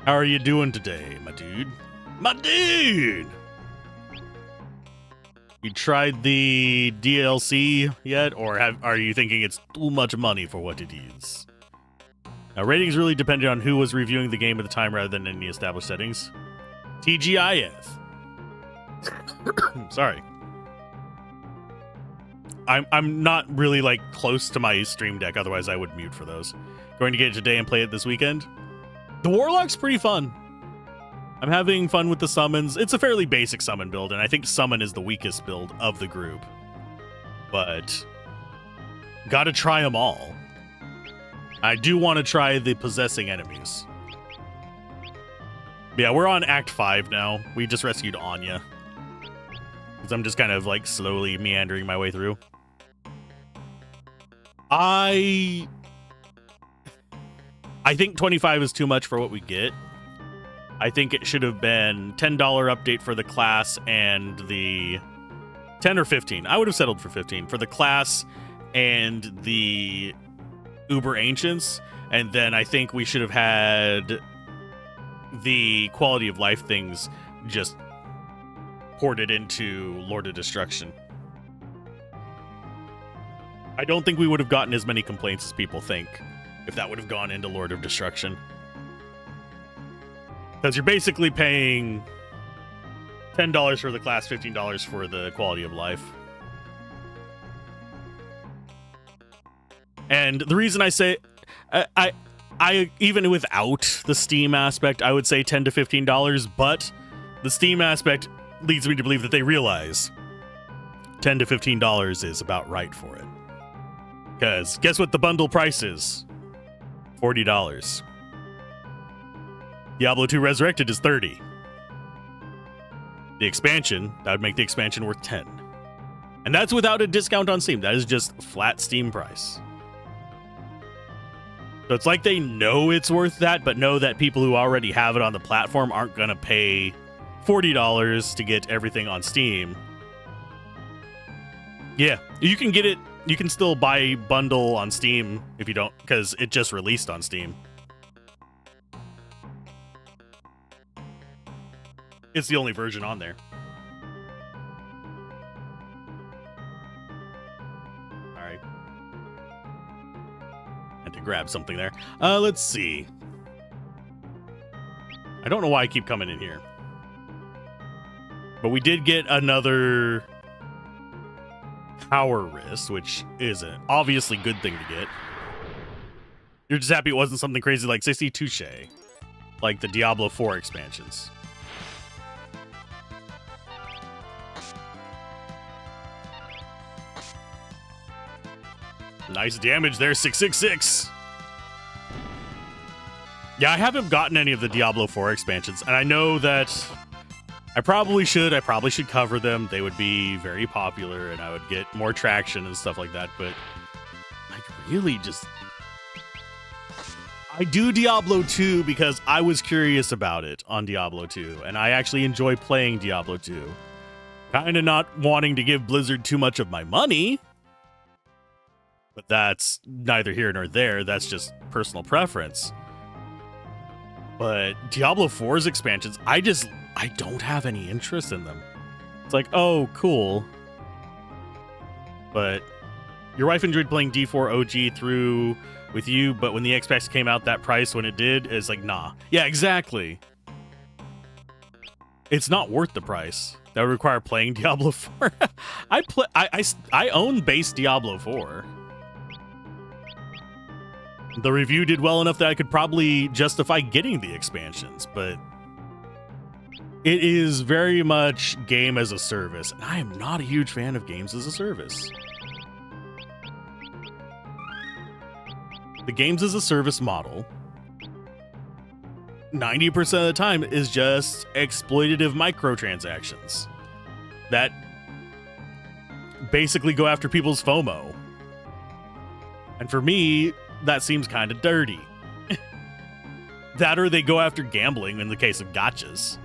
How are you doing today, my dude? My dude! You tried the DLC yet, or are you thinking it's too much money for what it is? Now, ratings really depended on who was reviewing the game at the time rather than any established settings. TGIF. Sorry. I'm not really like close to my stream deck, otherwise I would mute for those. Going to get it today and play it this weekend. The Warlock's pretty fun. I'm having fun with the summons. It's a fairly basic summon build, and I think summon is the weakest build of the group. But gotta try them all. I do want to try the possessing enemies. Yeah, we're on Act 5 now. We just rescued Anya. Because I'm just kind of like slowly meandering my way through. I think 25 is too much for what we get. I think it should have been $10 update for the class and the 10 or 15. I would have settled for 15 for the class and the Uber Ancients. And then I think we should have had the quality of life things just ported into Lord of Destruction. I don't think we would have gotten as many complaints as people think if that would have gone into Lord of Destruction. Because you're basically paying $10 for the class, $15 for the quality of life. And the reason I say, I even without the Steam aspect, I would say $10 to $15, but the Steam aspect leads me to believe that they realize $10 to $15 is about right for it. Because guess what the bundle price is? $40. Diablo 2 Resurrected is $30. The expansion, that would make the expansion worth $10. And that's without a discount on Steam. That is just flat Steam price. So it's like they know it's worth that, but know that people who already have it on the platform aren't going to pay $40 to get everything on Steam. Yeah, you can get it. You can still buy bundle on Steam if you don't, because it just released on Steam. It's the only version on there. All right. Had to grab something there. Let's see. I don't know why I keep coming in here. But we did get another power wrist, which is an obviously good thing to get. You're just happy it wasn't something crazy like 60 touche, like the Diablo 4 expansions. Nice damage there, 666. Yeah, I haven't gotten any of the Diablo 4 expansions, and I know that I probably should cover them. They would be very popular, and I would get more traction and stuff like that, but I do Diablo 2 because I was curious about it on Diablo 2, and I actually enjoy playing Diablo 2. Kind of not wanting to give Blizzard too much of my money, but that's neither here nor there. That's just personal preference. But Diablo 4's expansions, I don't have any interest in them. It's like, oh, cool. But your wife enjoyed playing D4 OG through with you, but when the Xbox came out that price when it did, it's like, nah. Yeah, exactly. It's not worth the price. That would require playing Diablo 4. I own base Diablo 4. The review did well enough that I could probably justify getting the expansions, but it is very much game as a service, and I am not a huge fan of games as a service. The games as a service model, 90% of the time, is just exploitative microtransactions that basically go after people's FOMO. And for me, that seems kind of dirty. That or they go after gambling in the case of gotchas.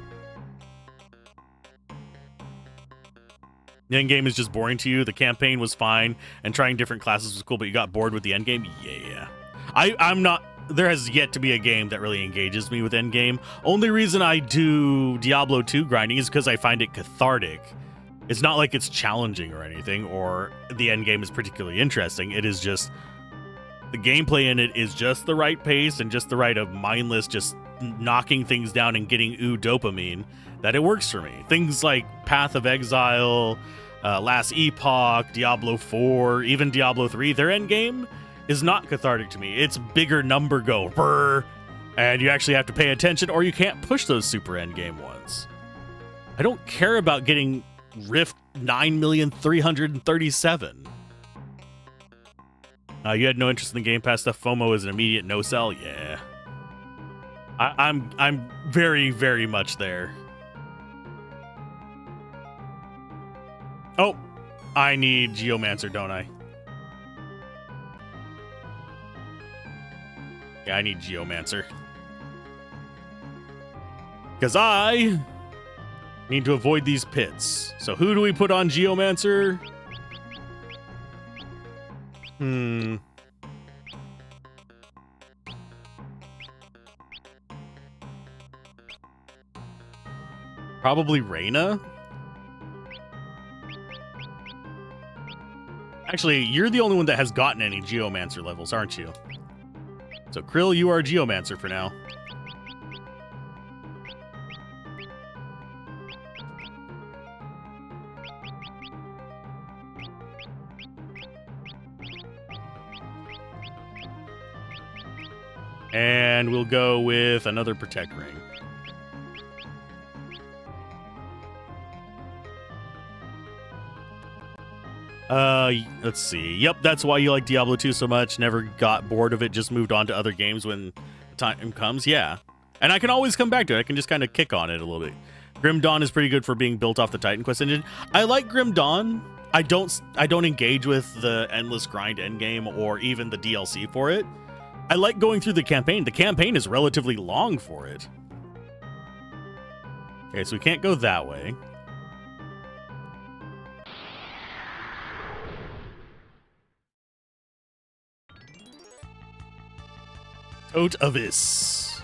The endgame is just boring to you. The campaign was fine, and trying different classes was cool, but you got bored with the endgame? Yeah. I'm not... There has yet to be a game that really engages me with endgame. Only reason I do Diablo 2 grinding is because I find it cathartic. It's not like it's challenging or anything, or the endgame is particularly interesting. It is just... The gameplay in it is just the right pace and just the right of mindless, just knocking things down and getting dopamine, that it works for me. Things like Path of Exile, Last Epoch, Diablo 4, even Diablo 3, their endgame is not cathartic to me. It's bigger number go, brr, and you actually have to pay attention or you can't push those super endgame ones. I don't care about getting Rift 9,337,000. You had no interest in the Game Pass stuff. FOMO is an immediate no sell. Yeah, I'm very, very much there. Oh, I need Geomancer, don't I? Yeah, I need Geomancer. Because I need to avoid these pits. So who do we put on Geomancer? Probably Reyna. Actually, you're the only one that has gotten any Geomancer levels, aren't you? So Krill, you are a Geomancer for now. and we'll go with another Protect Ring. Let's see. Yep, that's why you like Diablo 2 so much. Never got bored of it, just moved on to other games when the time comes. Yeah. And I can always come back to it. I can just kind of kick on it a little bit. Grim Dawn is pretty good for being built off the Titan Quest engine. I like Grim Dawn. I don't engage with the endless grind endgame or even the DLC for it. I like going through the campaign. The campaign is relatively long for it. Okay, so we can't go that way. Tote Abyss.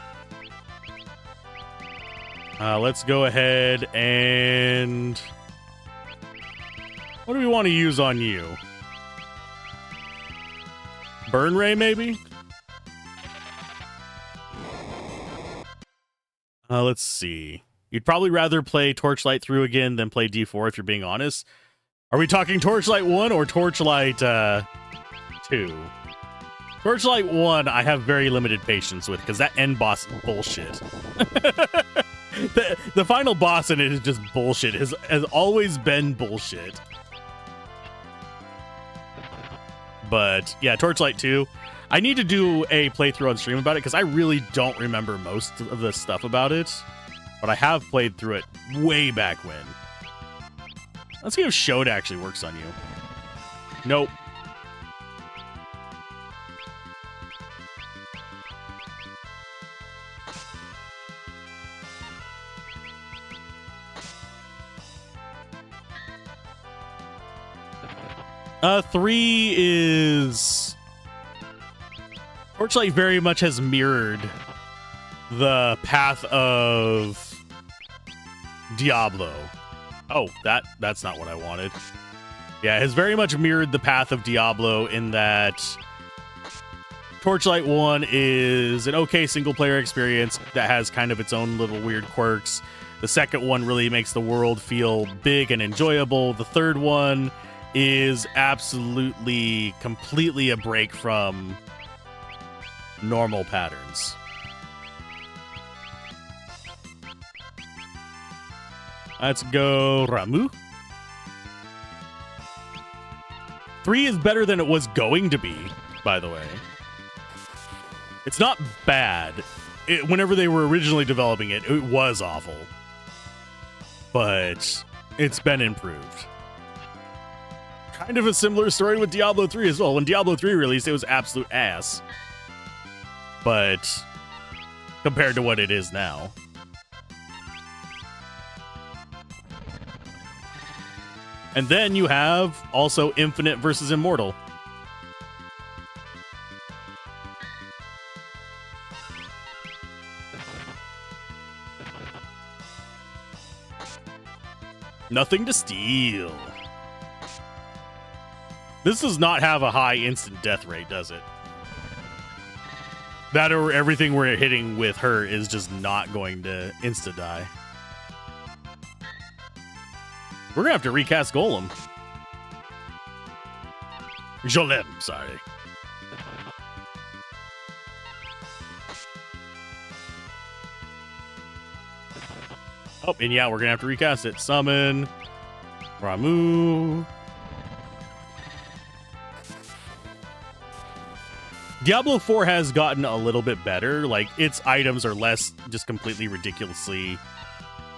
Let's go ahead and... What do we want to use on you? Burn Ray, maybe? Let's see. You'd probably rather play Torchlight through again than play D4 if you're being honest. Are we talking Torchlight 1 or Torchlight 2? Torchlight 1, I have very limited patience with, because that end boss is bullshit. the final boss in it is just bullshit. Has always been bullshit. But, yeah, Torchlight 2. I need to do a playthrough on stream about it, because I really don't remember most of the stuff about it. But I have played through it way back when. Let's see if Shode actually works on you. Nope. Three is... Torchlight very much has mirrored the path of Diablo. Oh, that's not what I wanted. Yeah, it has very much mirrored the path of Diablo in that Torchlight 1 is an okay single-player experience that has kind of its own little weird quirks. The second one really makes the world feel big and enjoyable. The third one is absolutely, completely a break from normal patterns. Let's go Ramu. 3 is better than it was going to be, by the way. It's not bad. Whenever they were originally developing it, it was awful. But it's been improved. Kind of a similar story with Diablo 3 as well. When Diablo 3 released, it was absolute ass. But compared to what it is now. And then you have also Infinite versus Immortal. Nothing to steal. This does not have a high instant death rate, does it? That or everything we're hitting with her is just not going to insta-die. We're going to have to recast Golem. Jolem, sorry. Oh, and yeah, we're going to have to recast it. Summon. Ramu. Diablo 4 has gotten a little bit better. Like, its items are less just completely ridiculously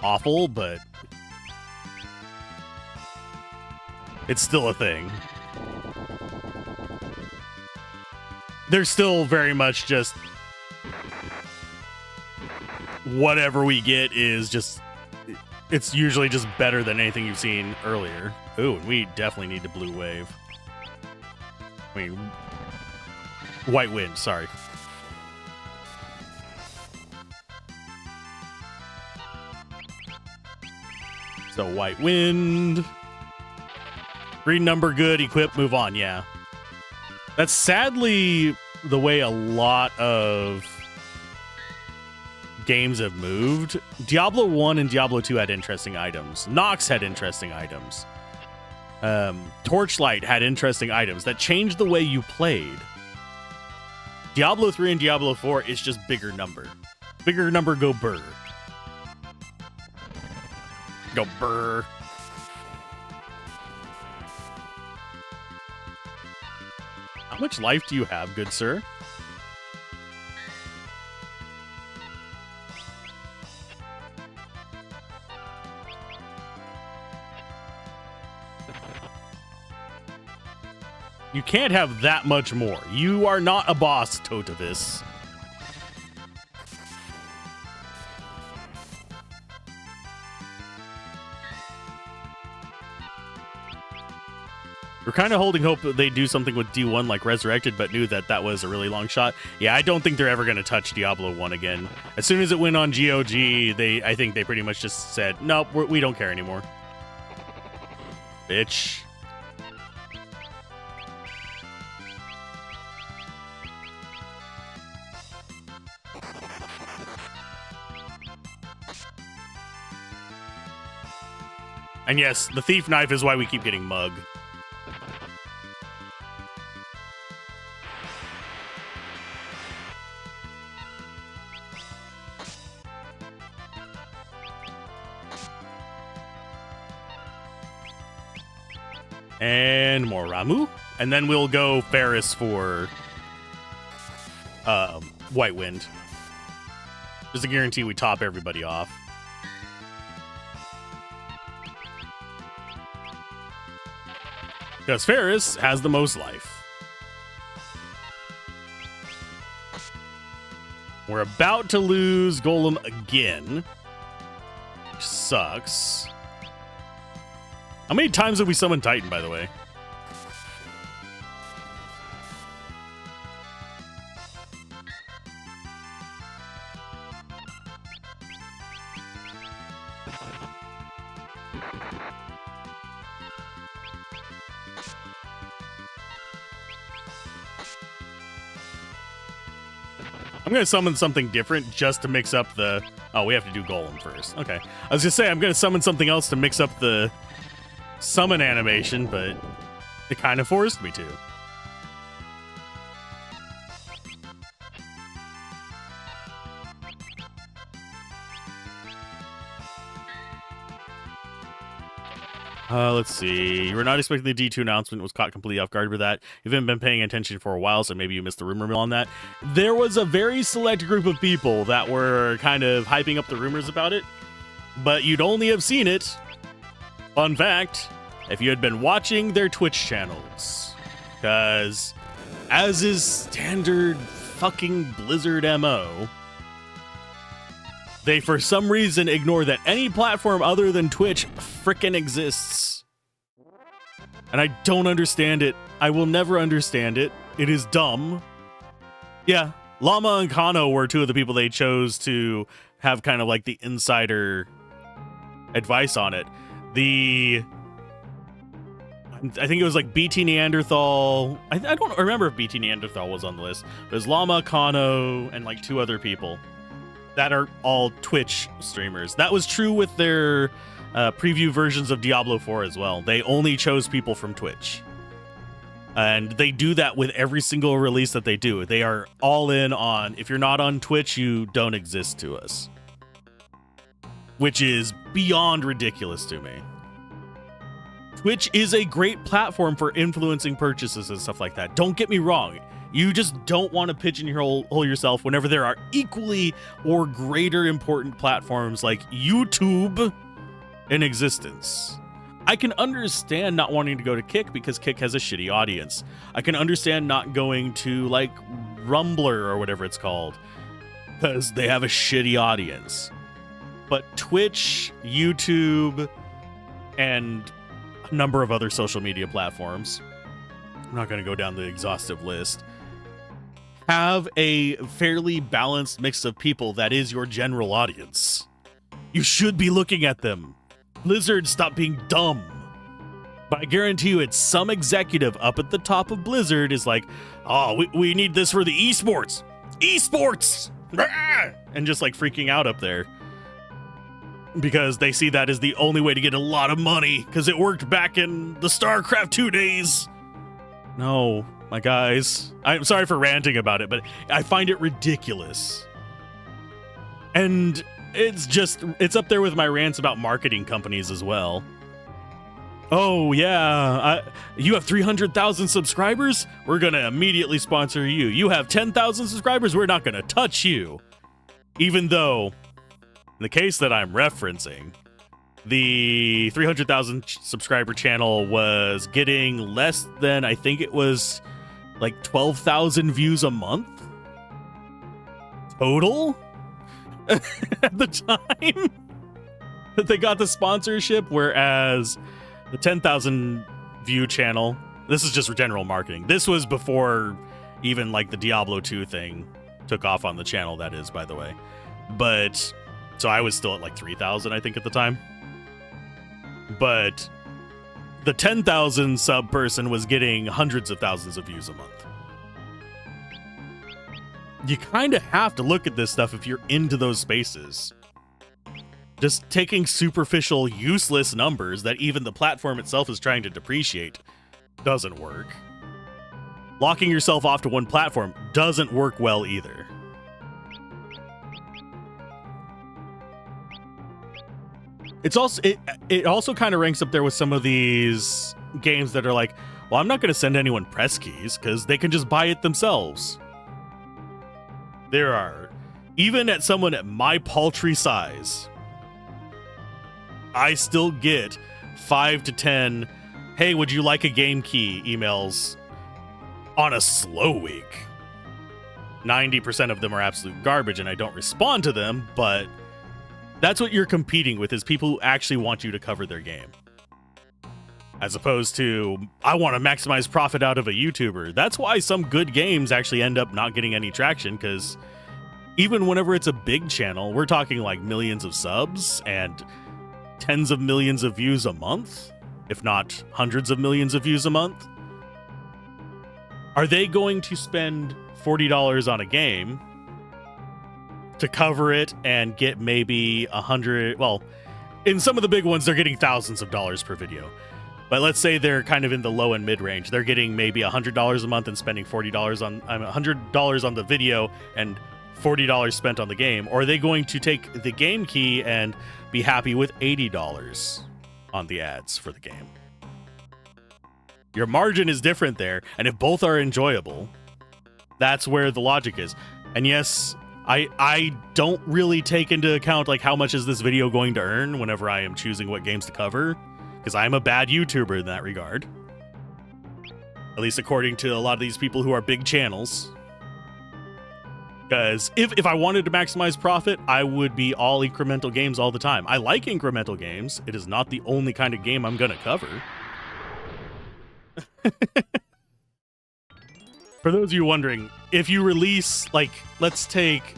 awful, but it's still a thing. They're still very much just whatever we get is just, it's usually just better than anything you've seen earlier. Ooh, and we definitely need to blue wave. I mean, White Wind, sorry. So White Wind. Green number, good. Equip, move on, yeah. That's sadly the way a lot of games have moved. Diablo 1 and Diablo 2 had interesting items. Nox had interesting items. Torchlight had interesting items that changed the way you played. Diablo 3 and Diablo 4 is just bigger number. Bigger number go burr. Go burr. How much life do you have, good sir? You can't have that much more. You are not a boss, Totavis. We're kind of holding hope that they do something with D1 like Resurrected, but knew that that was a really long shot. Yeah, I don't think they're ever going to touch Diablo 1 again. As soon as it went on GOG, I think they pretty much just said, nope, we don't care anymore. Bitch. And yes, the thief knife is why we keep getting mug. And more Ramu. And then we'll go Ferris for White Wind. Just to guarantee we top everybody off. Because Ferris has the most life. We're about to lose Golem again. Which sucks. How many times have we summoned Titan, by the way? I'm going to summon something different just to mix up the... Oh, we have to do Golem first. Okay. I was going to say, I'm going to summon something else to mix up the summon animation, but it kind of forced me to. Let's see. You were not expecting the D2 announcement, was caught completely off guard with that. You haven't been paying attention for a while, so maybe you missed the rumor mill on that. There was a very select group of people that were kind of hyping up the rumors about it, but you'd only have seen it, fun fact, if you had been watching their Twitch channels. Because, as is standard fucking Blizzard MO, they, for some reason, ignore that any platform other than Twitch frickin' exists. And I don't understand it. I will never understand it. It is dumb. Yeah, Llama and Kano were two of the people they chose to have kind of like the insider advice on it. I think it was like BT Neanderthal. I don't remember if BT Neanderthal was on the list. But it was Llama, Kano, and like two other people that are all Twitch streamers. That was true with their preview versions of Diablo 4 as well. They only chose people from Twitch. And they do that with every single release that they do. They are all in on, if you're not on Twitch, you don't exist to us. Which is beyond ridiculous to me. Twitch is a great platform for influencing purchases and stuff like that. Don't get me wrong. You just don't want to pigeonhole yourself whenever there are equally or greater important platforms like YouTube in existence. I can understand not wanting to go to Kick because Kick has a shitty audience. I can understand not going to like Rumbler or whatever it's called because they have a shitty audience. But Twitch, YouTube, and a number of other social media platforms, I'm not going to go down the exhaustive list, have a fairly balanced mix of people that is your general audience. You should be looking at them. Blizzard, stop being dumb. But I guarantee you it's some executive up at the top of Blizzard is like, oh, we need this for the esports. Esports! And just like freaking out up there. Because they see that as the only way to get a lot of money because it worked back in the StarCraft 2 days. No, my guys. I'm sorry for ranting about it, but I find it ridiculous. And it's up there with my rants about marketing companies as well. Oh, yeah, you have 300,000 subscribers? We're going to immediately sponsor you. You have 10,000 subscribers? We're not going to touch you. Even though, in the case that I'm referencing, the 300,000 subscriber channel was getting less than, I think it was like 12,000 views a month total at the time that they got the sponsorship, whereas the 10,000 view channel, this is just general marketing. This was before even like the Diablo 2 thing took off on the channel, that is, by the way. But so I was still at like 3,000, I think, at the time. But the 10,000 sub person was getting hundreds of thousands of views a month. You kind of have to look at this stuff if you're into those spaces. Just taking superficial, useless numbers that even the platform itself is trying to depreciate doesn't work. Locking yourself off to one platform doesn't work well either. It also kind of ranks up there with some of these games that are like, well, I'm not going to send anyone press keys because they can just buy it themselves. There are, even at someone at my paltry size, I still get 5 to 10, hey, would you like a game key emails on a slow week. 90% of them are absolute garbage and I don't respond to them, but that's what you're competing with, is people who actually want you to cover their game. As opposed to, I want to maximize profit out of a YouTuber. That's why some good games actually end up not getting any traction, because even whenever it's a big channel, we're talking like millions of subs and tens of millions of views a month, if not hundreds of millions of views a month. Are they going to spend $40 on a game to cover it and get maybe 100? Well, in some of the big ones, they're getting thousands of dollars per video. But let's say they're kind of in the low and mid range. They're getting maybe $100 a month and spending $40 on $100 on the video and $40 spent on the game. Or are they going to take the game key and be happy with $80 on the ads for the game? Your margin is different there, and if both are enjoyable, that's where the logic is. And yes, I don't really take into account like how much is this video going to earn whenever I am choosing what games to cover, because I'm a bad YouTuber in that regard. At least according to a lot of these people who are big channels. Because if I wanted to maximize profit, I would be all incremental games all the time. I like incremental games. It is not the only kind of game I'm going to cover. For those of you wondering, if you release, like, let's take...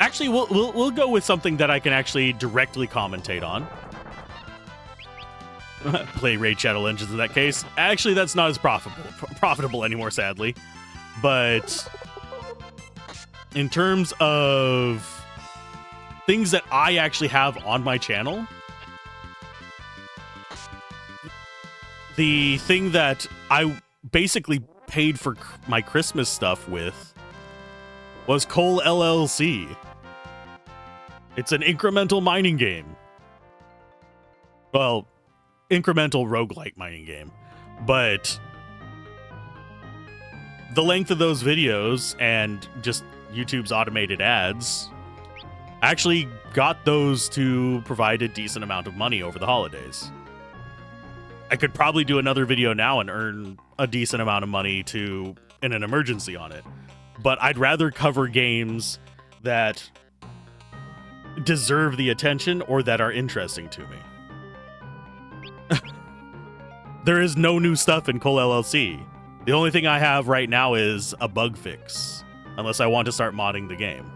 Actually, we'll go with something that I can actually directly commentate on. Play Raid Shadow Legends in that case. Actually, that's not as profitable anymore, sadly. But in terms of things that I actually have on my channel, the thing that I basically paid for my Christmas stuff with was Coal LLC. It's an incremental mining game. Well, incremental roguelike mining game. But the length of those videos and just YouTube's automated ads actually got those to provide a decent amount of money over the holidays. I could probably do another video now and earn a decent amount of money in an emergency on it. But I'd rather cover games that deserve the attention or that are interesting to me. There is no new stuff in Coal LLC. The only thing I have right now is a bug fix, unless I want to start modding the game.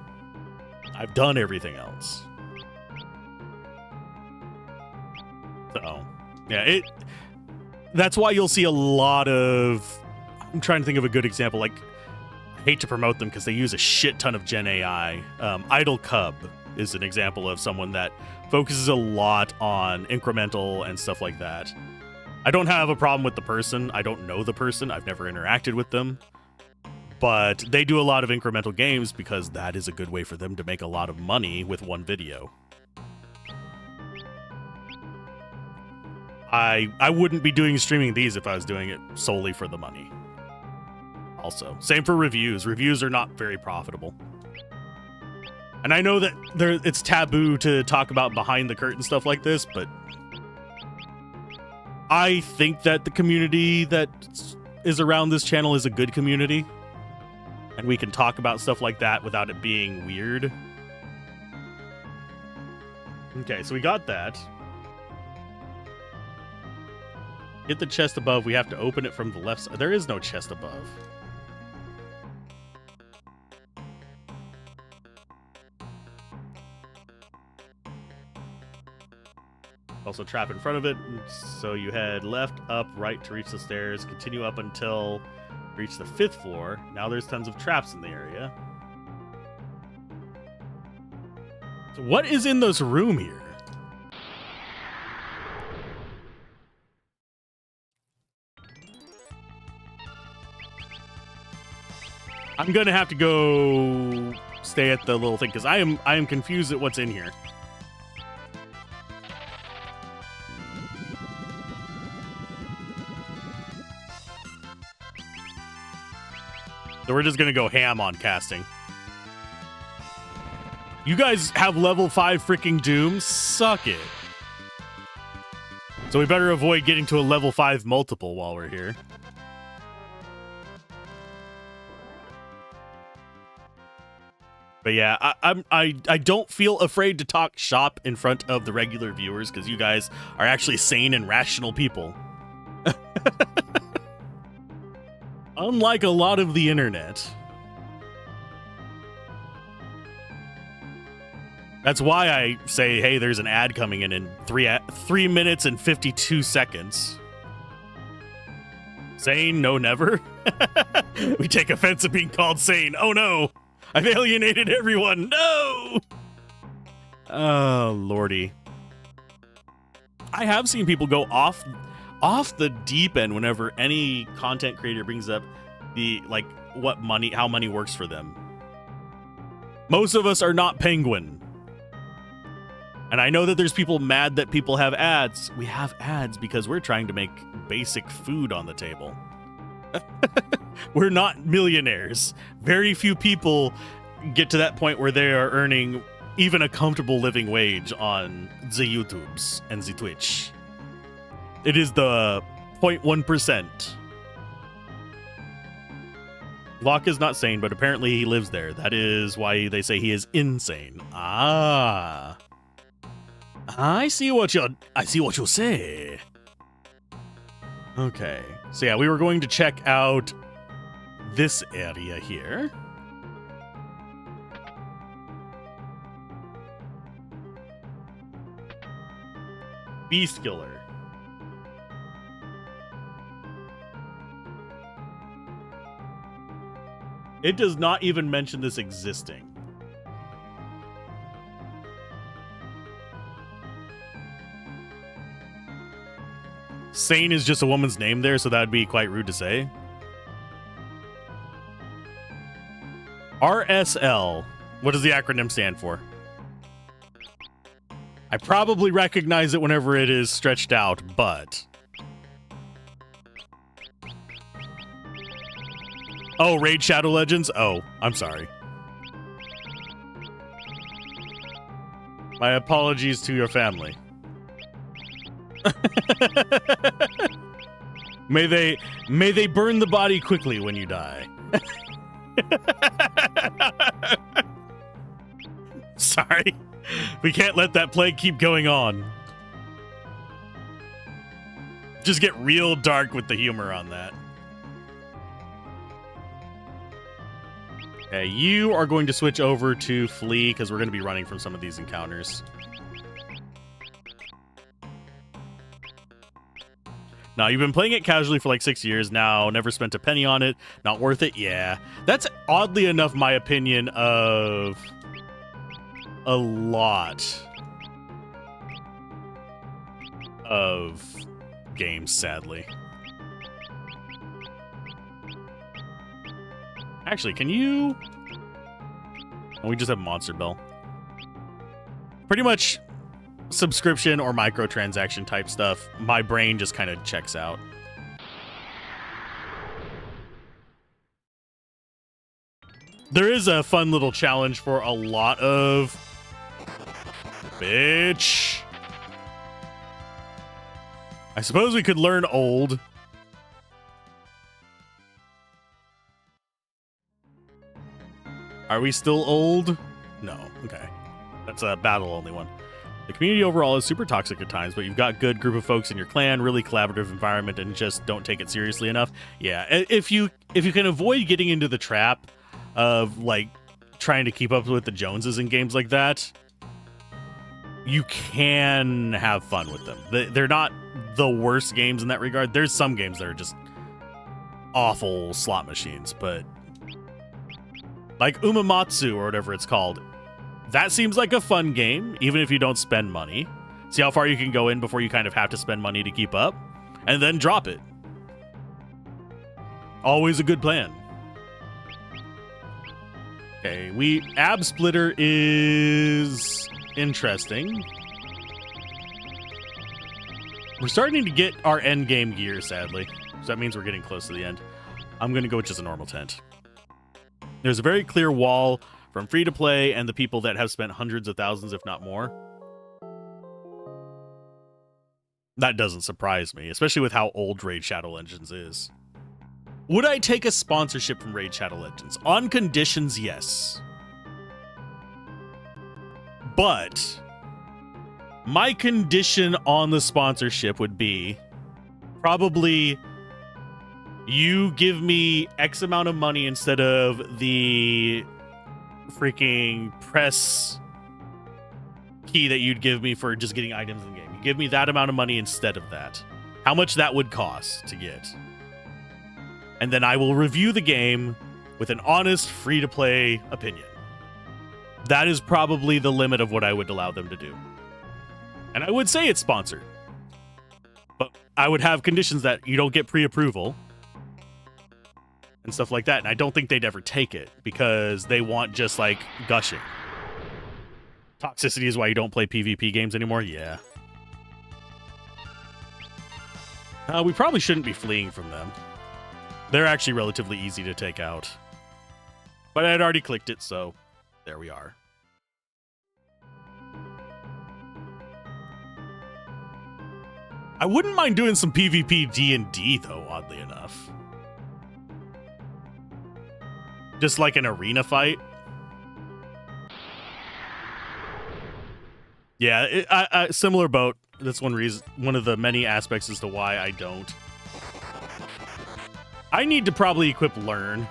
I've done everything else. So, yeah, that's why you'll see a lot of... I'm trying to think of a good example. Like, I hate to promote them because they use a shit ton of Gen AI. Idle Cub is an example of someone that focuses a lot on incremental and stuff like that. I don't have a problem with the person. I don't know the person. I've never interacted with them. But they do a lot of incremental games because that is a good way for them to make a lot of money with one video. I wouldn't be doing streaming these if I was doing it solely for the money. Also, same for reviews. Reviews are not very profitable. And I know that it's taboo to talk about behind the curtain stuff like this, but I think that the community that is around this channel is a good community. And we can talk about stuff like that without it being weird. Okay, so we got that. Get the chest above. We have to open it from the left side. There is no chest above. Also trap in front of it. So you head left, up, right to reach the stairs. Continue up until reach the 5th floor. Now there's tons of traps in the area. So what is in this room here? I'm gonna have to go stay at the little thing because I am confused at what's in here. So we're just gonna go ham on casting. You guys have level 5 freaking Doom? Suck it. So we better avoid getting to a level 5 multiple while we're here. But yeah, I don't feel afraid to talk shop in front of the regular viewers because you guys are actually sane and rational people. Unlike a lot of the internet. That's why I say, hey, there's an ad coming in 3 minutes and 52 seconds. Sane? No, never. We take offense at being called sane. Oh no! I've alienated everyone. No! Oh, lordy. I have seen people go off the deep end whenever any content creator brings up the, like, how money works for them. Most of us are not Penguin. And I know that there's people mad that people have ads. We have ads because we're trying to make basic food on the table. We're not millionaires. Very few people get to that point where they are earning even a comfortable living wage on the YouTubes and the Twitch. It is the 0.1%. Locke is not sane, but apparently he lives there. That is why they say he is insane. Ah. I see what you say. Okay. So yeah, we were going to check out this area here. Beast Killer. It does not even mention this existing. Sane is just a woman's name there, so that would be quite rude to say. RSL. What does the acronym stand for? I probably recognize it whenever it is stretched out, but... Oh, Raid Shadow Legends? Oh, I'm sorry. My apologies to your family. May they burn the body quickly when you die. Sorry. We can't let that plague keep going on. Just get real dark with the humor on that. Okay, you are going to switch over to flee because we're going to be running from some of these encounters. Now, you've been playing it casually for like 6 years now, never spent a penny on it, not worth it? Yeah. That's oddly enough my opinion of a lot of games, sadly. Actually, can you... Oh, we just have Monster Bell. Pretty much subscription or microtransaction type stuff, my brain just kind of checks out. There is a fun little challenge for a lot of... Bitch. I suppose we could learn old. Are we still old? No. Okay. That's a battle only one. The community overall is super toxic at times, but you've got good group of folks in your clan, really collaborative environment, and just don't take it seriously enough. Yeah, if you can avoid getting into the trap of like trying to keep up with the Joneses in games like that, you can have fun with them. They're not the worst games in that regard. There's some games that are just awful slot machines, but like Umamatsu or whatever it's called, that seems like a fun game, even if you don't spend money. See how far you can go in before you kind of have to spend money to keep up, and then drop it. Always a good plan. Okay, Ab Splitter is interesting. We're starting to get our end game gear, sadly. So that means we're getting close to the end. I'm going to go with just a normal tent. There's a very clear wall from free-to-play and the people that have spent hundreds of thousands, if not more. That doesn't surprise me, especially with how old Raid Shadow Legends is. Would I take a sponsorship from Raid Shadow Legends? On conditions, yes. But my condition on the sponsorship would be probably you give me X amount of money instead of the freaking press key that you'd give me for just getting items in game. You give me that amount of money instead of that. How much that would cost to get. And then I will review the game with an honest, free-to-play opinion. That is probably the limit of what I would allow them to do. And I would say it's sponsored. But I would have conditions that you don't get pre-approval and stuff like that. And I don't think they'd ever take it because they want just, like, gushing. Toxicity is why you don't play PvP games anymore? Yeah. We probably shouldn't be fleeing from them. They're actually relatively easy to take out. But I had already clicked it, so there we are. I wouldn't mind doing some PvP D&D, though, oddly enough. Just like an arena fight. Yeah, similar boat. That's one reason, one of the many aspects as to why I don't. I need to probably equip Learn.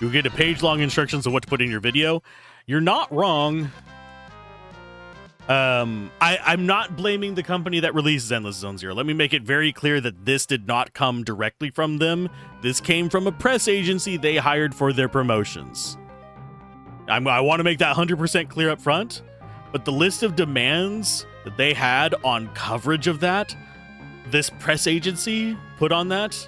You'll get a page-long instructions of what to put in your video. You're not wrong. I'm not blaming the company that released Zenless Zone Zero. Let me make it very clear that this did not come directly from them. This came from a press agency they hired for their promotions. I want to make that 100% clear up front, but the list of demands that they had on coverage of that, this press agency put on that,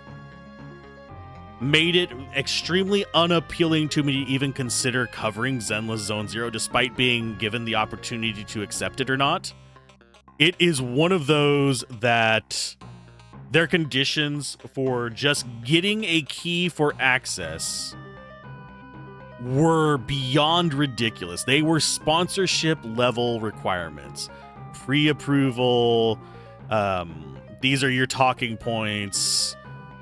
made it extremely unappealing to me to even consider covering Zenless Zone Zero, despite being given the opportunity to accept it or not. It is one of those that their conditions for just getting a key for access were beyond ridiculous. They were sponsorship level requirements. Pre-approval, these are your talking points,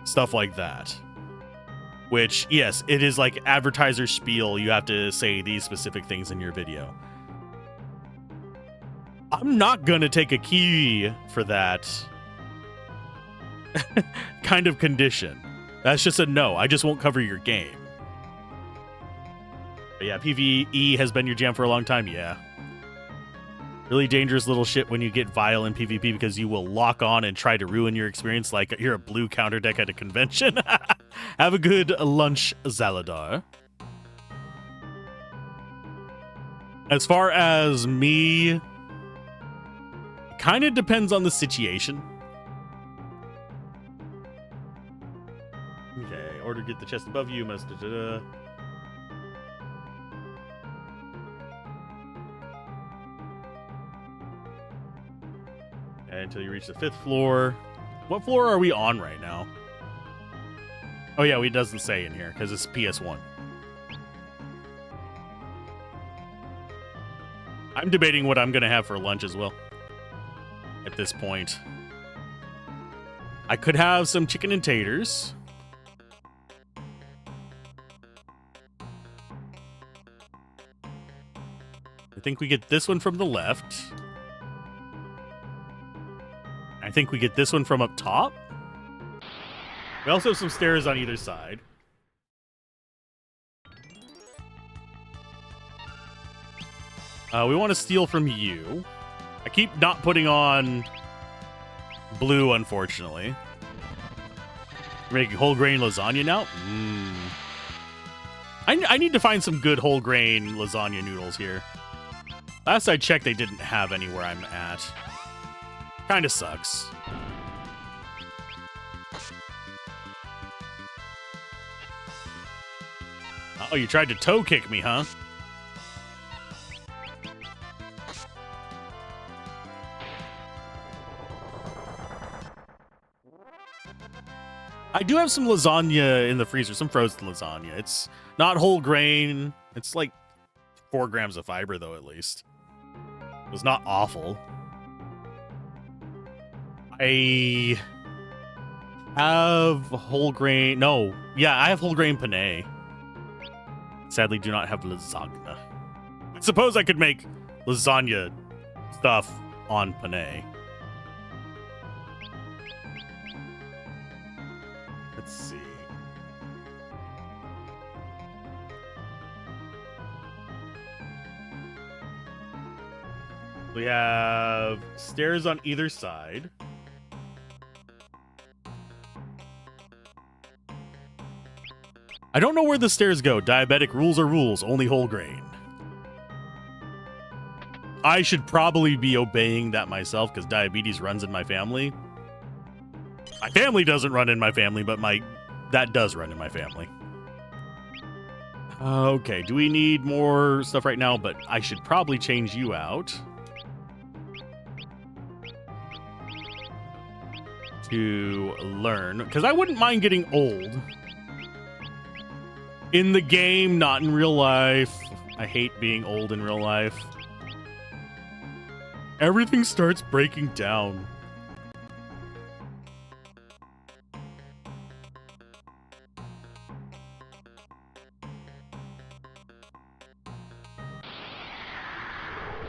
stuff like that. Which, yes, it is like advertiser spiel. You have to say these specific things in your video. I'm not gonna take a key for that kind of condition. That's just a no. I just won't cover your game. But yeah, PvE has been your jam for a long time. Yeah. Really dangerous little shit when you get vile in PvP because you will lock on and try to ruin your experience like you're a blue counter deck at a convention. Have a good lunch, Zaladar. As far as me, kind of depends on the situation. Okay, order get the chest above you. Must until you reach the 5th floor. What floor are we on right now? Oh yeah, it doesn't say in here because it's PS1. I'm debating what I'm gonna have for lunch as well. At this point, I could have some chicken and taters. I think we get this one from the left. I think we get this one from up top. We also have some stairs on either side. We want to steal from you. I keep not putting on blue, unfortunately. You're making whole grain lasagna now? I need to find some good whole grain lasagna noodles here. Last I checked, they didn't have any where I'm at. Kinda sucks. Oh, you tried to toe kick me, huh? I do have some lasagna in the freezer, some frozen lasagna. It's not whole grain. It's like 4 grams of fiber, though, at least. It was not awful. I have whole grain. No. Yeah, I have whole grain penne. Sadly, do not have lasagna. I suppose I could make lasagna stuff on penne. Let's see. We have stairs on either side. I don't know where the stairs go. Diabetic rules are rules, only whole grain. I should probably be obeying that myself because diabetes runs in my family. My family doesn't run in my family, but that does run in my family. Okay, do we need more stuff right now? But I should probably change you out. To learn, because I wouldn't mind getting old. In the game, not in real life. I hate being old in real life. Everything starts breaking down.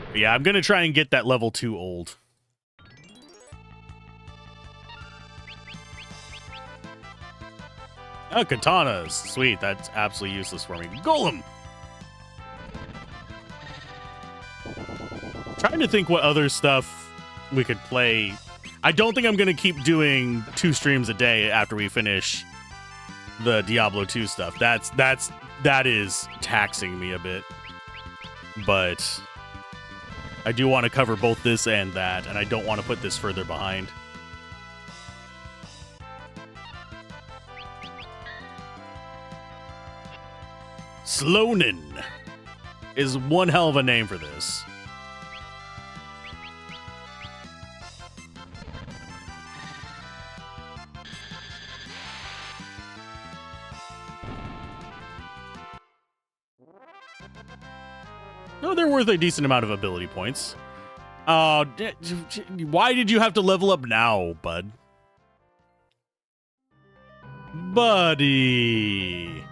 But yeah, I'm gonna try and get that level 2 old. Oh, katanas. Sweet, that's absolutely useless for me. Golem! Trying to think what other stuff we could play. I don't think I'm going to keep doing 2 streams a day after we finish the Diablo 2 stuff. That is taxing me a bit. But I do want to cover both this and that, and I don't want to put this further behind. Slonin is one hell of a name for this. No, they're worth a decent amount of ability points. Why did you have to level up now, bud? Buddy.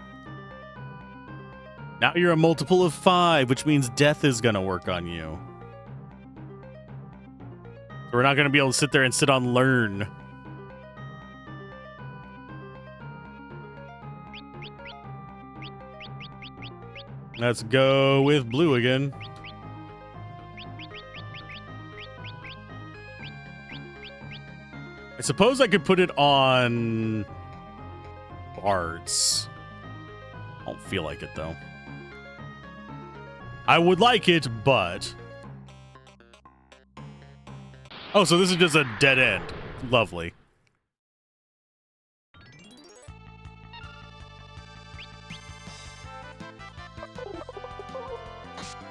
Now you're a multiple of 5, which means death is going to work on you. So we're not going to be able to sit there and sit on learn. Let's go with blue again. I suppose I could put it on bards. I don't feel like it, though. I would like it, but... Oh, so this is just a dead end. Lovely.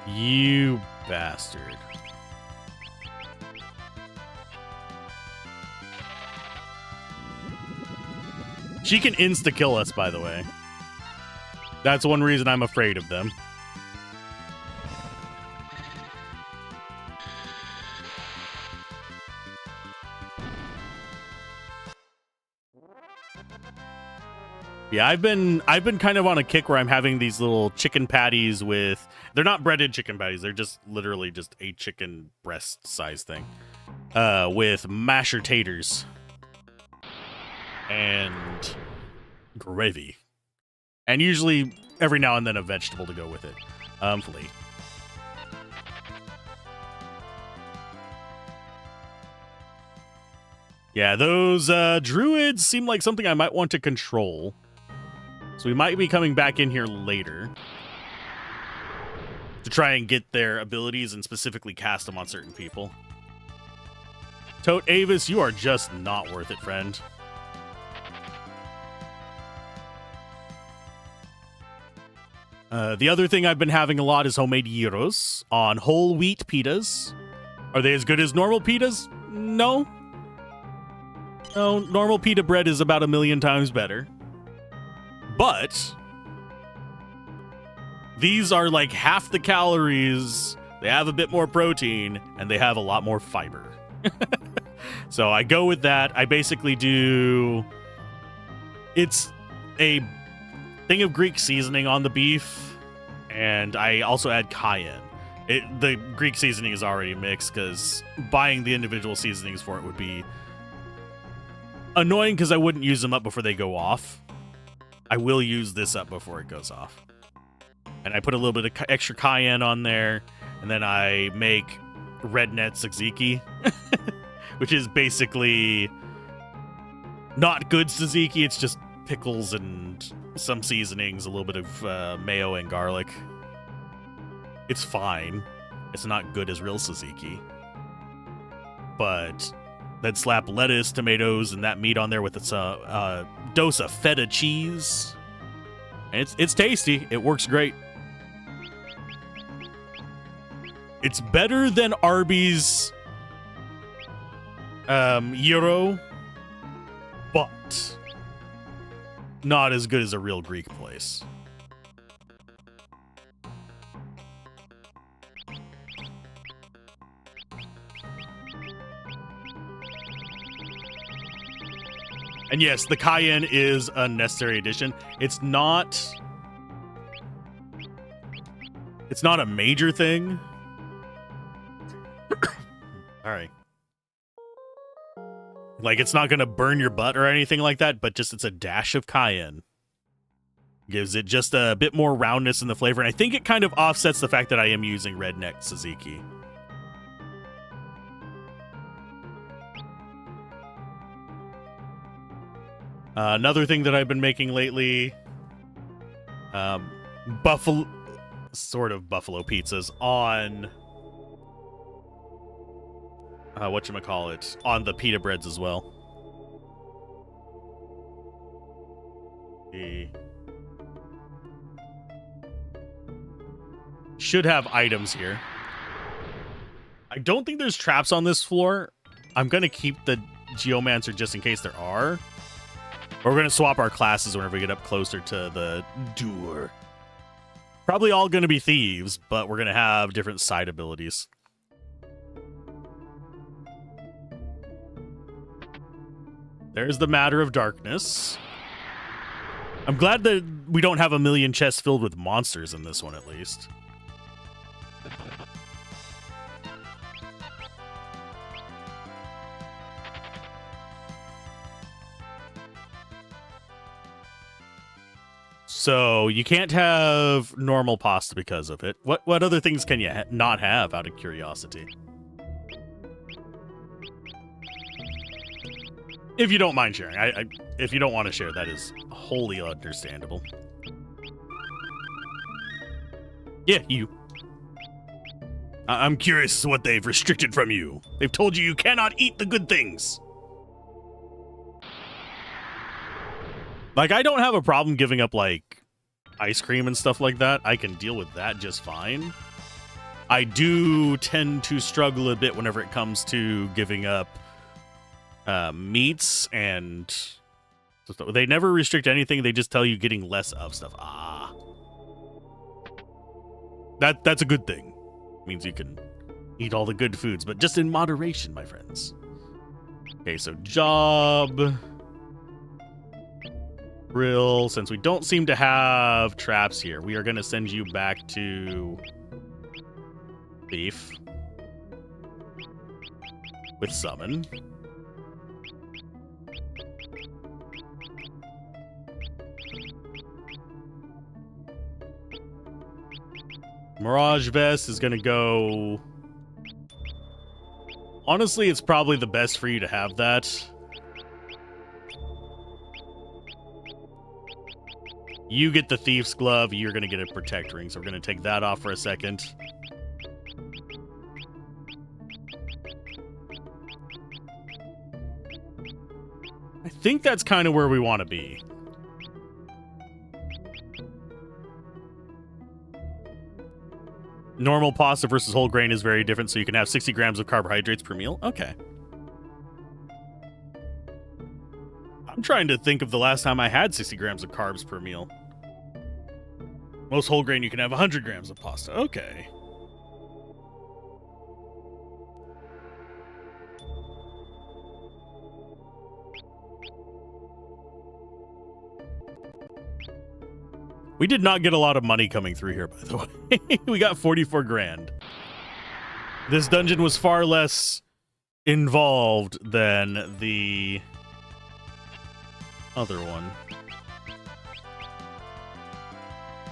You bastard. She can insta-kill us, by the way. That's one reason I'm afraid of them. Yeah, I've been kind of on a kick where I'm having these little chicken patties with... They're not breaded chicken patties. They're just literally just a chicken breast size thing. With masher taters. And gravy. And usually every now and then a vegetable to go with it. Flea. Yeah, those druids seem like something I might want to control. So we might be coming back in here later to try and get their abilities and specifically cast them on certain people. Tote Avis, you are just not worth it, friend. The other thing I've been having a lot is homemade gyros on whole wheat pitas. Are they as good as normal pitas? No. No, normal pita bread is about 1,000,000 times better. But these are like half the calories, they have a bit more protein, and they have a lot more fiber. So I go with that. I basically do... It's a thing of Greek seasoning on the beef, and I also add cayenne. The Greek seasoning is already mixed, because buying the individual seasonings for it would be annoying, because I wouldn't use them up before they go off. I will use this up before it goes off. And I put a little bit of extra cayenne on there, and then I make rednet tzatziki, which is basically not good tzatziki. It's just pickles and some seasonings, a little bit of mayo and garlic. It's fine. It's not good as real tzatziki. But then slap lettuce, tomatoes, and that meat on there with its dose of feta cheese. And it's tasty. It works great. It's better than Arby's gyro, but not as good as a real Greek place. And yes, the cayenne is a necessary addition. It's not a major thing. All right. Like, it's not going to burn your butt or anything like that, but just it's a dash of cayenne. Gives it just a bit more roundness in the flavor, and I think it kind of offsets the fact that I am using redneck tzatziki. Another thing that I've been making lately, buffalo pizzas on whatchamacallit, on the pita breads as well. Should have items here. I don't think there's traps on this floor. I'm gonna keep the Geomancer just in case there are. Or we're gonna swap our classes whenever we get up closer to the door. Probably all gonna be thieves, but we're gonna have different side abilities. There's the Matter of Darkness. I'm glad that we don't have 1,000,000 chests filled with monsters in this one, at least. So you can't have normal pasta because of it. What other things can you not have, out of curiosity? If you don't mind sharing. If you don't want to share, that is wholly understandable. Yeah, you. I'm curious as to what they've restricted from you. They've told you cannot eat the good things. Like, I don't have a problem giving up, like, ice cream and stuff like that. I can deal with that just fine. I do tend to struggle a bit whenever it comes to giving up meats and they never restrict anything. They just tell you getting less of stuff. That's a good thing. It means you can eat all the good foods, but just in moderation, my friends. Okay, so job, grill. Since we don't seem to have traps here, we are going to send you back to thief with summon. Mirage Vest is going to go... Honestly, it's probably the best for you to have that. You get the Thief's Glove, you're going to get a Protect Ring, so we're going to take that off for a second. I think that's kind of where we want to be. Normal pasta versus whole grain is very different, so you can have 60 grams of carbohydrates per meal. Okay. I'm trying to think of the last time I had 60 grams of carbs per meal. Most whole grain, you can have 100 grams of pasta. Okay. We did not get a lot of money coming through here, by the way. We got 44 grand. This dungeon was far less involved than the other one.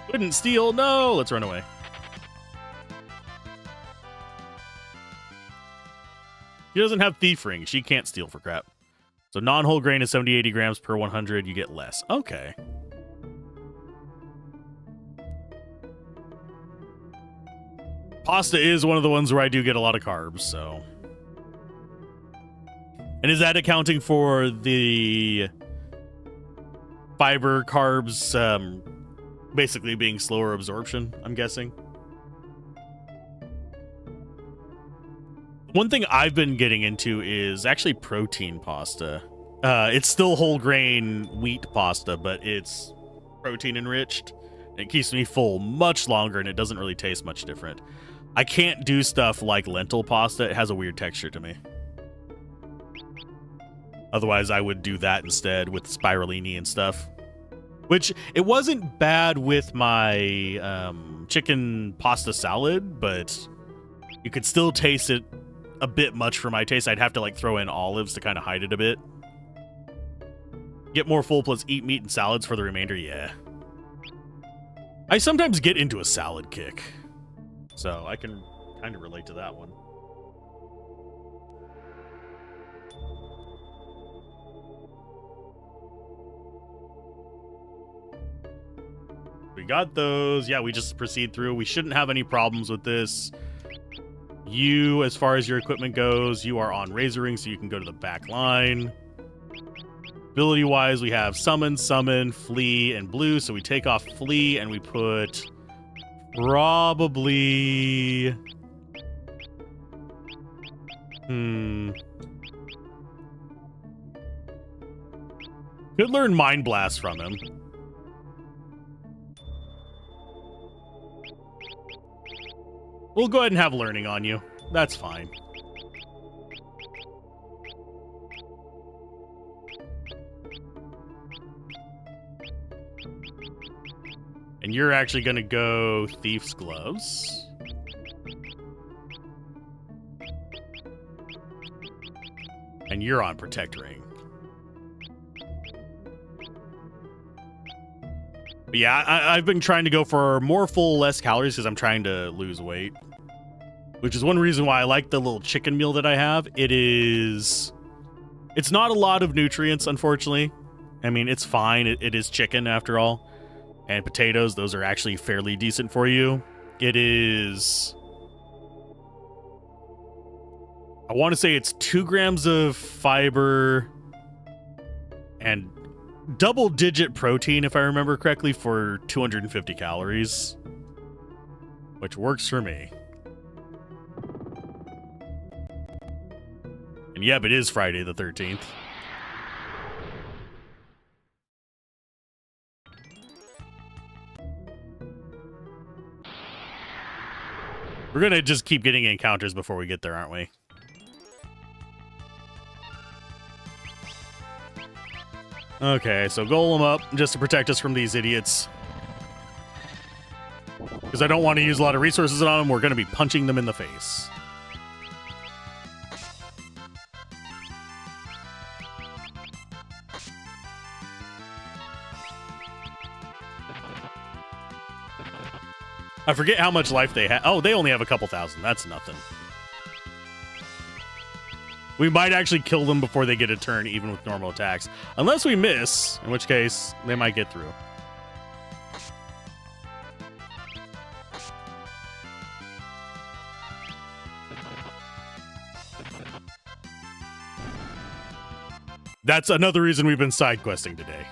Couldn't steal. No, let's run away. She doesn't have thief ring. She can't steal for crap. So non-whole grain is 70, 80 grams per 100. You get less. Okay. Pasta is one of the ones where I do get a lot of carbs, so. And is that accounting for the fiber carbs basically being slower absorption, I'm guessing? One thing I've been getting into is actually protein pasta. It's still whole grain wheat pasta, but it's protein enriched. It keeps me full much longer, and it doesn't really taste much different. I can't do stuff like lentil pasta. It has a weird texture to me. Otherwise, I would do that instead with spirulini and stuff. Which, it wasn't bad with my chicken pasta salad, but you could still taste it a bit much for my taste. I'd have to like throw in olives to kind of hide it a bit. Get more full plus eat meat and salads for the remainder, yeah. I sometimes get into a salad kick. So I can kind of relate to that one. We got those. Yeah, we just proceed through. We shouldn't have any problems with this. You, as far as your equipment goes, you are on Razor Ring, so you can go to the back line. Ability-wise, we have Summon, Summon, Flee, and Blue. So we take off Flee, and we put... Probably... Could learn Mind Blast from him. We'll go ahead and have learning on you. That's fine. And you're actually going to go Thief's Gloves. And you're on Protect Ring. But yeah, I've been trying to go for more full, less calories because I'm trying to lose weight. Which is one reason why I like the little chicken meal that I have. It is It's not a lot of nutrients, unfortunately. I mean, it's fine. It is chicken, after all. And potatoes, those are actually fairly decent for you. It is... I want to say it's 2 grams of fiber and double-digit protein, if I remember correctly, for 250 calories. Which works for me. And yep, it is Friday the 13th. We're gonna just keep getting encounters before we get there, aren't we? Okay, so golem up just to protect us from these idiots. Because I don't want to use a lot of resources on them. We're going to be punching them in the face. I forget how much life they have. Oh, they only have a couple thousand. That's nothing. We might actually kill them before they get a turn, even with normal attacks. Unless we miss, in which case, they might get through. That's another reason we've been side questing today.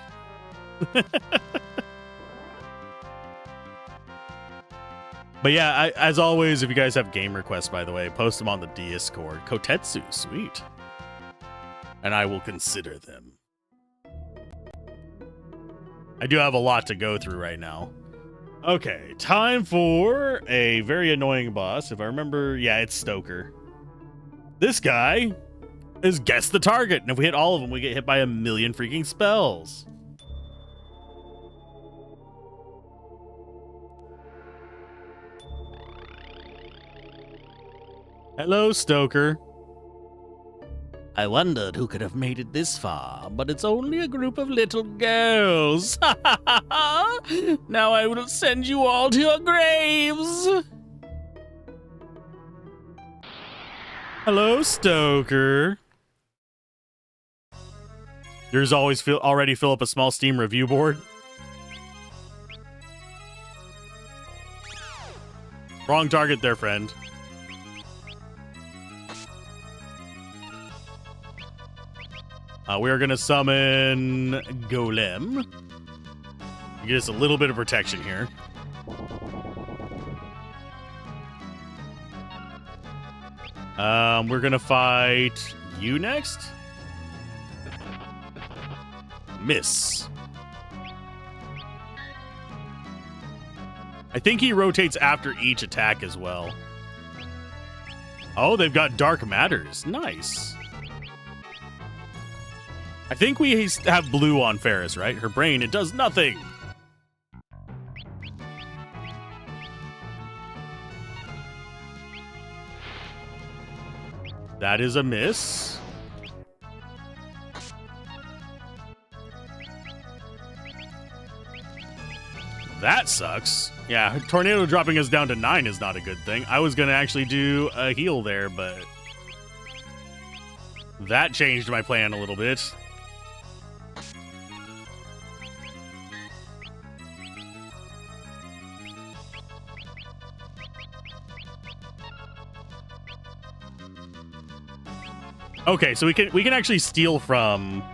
But yeah, as always, if you guys have game requests, by the way, post them on the Discord. Kotetsu, sweet. And I will consider them. I do have a lot to go through right now. Okay, time for a very annoying boss. If I remember, yeah, it's Stoker. This guy is guess the target. And if we hit all of them, we get hit by 1,000,000 freaking spells. Hello, Stoker. I wondered who could have made it this far, but it's only a group of little girls. Now I will send you all to your graves. Hello, Stoker. Yours always already fill up a small Steam review board. Wrong target there, friend. We are going to summon Golem. Get us a little bit of protection here. We're going to fight you next. Miss. I think he rotates after each attack as well. Oh, they've got Dark Matters. Nice. I think we have blue on Ferris, right? Her brain, it does nothing. That is a miss. That sucks. Yeah, tornado dropping us down to 9 is not a good thing. I was going to actually do a heal there, but that changed my plan a little bit. Okay, so we can actually steal from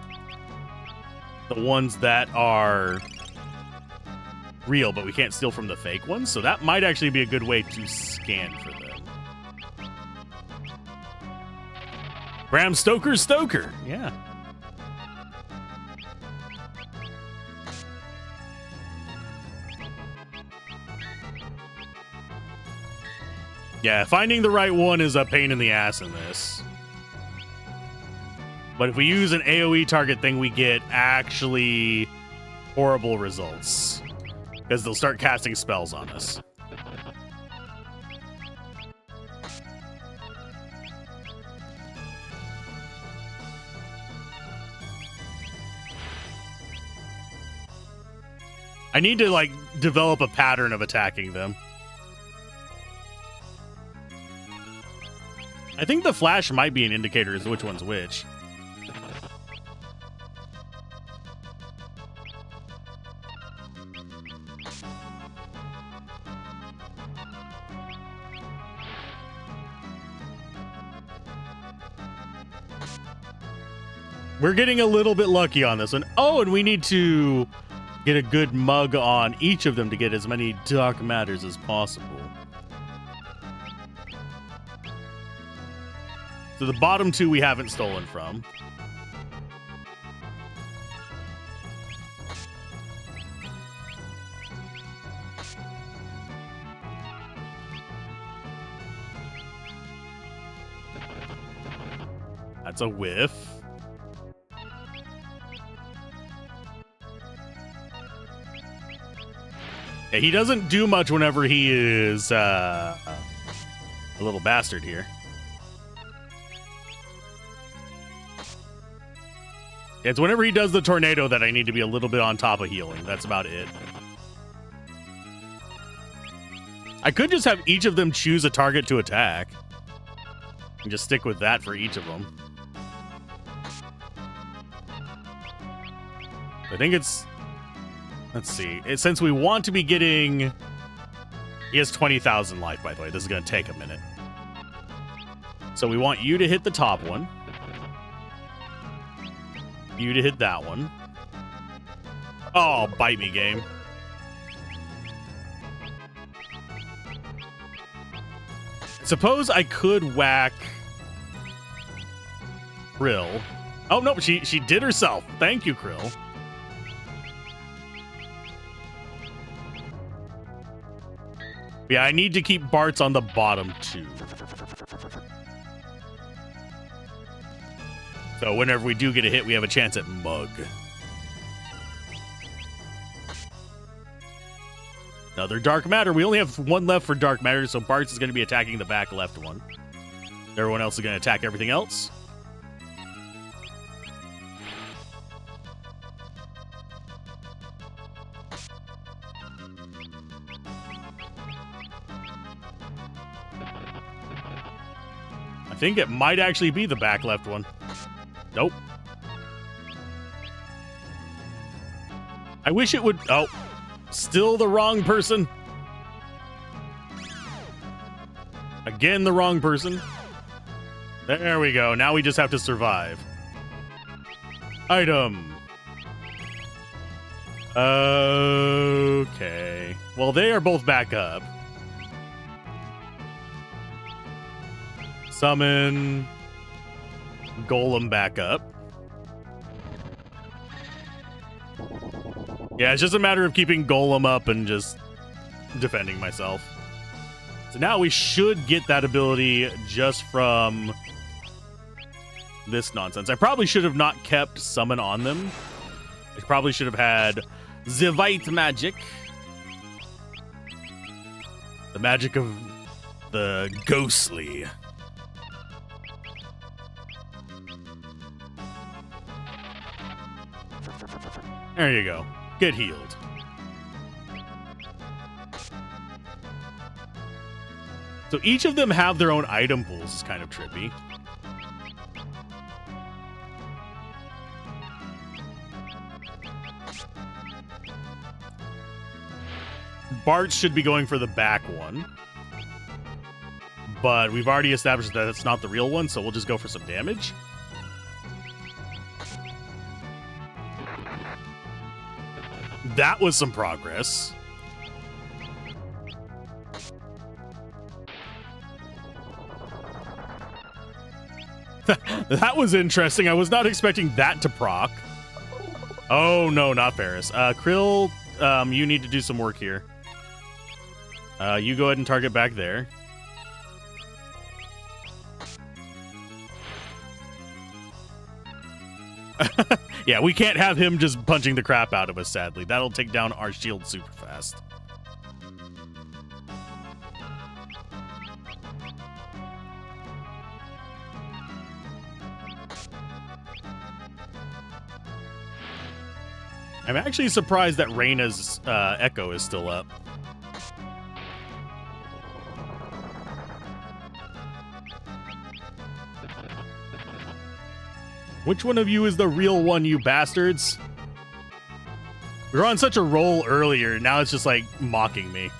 the ones that are real, but we can't steal from the fake ones, so that might actually be a good way to scan for them. Bram Stoker's Stoker, yeah. Yeah, finding the right one is a pain in the ass in this. But if we use an AoE target thing, we get actually horrible results. Because they'll start casting spells on us. I need to, like, develop a pattern of attacking them. I think the flash might be an indicator as to which one's which. We're getting a little bit lucky on this one. Oh, and we need to get a good mug on each of them to get as many dark matters as possible. So the bottom two we haven't stolen from. That's a whiff. Yeah, he doesn't do much whenever he is a little bastard here. It's whenever he does the tornado that I need to be a little bit on top of healing. That's about it. I could just have each of them choose a target to attack. And just stick with that for each of them. I think it's... Let's see. Since we want to be getting... He has 20,000 life, by the way. This is going to take a minute. So we want you to hit the top one. You to hit that one. Oh, bite me, game. Suppose I could whack Krill. Oh, no, she did herself. Thank you, Krill. Yeah, I need to keep Bart's on the bottom, too. So whenever we do get a hit, we have a chance at Mug. Another Dark Matter. We only have one left for Dark Matter, so Bart's is going to be attacking the back left one. Everyone else is going to attack everything else. I think it might actually be the back left one. Nope. I wish it would... Oh, still the wrong person. Again, the wrong person. There we go. Now we just have to survive. Item. Okay. Well, they are both back up. Summon Golem back up. Yeah, it's just a matter of keeping Golem up and just defending myself. So now we should get that ability just from this nonsense. I probably should have not kept Summon on them. I probably should have had the White Magic. The magic of the ghostly. There you go. Get healed. So each of them have their own item pools. It's kind of trippy. Bart should be going for the back one. But we've already established that it's not the real one, so we'll just go for some damage. That was some progress. That was interesting. I was not expecting that to proc. Oh, no, not Ferris. Krill, you need to do some work here. You go ahead and target back there. Yeah, we can't have him just punching the crap out of us, sadly. That'll take down our shield super fast. I'm actually surprised that Reyna's Echo is still up. Which one of you is the real one, you bastards? We were on such a roll earlier, now it's just like mocking me.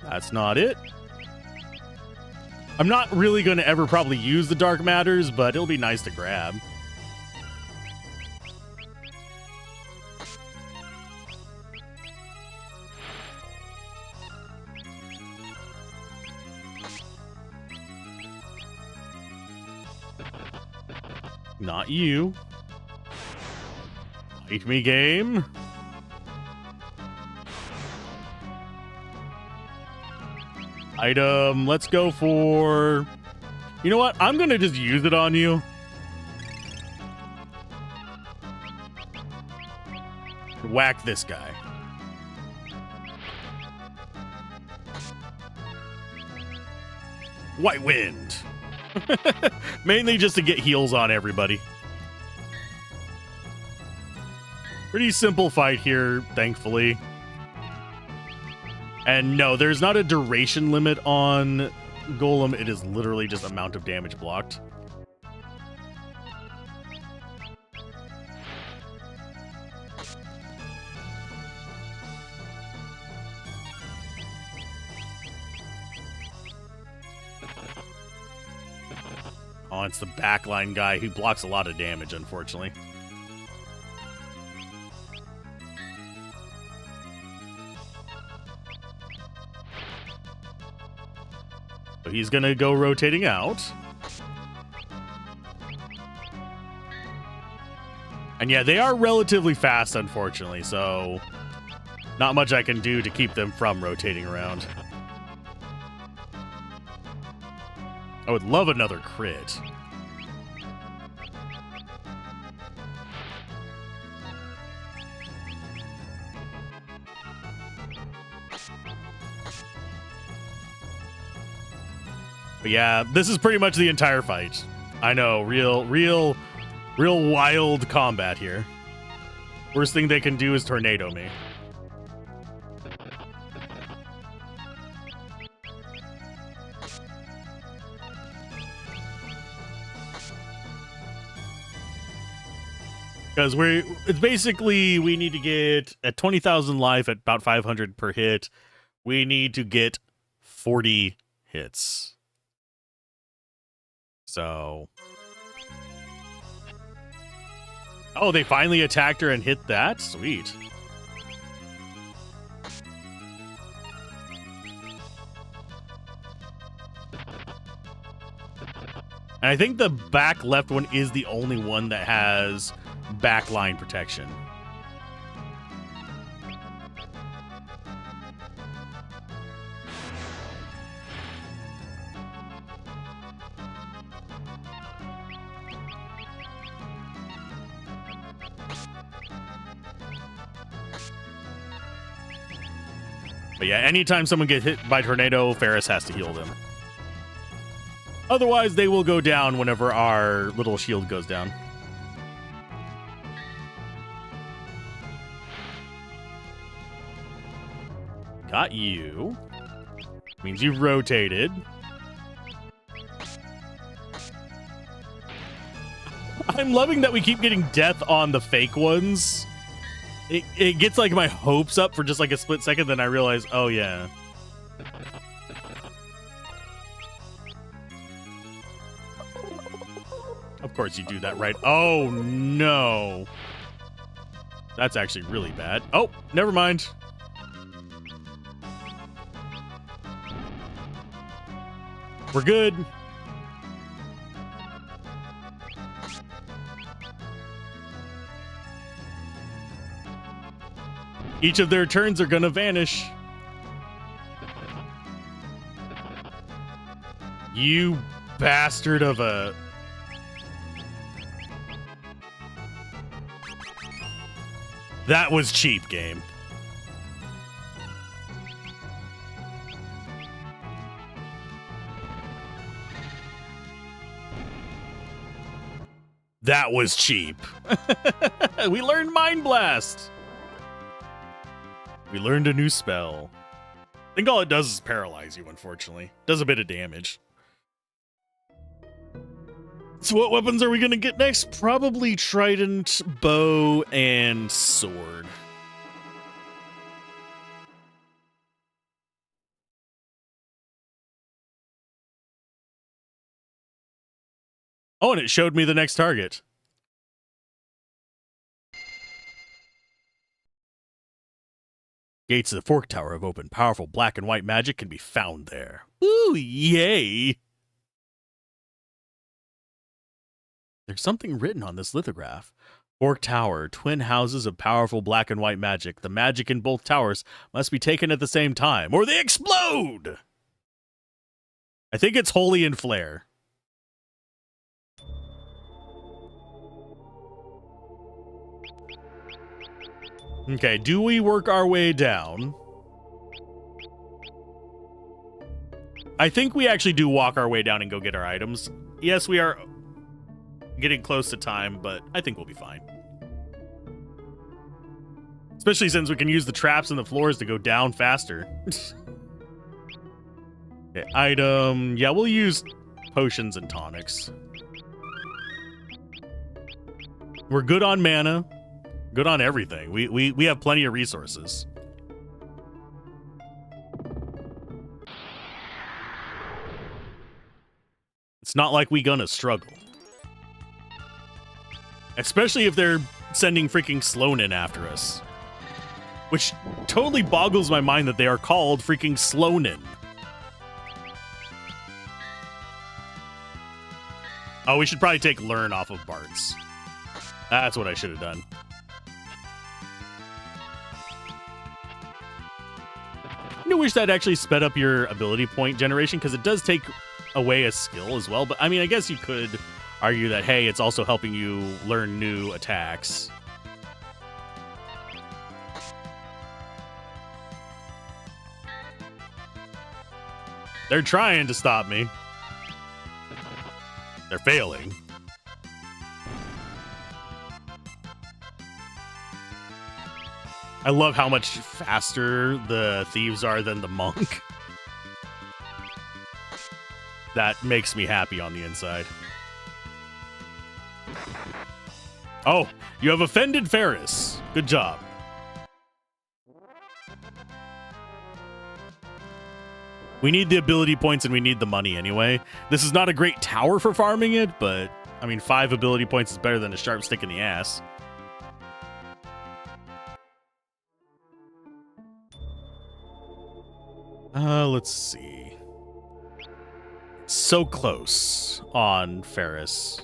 That's not it. I'm not really going to ever probably use the Dark Matters, but it'll be nice to grab. Not you. Fight me, game. Item, let's go for... You know what? I'm gonna just use it on you. Whack this guy. White Wind. Mainly just to get heals on everybody. Pretty simple fight here, thankfully. And no, there's not a duration limit on Golem. It is literally just amount of damage blocked. Oh, it's the backline guy who blocks a lot of damage, unfortunately. So he's gonna go rotating out. And yeah, they are relatively fast, unfortunately, so not much I can do to keep them from rotating around. I would love another crit. But yeah, this is pretty much the entire fight. I know, real wild combat here. Worst thing they can do is tornado me. Because it's basically, we need to get at 20,000 life at about 500 per hit. We need to get 40 hits. So. Oh, they finally attacked her and hit that? Sweet. And I think the back left one is the only one that has backline protection. But yeah, anytime someone gets hit by tornado, Ferris has to heal them. Otherwise, they will go down whenever our little shield goes down. Got you. Means you've rotated. I'm loving that we keep getting death on the fake ones. It gets like my hopes up for just like a split second, then I realize, oh yeah. Of course you do that, right? Oh no. That's actually really bad. Oh, never mind. We're good. Each of their turns are gonna vanish. You bastard of a... That was cheap, game. That was cheap. We learned Mind Blast. We learned a new spell. I think all it does is paralyze you, unfortunately. Does a bit of damage. So what weapons are we going to get next? Probably trident, bow, and sword. Oh, and it showed me the next target. Gates of the Fork Tower have opened. Powerful black and white magic can be found there. Ooh, yay! There's something written on this lithograph. Fork Tower, twin houses of powerful black and white magic. The magic in both towers must be taken at the same time, or they explode! I think it's Holy and Flare. Okay, do we work our way down? I think we actually do walk our way down and go get our items. Yes, we are getting close to time, but I think we'll be fine. Especially since we can use the traps in the floors to go down faster. Okay, item. Yeah, we'll use potions and tonics. We're good on mana. Good on everything. We have plenty of resources. It's not like we gonna struggle. Especially if they're sending freaking Sloan in after us. Which totally boggles my mind that they are called freaking Sloanin. Oh, we should probably take Learn off of Bart's. That's what I should have done. I wish that actually sped up your ability point generation, because it does take away a skill as well. But I mean, I guess you could argue that, hey, it's also helping you learn new attacks. They're trying to stop me. They're failing. I love how much faster the thieves are than the monk. That makes me happy on the inside. Oh, you have offended Ferris. Good job. We need the ability points and we need the money anyway. This is not a great tower for farming it, but I mean, 5 ability points is better than a sharp stick in the ass. Let's see. So close on Ferris.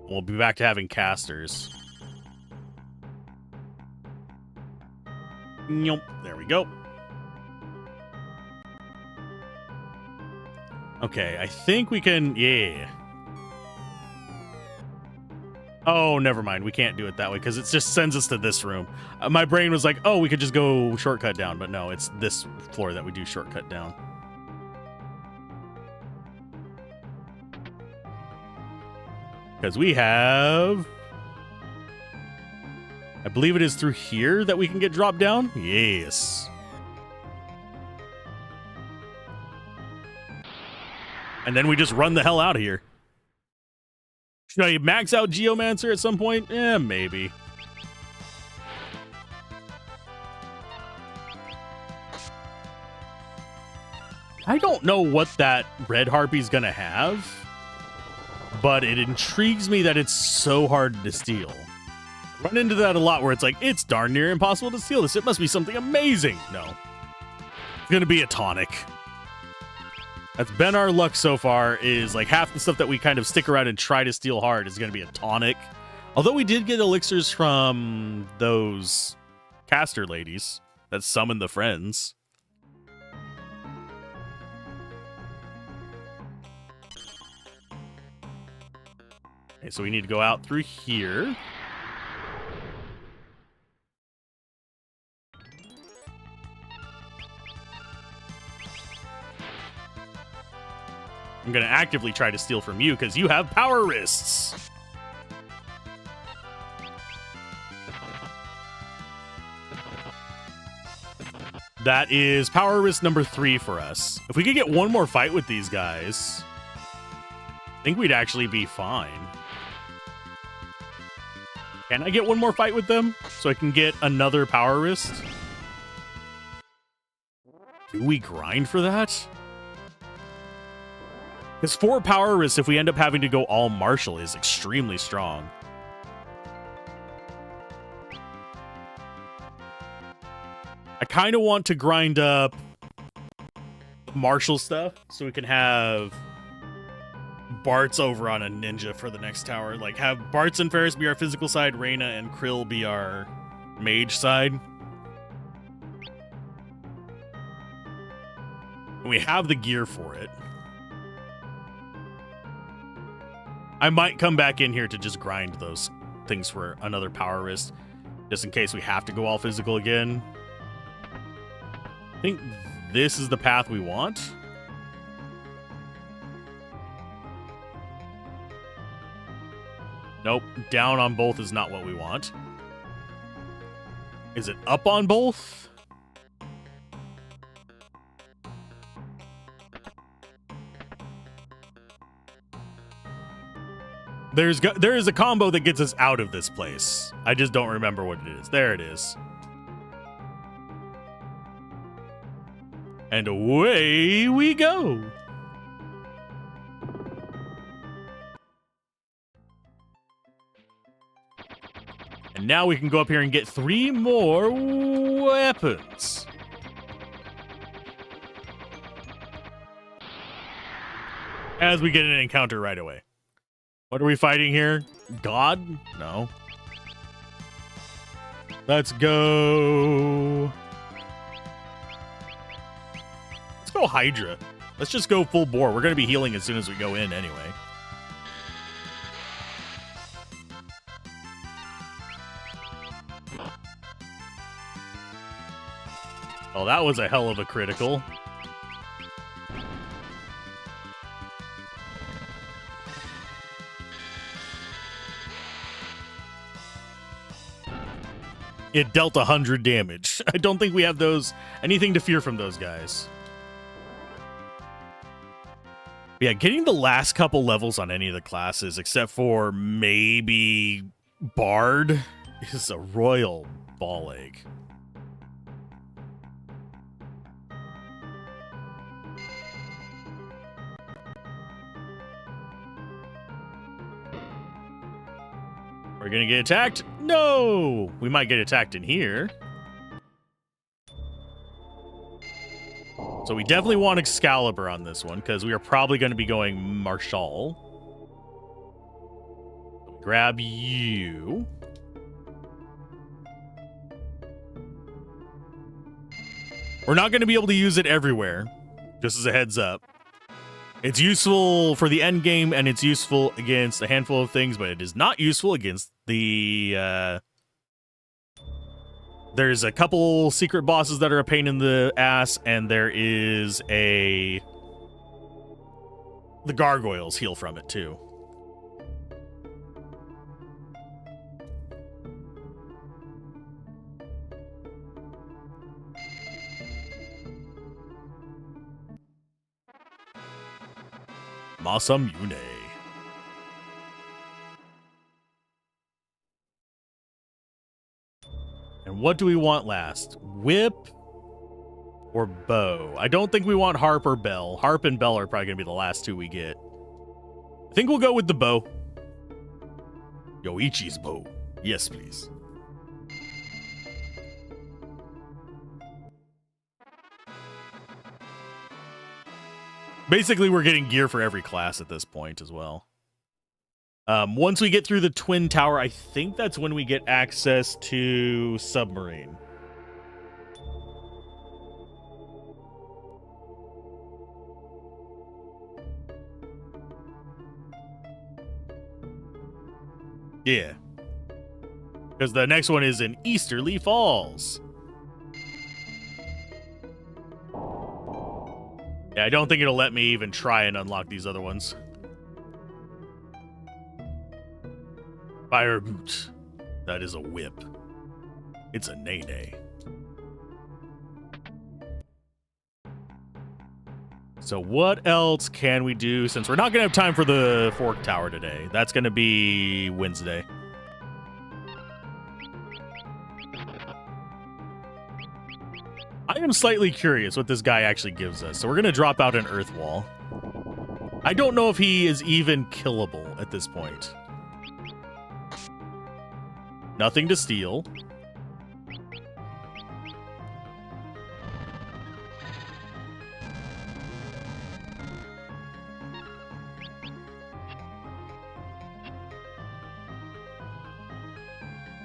We'll be back to having casters. Nope. There we go. Okay, I think we can... Yeah. Oh, never mind. We can't do it that way because it just sends us to this room. My brain was like, oh, we could just go shortcut down. But no, it's this floor that we do shortcut down. Because we have... I believe it is through here that we can get dropped down. Yes. And then we just run the hell out of here. Should I max out Geomancer at some point? Eh, maybe. I don't know what that red harpy's gonna have, but it intrigues me that it's so hard to steal. Run into that a lot where it's like, it's darn near impossible to steal this. It must be something amazing. No. It's gonna be a tonic. That's been our luck so far, is like half the stuff that we kind of stick around and try to steal hard is going to be a tonic. Although we did get elixirs from those caster ladies that summon the friends. Okay, so we need to go out through here. I'm going to actively try to steal from you because you have power wrists. That is power wrist number 3 for us. If we could get one more fight with these guys, I think we'd actually be fine. Can I get one more fight with them so I can get another power wrist? Do we grind for that? Because 4 power wrists, if we end up having to go all martial, is extremely strong. I kind of want to grind up martial stuff so we can have Bart's over on a ninja for the next tower. Like, have Bart's and Ferris be our physical side, Reyna and Krill be our mage side. And we have the gear for it. I might come back in here to just grind those things for another power wrist, just in case we have to go all physical again. I think this is the path we want. Nope, down on both is not what we want. Is it up on both? There is a combo that gets us out of this place. I just don't remember what it is. There it is. And away we go. And now we can go up here and get 3 more weapons. As we get an encounter right away. What are we fighting here? God? No. Let's go. Let's go Hydra. Let's just go full bore. We're going to be healing as soon as we go in anyway. Oh, that was a hell of a critical. It dealt 100 damage. I don't think we have anything to fear from those guys. But yeah, getting the last couple levels on any of the classes, except for maybe Bard, is a royal ball ache. We're gonna get attacked? No! We might get attacked in here. So we definitely want Excalibur on this one, because we are probably going to be going Marshall. Grab you. We're not going to be able to use it everywhere, just as a heads up. It's useful for the end game, and it's useful against a handful of things, but it is not useful against the... There's a couple secret bosses that are a pain in the ass, and there is the gargoyles heal from it, too. Masamune. And what do we want last? Whip or bow? I don't think we want harp or bell. Harp and bell are probably going to be the last two we get. I think we'll go with the bow. Yoichi's bow. Yes, please. Basically, we're getting gear for every class at this point as well. Once we get through the Twin Tower, I think that's when we get access to Submarine. Yeah. Because the next one is in Easterly Falls. Yeah, I don't think it'll let me even try and unlock these other ones. Fire boot. That is a whip. It's a nay-nay. So what else can we do since we're not going to have time for the Fork Tower today? That's going to be Wednesday. I am slightly curious what this guy actually gives us. So we're going to drop out an earth wall. I don't know if he is even killable at this point. Nothing to steal.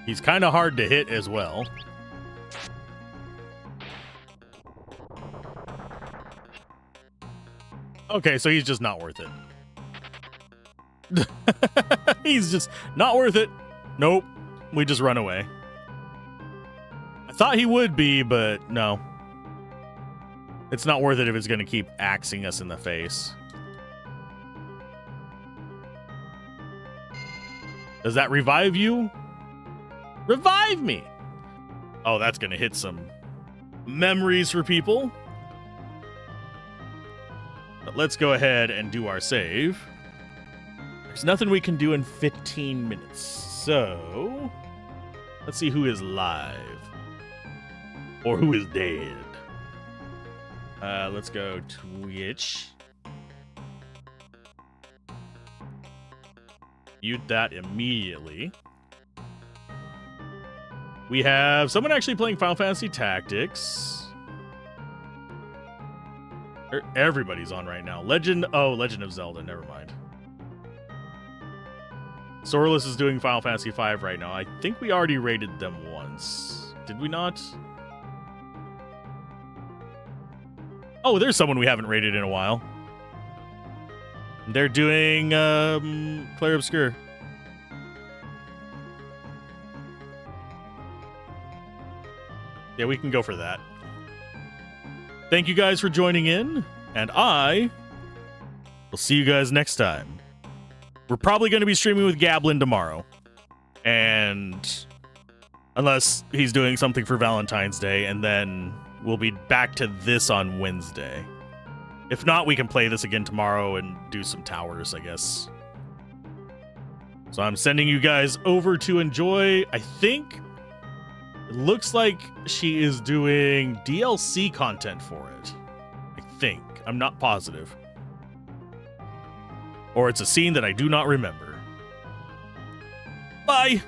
He's kind of hard to hit as well. Okay, so he's just not worth it. He's just not worth it. Nope. We just run away. I thought he would be, but no. It's not worth it if it's going to keep axing us in the face. Does that revive you? Revive me! Oh, that's going to hit some memories for people. But let's go ahead and do our save. There's nothing we can do in 15 minutes. So, let's see who is live. Or who is dead. Let's go Twitch. Mute that immediately. We have someone actually playing Final Fantasy Tactics. Everybody's on right now. Legend of Zelda, never mind. Sorless is doing Final Fantasy V right now. I think we already rated them once. Did we not? Oh, there's someone we haven't rated in a while. They're doing Claire Obscure. Yeah, we can go for that. Thank you guys for joining in, and I will see you guys next time. We're probably going to be streaming with Gablin tomorrow. And unless he's doing something for Valentine's Day, and then we'll be back to this on Wednesday. If not, we can play this again tomorrow and do some towers, I guess. So I'm sending you guys over to enjoy. I think it looks like she is doing DLC content for it. I think. I'm not positive. Or it's a scene that I do not remember. Bye!